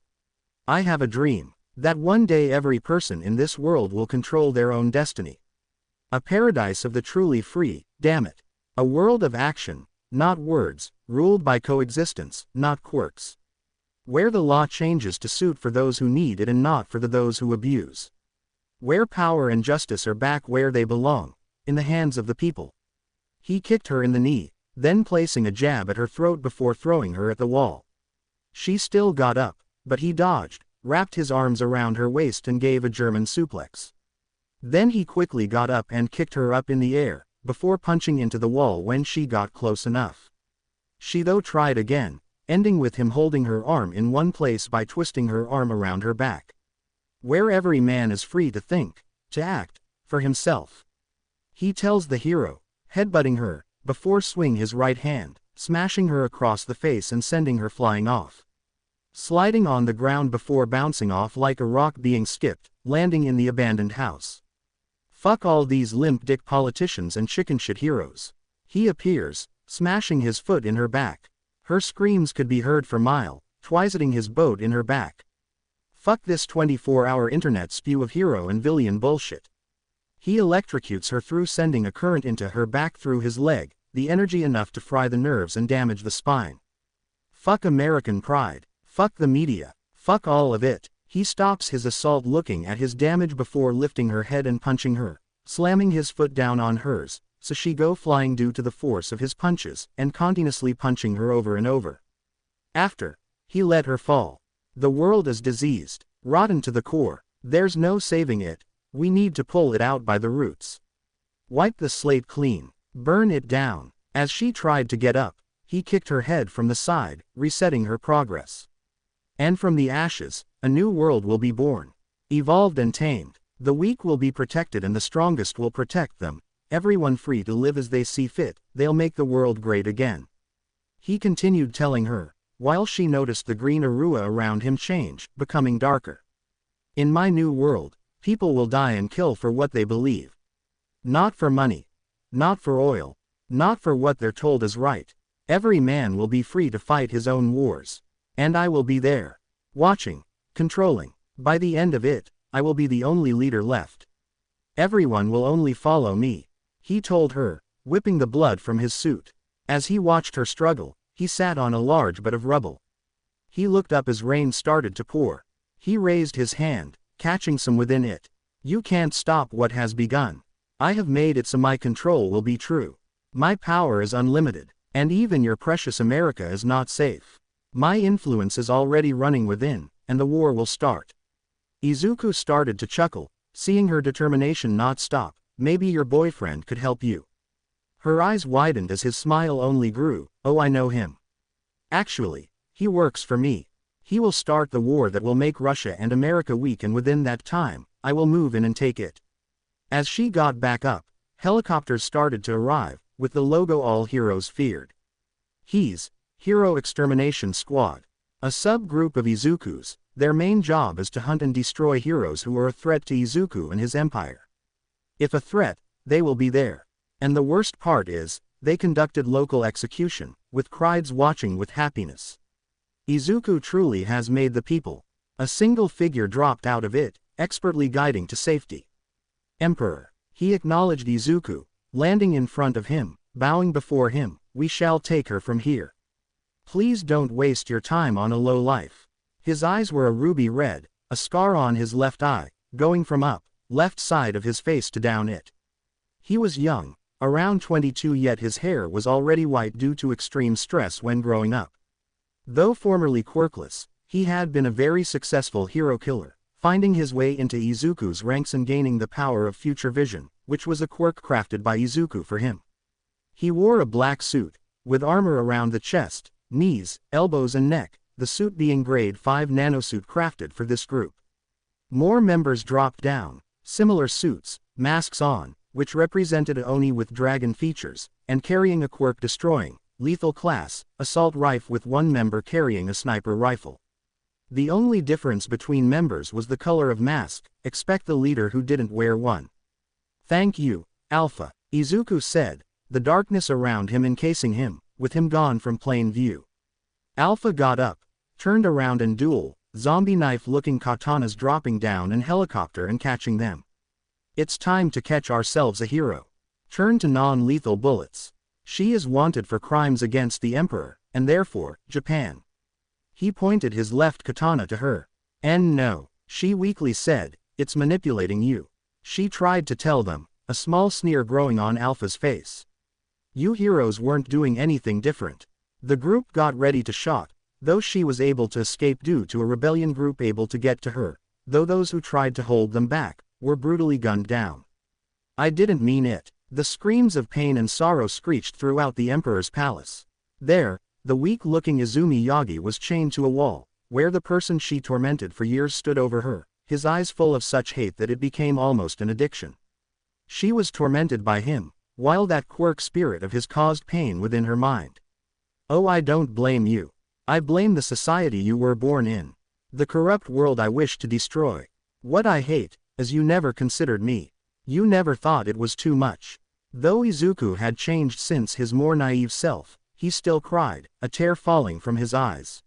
I have a dream, that one day every person in this world will control their own destiny. A paradise of the truly free, damn it. A world of action, not words, ruled by coexistence, not quirks. Where the law changes to suit for those who need it and not for those who abuse. Where power and justice are back where they belong, in the hands of the people. He kicked her in the knee, then placing a jab at her throat before throwing her at the wall. She still got up, but he dodged, wrapped his arms around her waist and gave a German suplex. Then he quickly got up and kicked her up in the air, before punching into the wall when she got close enough. She though tried again, ending with him holding her arm in one place by twisting her arm around her back. Where every man is free to think, to act, for himself. He tells the hero, headbutting her, before swing his right hand, smashing her across the face and sending her flying off. Sliding on the ground before bouncing off like a rock being skipped, landing in the abandoned house. Fuck all these limp dick politicians and chicken shit heroes. He appears, smashing his foot in her back. Her screams could be heard for mile, twice-hitting his boat in her back. Fuck this 24-hour internet spew of hero and villain bullshit. He electrocutes her through sending a current into her back through his leg, the energy enough to fry the nerves and damage the spine. Fuck American pride. Fuck the media. Fuck all of it. He stops his assault looking at his damage before lifting her head and punching her, slamming his foot down on hers, so she go flying due to the force of his punches, and continuously punching her over and over. After, he let her fall. The world is diseased, rotten to the core, there's no saving it, we need to pull it out by the roots. Wipe the slate clean, burn it down. As she tried to get up, he kicked her head from the side, resetting her progress. And from the ashes, a new world will be born. Evolved and tamed. The weak will be protected and the strongest will protect them. Everyone free to live as they see fit, they'll make the world great again. He continued telling her, while she noticed the green aurora around him change, becoming darker. In my new world, people will die and kill for what they believe. Not for money. Not for oil. Not for what they're told is right. Every man will be free to fight his own wars. And I will be there. Watching. Controlling. By the end of it, I will be the only leader left. Everyone will only follow me. He told her, whipping the blood from his suit. As he watched her struggle, he sat on a large bed of rubble. He looked up as rain started to pour. He raised his hand, catching some within it. You can't stop what has begun. I have made it so my control will be true. My power is unlimited, and even your precious America is not safe. My influence is already running within, and the war will start. Izuku started to chuckle, seeing her determination not stop. Maybe your boyfriend could help you. Her eyes widened as his smile only grew. Oh, I know him. Actually, he works for me. He will start the war that will make Russia and America weak, and within that time, I will move in and take it. As she got back up, helicopters started to arrive, with the logo all heroes feared. He's Hero Extermination Squad. A subgroup of Izuku's. Their main job is to hunt and destroy heroes who are a threat to Izuku and his empire. If a threat, they will be there. And the worst part is, they conducted local execution, with crowds watching with happiness. Izuku truly has made the people. A single figure dropped out of it, expertly guiding to safety. Emperor. He acknowledged Izuku, landing in front of him, bowing before him. We shall take her from here. Please don't waste your time on a low life. His eyes were a ruby red, a scar on his left eye, going from up, left side of his face to down it. He was young, around 22, yet his hair was already white due to extreme stress when growing up. Though formerly quirkless, he had been a very successful hero killer, finding his way into Izuku's ranks and gaining the power of future vision, which was a quirk crafted by Izuku for him. He wore a black suit, with armor around the chest, knees, elbows and neck, the suit being grade 5 nanosuit crafted for this group. More members dropped down, similar suits, masks on, which represented a Oni with dragon features, and carrying a quirk destroying, lethal class, assault rifle with one member carrying a sniper rifle. The only difference between members was the color of mask, expect the leader who didn't wear one. Thank you, Alpha, Izuku said, the darkness around him encasing him, with him gone from plain view. Alpha got up, turned around and dual, zombie knife-looking katanas dropping down and helicopter and catching them. It's time to catch ourselves a hero. Turn to non-lethal bullets. She is wanted for crimes against the Emperor, and therefore, Japan. He pointed his left katana to her. And no, she weakly said, it's manipulating you. She tried to tell them, a small sneer growing on Alpha's face. You heroes weren't doing anything different. The group got ready to shot, though she was able to escape due to a rebellion group able to get to her, though those who tried to hold them back, were brutally gunned down. I didn't mean it. The screams of pain and sorrow screeched throughout the Emperor's palace. There, the weak-looking Izumi Yagi was chained to a wall, where the person she tormented for years stood over her, his eyes full of such hate that it became almost an addiction. She was tormented by him, while that quirk spirit of his caused pain within her mind. Oh, I don't blame you. I blame the society you were born in. The corrupt world I wish to destroy. What I hate, is you never considered me. You never thought it was too much. Though Izuku had changed since his more naive self, he still cried, a tear falling from his eyes.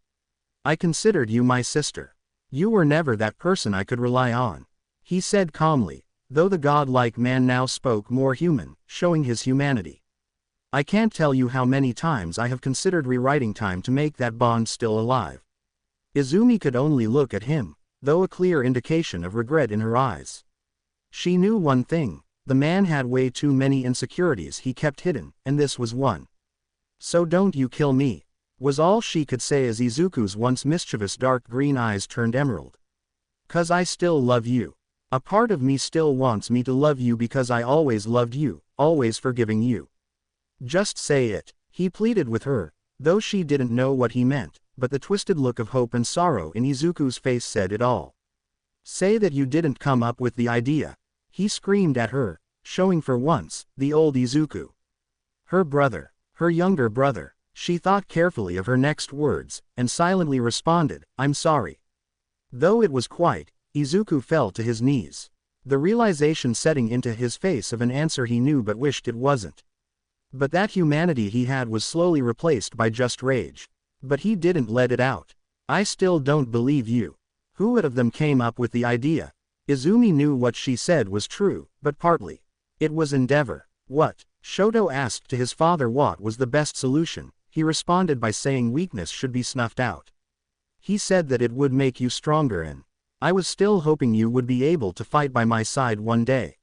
I considered you my sister. You were never that person I could rely on. He said calmly, though the godlike man now spoke more human, showing his humanity. I can't tell you how many times I have considered rewriting time to make that bond still alive. Izumi could only look at him, though a clear indication of regret in her eyes. She knew one thing, the man had way too many insecurities he kept hidden, and this was one. So don't you kill me, was all she could say as Izuku's once mischievous dark green eyes turned emerald. 'Cause I still love you. A part of me still wants me to love you because I always loved you, always forgiving you. Just say it, he pleaded with her, though she didn't know what he meant, but the twisted look of hope and sorrow in Izuku's face said it all. Say that you didn't come up with the idea. He screamed at her, showing for once, the old Izuku. Her brother, her younger brother. She thought carefully of her next words, and silently responded, I'm sorry. Though it was quite, Izuku fell to his knees. The realization setting into his face of an answer he knew but wished it wasn't. But that humanity he had was slowly replaced by just rage. But he didn't let it out. I still don't believe you. Who of them came up with the idea? Izumi knew what she said was true, but partly. It was endeavor. What? Shoto asked to his father what was the best solution. He responded by saying weakness should be snuffed out. He said that it would make you stronger and I was still hoping you would be able to fight by my side one day.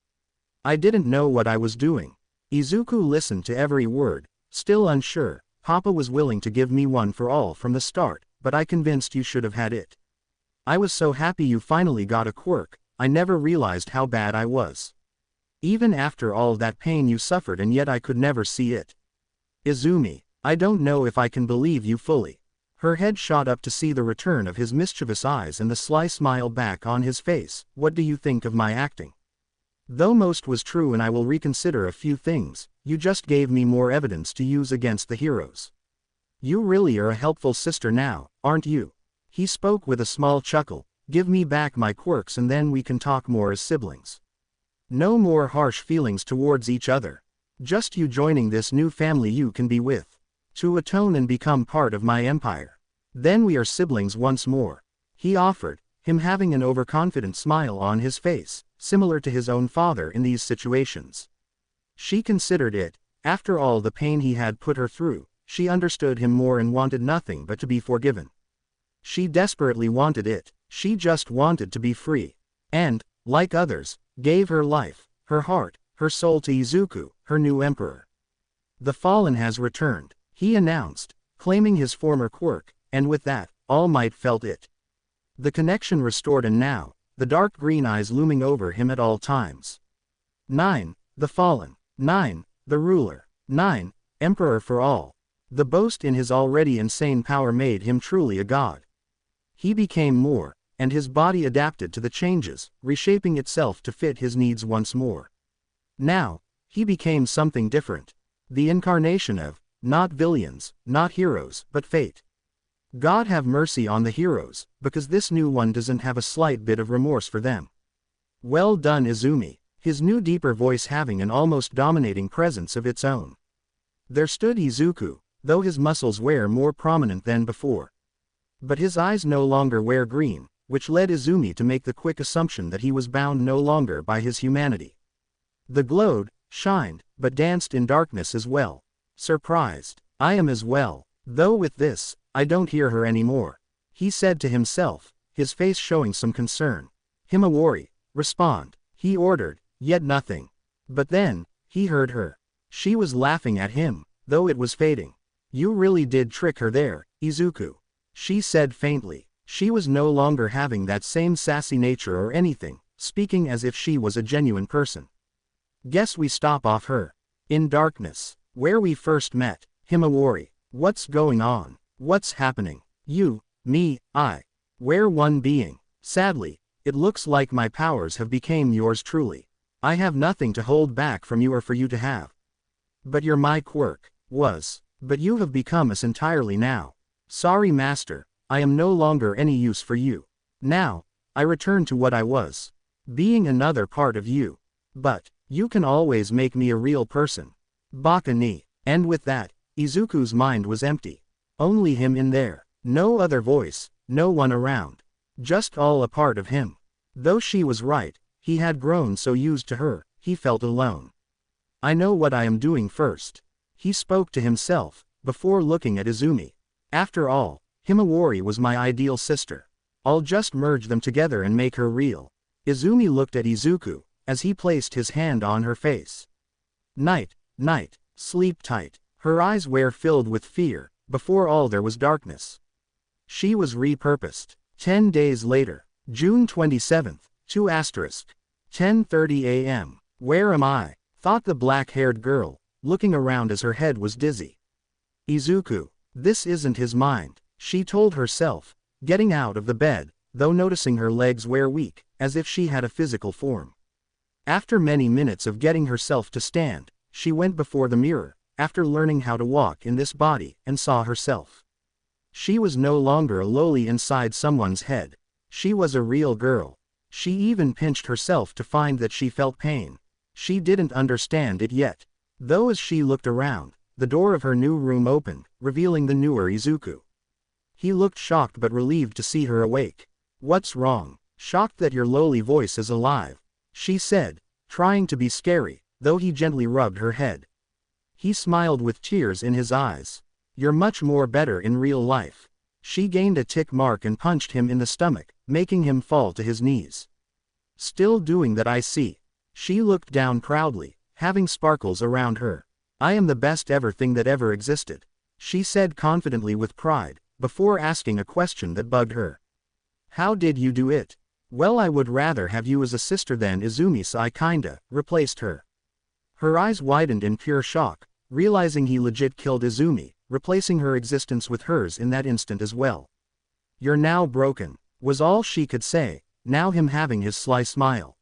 I didn't know what I was doing. Izuku listened to every word, still unsure. Papa was willing to give me one for all from the start, but I convinced you should have had it. I was so happy you finally got a quirk, I never realized how bad I was. Even after all that pain you suffered and yet I could never see it. Izumi, I don't know if I can believe you fully. Her head shot up to see the return of his mischievous eyes and the sly smile back on his face. What do you think of my acting? Though most was true and I will reconsider a few things, you just gave me more evidence to use against the heroes. You really are a helpful sister now, aren't you? He spoke with a small chuckle. Give me back my quirks and then we can talk more as siblings. No more harsh feelings towards each other. Just you joining this new family you can be with. To atone and become part of my empire. Then we are siblings once more. He offered, him having an overconfident smile on his face, similar to his own father in these situations. She considered it, after all the pain he had put her through, she understood him more and wanted nothing but to be forgiven. She desperately wanted it, she just wanted to be free. And, like others, gave her life, her heart, her soul to Izuku, her new emperor. The fallen has returned, he announced, claiming his former quirk, and with that, All Might felt it. The connection restored and now, the dark green eyes looming over him at all times. 9. The Fallen. 9. The Ruler. 9. Emperor for all. The boast in his already insane power made him truly a god. He became more, and his body adapted to the changes, reshaping itself to fit his needs once more. Now, he became something different. The incarnation of, not Villians, not heroes, but fate. God have mercy on the heroes, because this new one doesn't have a slight bit of remorse for them. Well done, Izumi, his new deeper voice having an almost dominating presence of its own. There stood Izuku, though his muscles were more prominent than before. But his eyes no longer were green, which led Izumi to make the quick assumption that he was bound no longer by his humanity. The glowed, shined, but danced in darkness as well. Surprised, I am as well, though with this, I don't hear her anymore, he said to himself, his face showing some concern. Himawari, respond, he ordered, yet nothing. But then, he heard her. She was laughing at him, though it was fading. You really did trick her there, Izuku, she said faintly. She was no longer having that same sassy nature or anything, speaking as if she was a genuine person. Guess we stop off her. In darkness, where we first met, Himawari, what's going on? What's happening? You, me, I. We're one being. Sadly, it looks like my powers have become yours truly. I have nothing to hold back from you or for you to have. But you're my quirk, but you have become us entirely now. Sorry master, I am no longer any use for you. Now, I return to what I was. Being another part of you. But, you can always make me a real person. Baka ni. And with that, Izuku's mind was empty. Only him in there. No other voice, no one around. Just all a part of him. Though she was right, he had grown so used to her, he felt alone. I know what I am doing first. He spoke to himself, before looking at Izumi. After all, Himawari was my ideal sister. I'll just merge them together and make her real. Izumi looked at Izuku, as he placed his hand on her face. Night, night, sleep tight. Her eyes were filled with fear, before all there was darkness. She was repurposed. 10 days later, June 27th, 10:30 a.m. Where am I? Thought the black-haired girl, looking around as her head was dizzy. Izuku, this isn't his mind, she told herself, getting out of the bed, though noticing her legs were weak, as if she had a physical form. After many minutes of getting herself to stand, she went before the mirror, after learning how to walk in this body, and saw herself. She was no longer a lowly inside someone's head. She was a real girl. She even pinched herself to find that she felt pain. She didn't understand it yet. Though as she looked around, the door of her new room opened, revealing the newer Izuku. He looked shocked but relieved to see her awake. What's wrong? Shocked that your lowly voice is alive, she said, trying to be scary, though he gently rubbed her head. He smiled with tears in his eyes. You're much more better in real life. She gained a tick mark and punched him in the stomach, making him fall to his knees. Still doing that, I see. She looked down proudly, having sparkles around her. I am the best ever thing that ever existed, she said confidently with pride, before asking a question that bugged her. How did you do it? Well, I would rather have you as a sister than Izumi-sai kinda, replaced her. Her eyes widened in pure shock, realizing he legit killed Izumi, replacing her existence with hers in that instant as well. You're now broken, was all she could say, now him having his sly smile.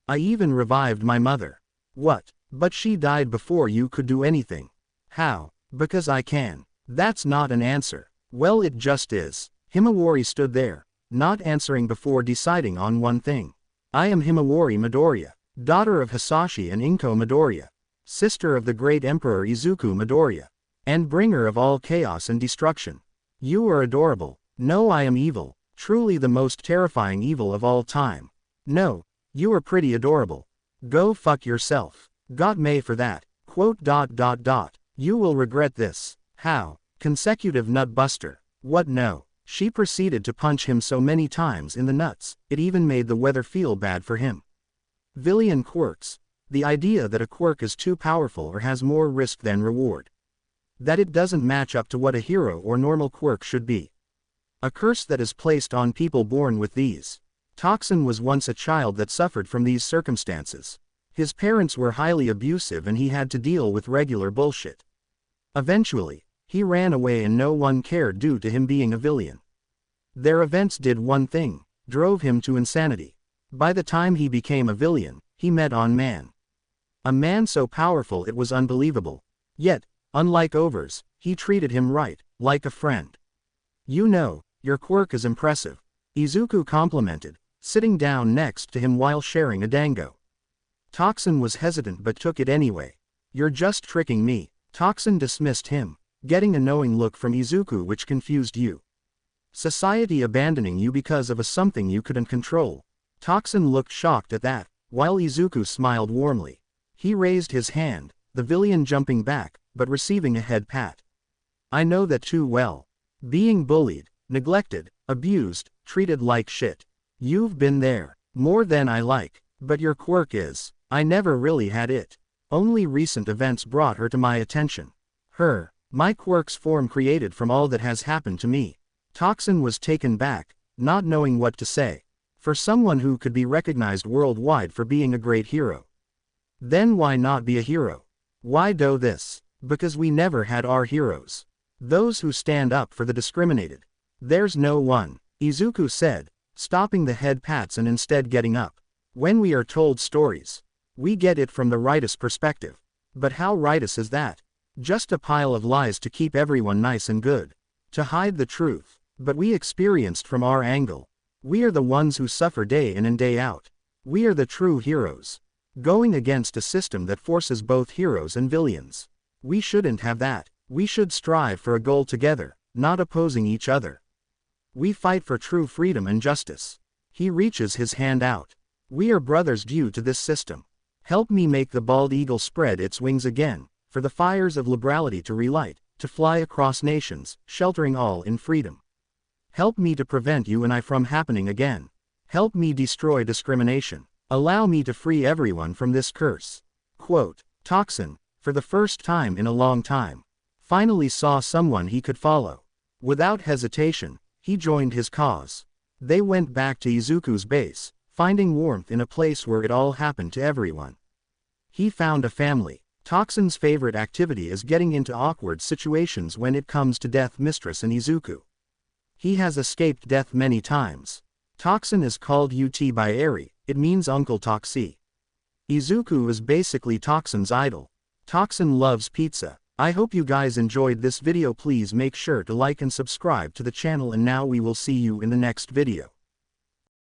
I even revived my mother. What? But she died before you could do anything. How? Because I can. That's not an answer. Well, it just is. Himawari stood there, not answering before deciding on one thing. I am Himawari Midoriya, daughter of Hisashi and Inko Midoriya, sister of the great Emperor Izuku Midoriya, and bringer of all chaos and destruction. You are adorable. No, I am evil, truly the most terrifying evil of all time. No, you are pretty adorable. Go fuck yourself. Got May for that. Quote. You will regret this. How? Consecutive nut buster. What? No. She proceeded to punch him so many times in the nuts, it even made the weather feel bad for him. Villian quirks. The idea that a quirk is too powerful or has more risk than reward. That it doesn't match up to what a hero or normal quirk should be. A curse that is placed on people born with these. Toxin was once a child that suffered from these circumstances. His parents were highly abusive and he had to deal with regular bullshit. Eventually, he ran away and no one cared due to him being a Villian. Their events did one thing, drove him to insanity. By the time he became a Villian, he met Man. A man so powerful it was unbelievable. Yet, unlike overs, he treated him right, like a friend. "You know, your quirk is impressive," Izuku complimented, sitting down next to him while sharing a dango. Toxin was hesitant but took it anyway. "You're just tricking me." Toxin dismissed him, getting a knowing look from Izuku which confused you. "Society abandoning you because of something you couldn't control." Toxin looked shocked at that, while Izuku smiled warmly. He raised his hand, the Villian jumping back, but receiving a head pat. "I know that too well. Being bullied, neglected, abused, treated like shit. You've been there. More than I like. But your quirk is, I never really had it. Only recent events brought her to my attention. My quirk's form created from all that has happened to me." Toxin was taken back, not knowing what to say. For someone who could be recognized worldwide for being a great hero. Then why not be a hero? Why do this? Because we never had our heroes. Those who stand up for the discriminated. There's no one, Izuku said, stopping the head pats and instead getting up. When we are told stories, we get it from the rightist perspective. But how rightist is that? Just a pile of lies to keep everyone nice and good. To hide the truth. But we experienced from our angle. We are the ones who suffer day in and day out. We are the true heroes. Going against a system that forces both heroes and Villians. We shouldn't have that. We should strive for a goal together, not opposing each other. We fight for true freedom and justice. He reaches his hand out. We are brothers due to this system. Help me make the bald eagle spread its wings again, for the fires of liberality to relight, to fly across nations, sheltering all in freedom. Help me to prevent you and I from happening again. Help me destroy discrimination. Allow me to free everyone from this curse." Quote. Toxin, for the first time in a long time, finally saw someone he could follow. Without hesitation, he joined his cause. They went back to Izuku's base, finding warmth in a place where it all happened to everyone. He found a family. Toxin's favorite activity is getting into awkward situations when it comes to Death Mistress and Izuku. He has escaped death many times. Toxin is called Ut by Eri, it means Uncle Toxie. Izuku is basically Toxin's idol. Toxin loves pizza. I hope you guys enjoyed this video. Please make sure to like and subscribe to the channel, and now we will see you in the next video.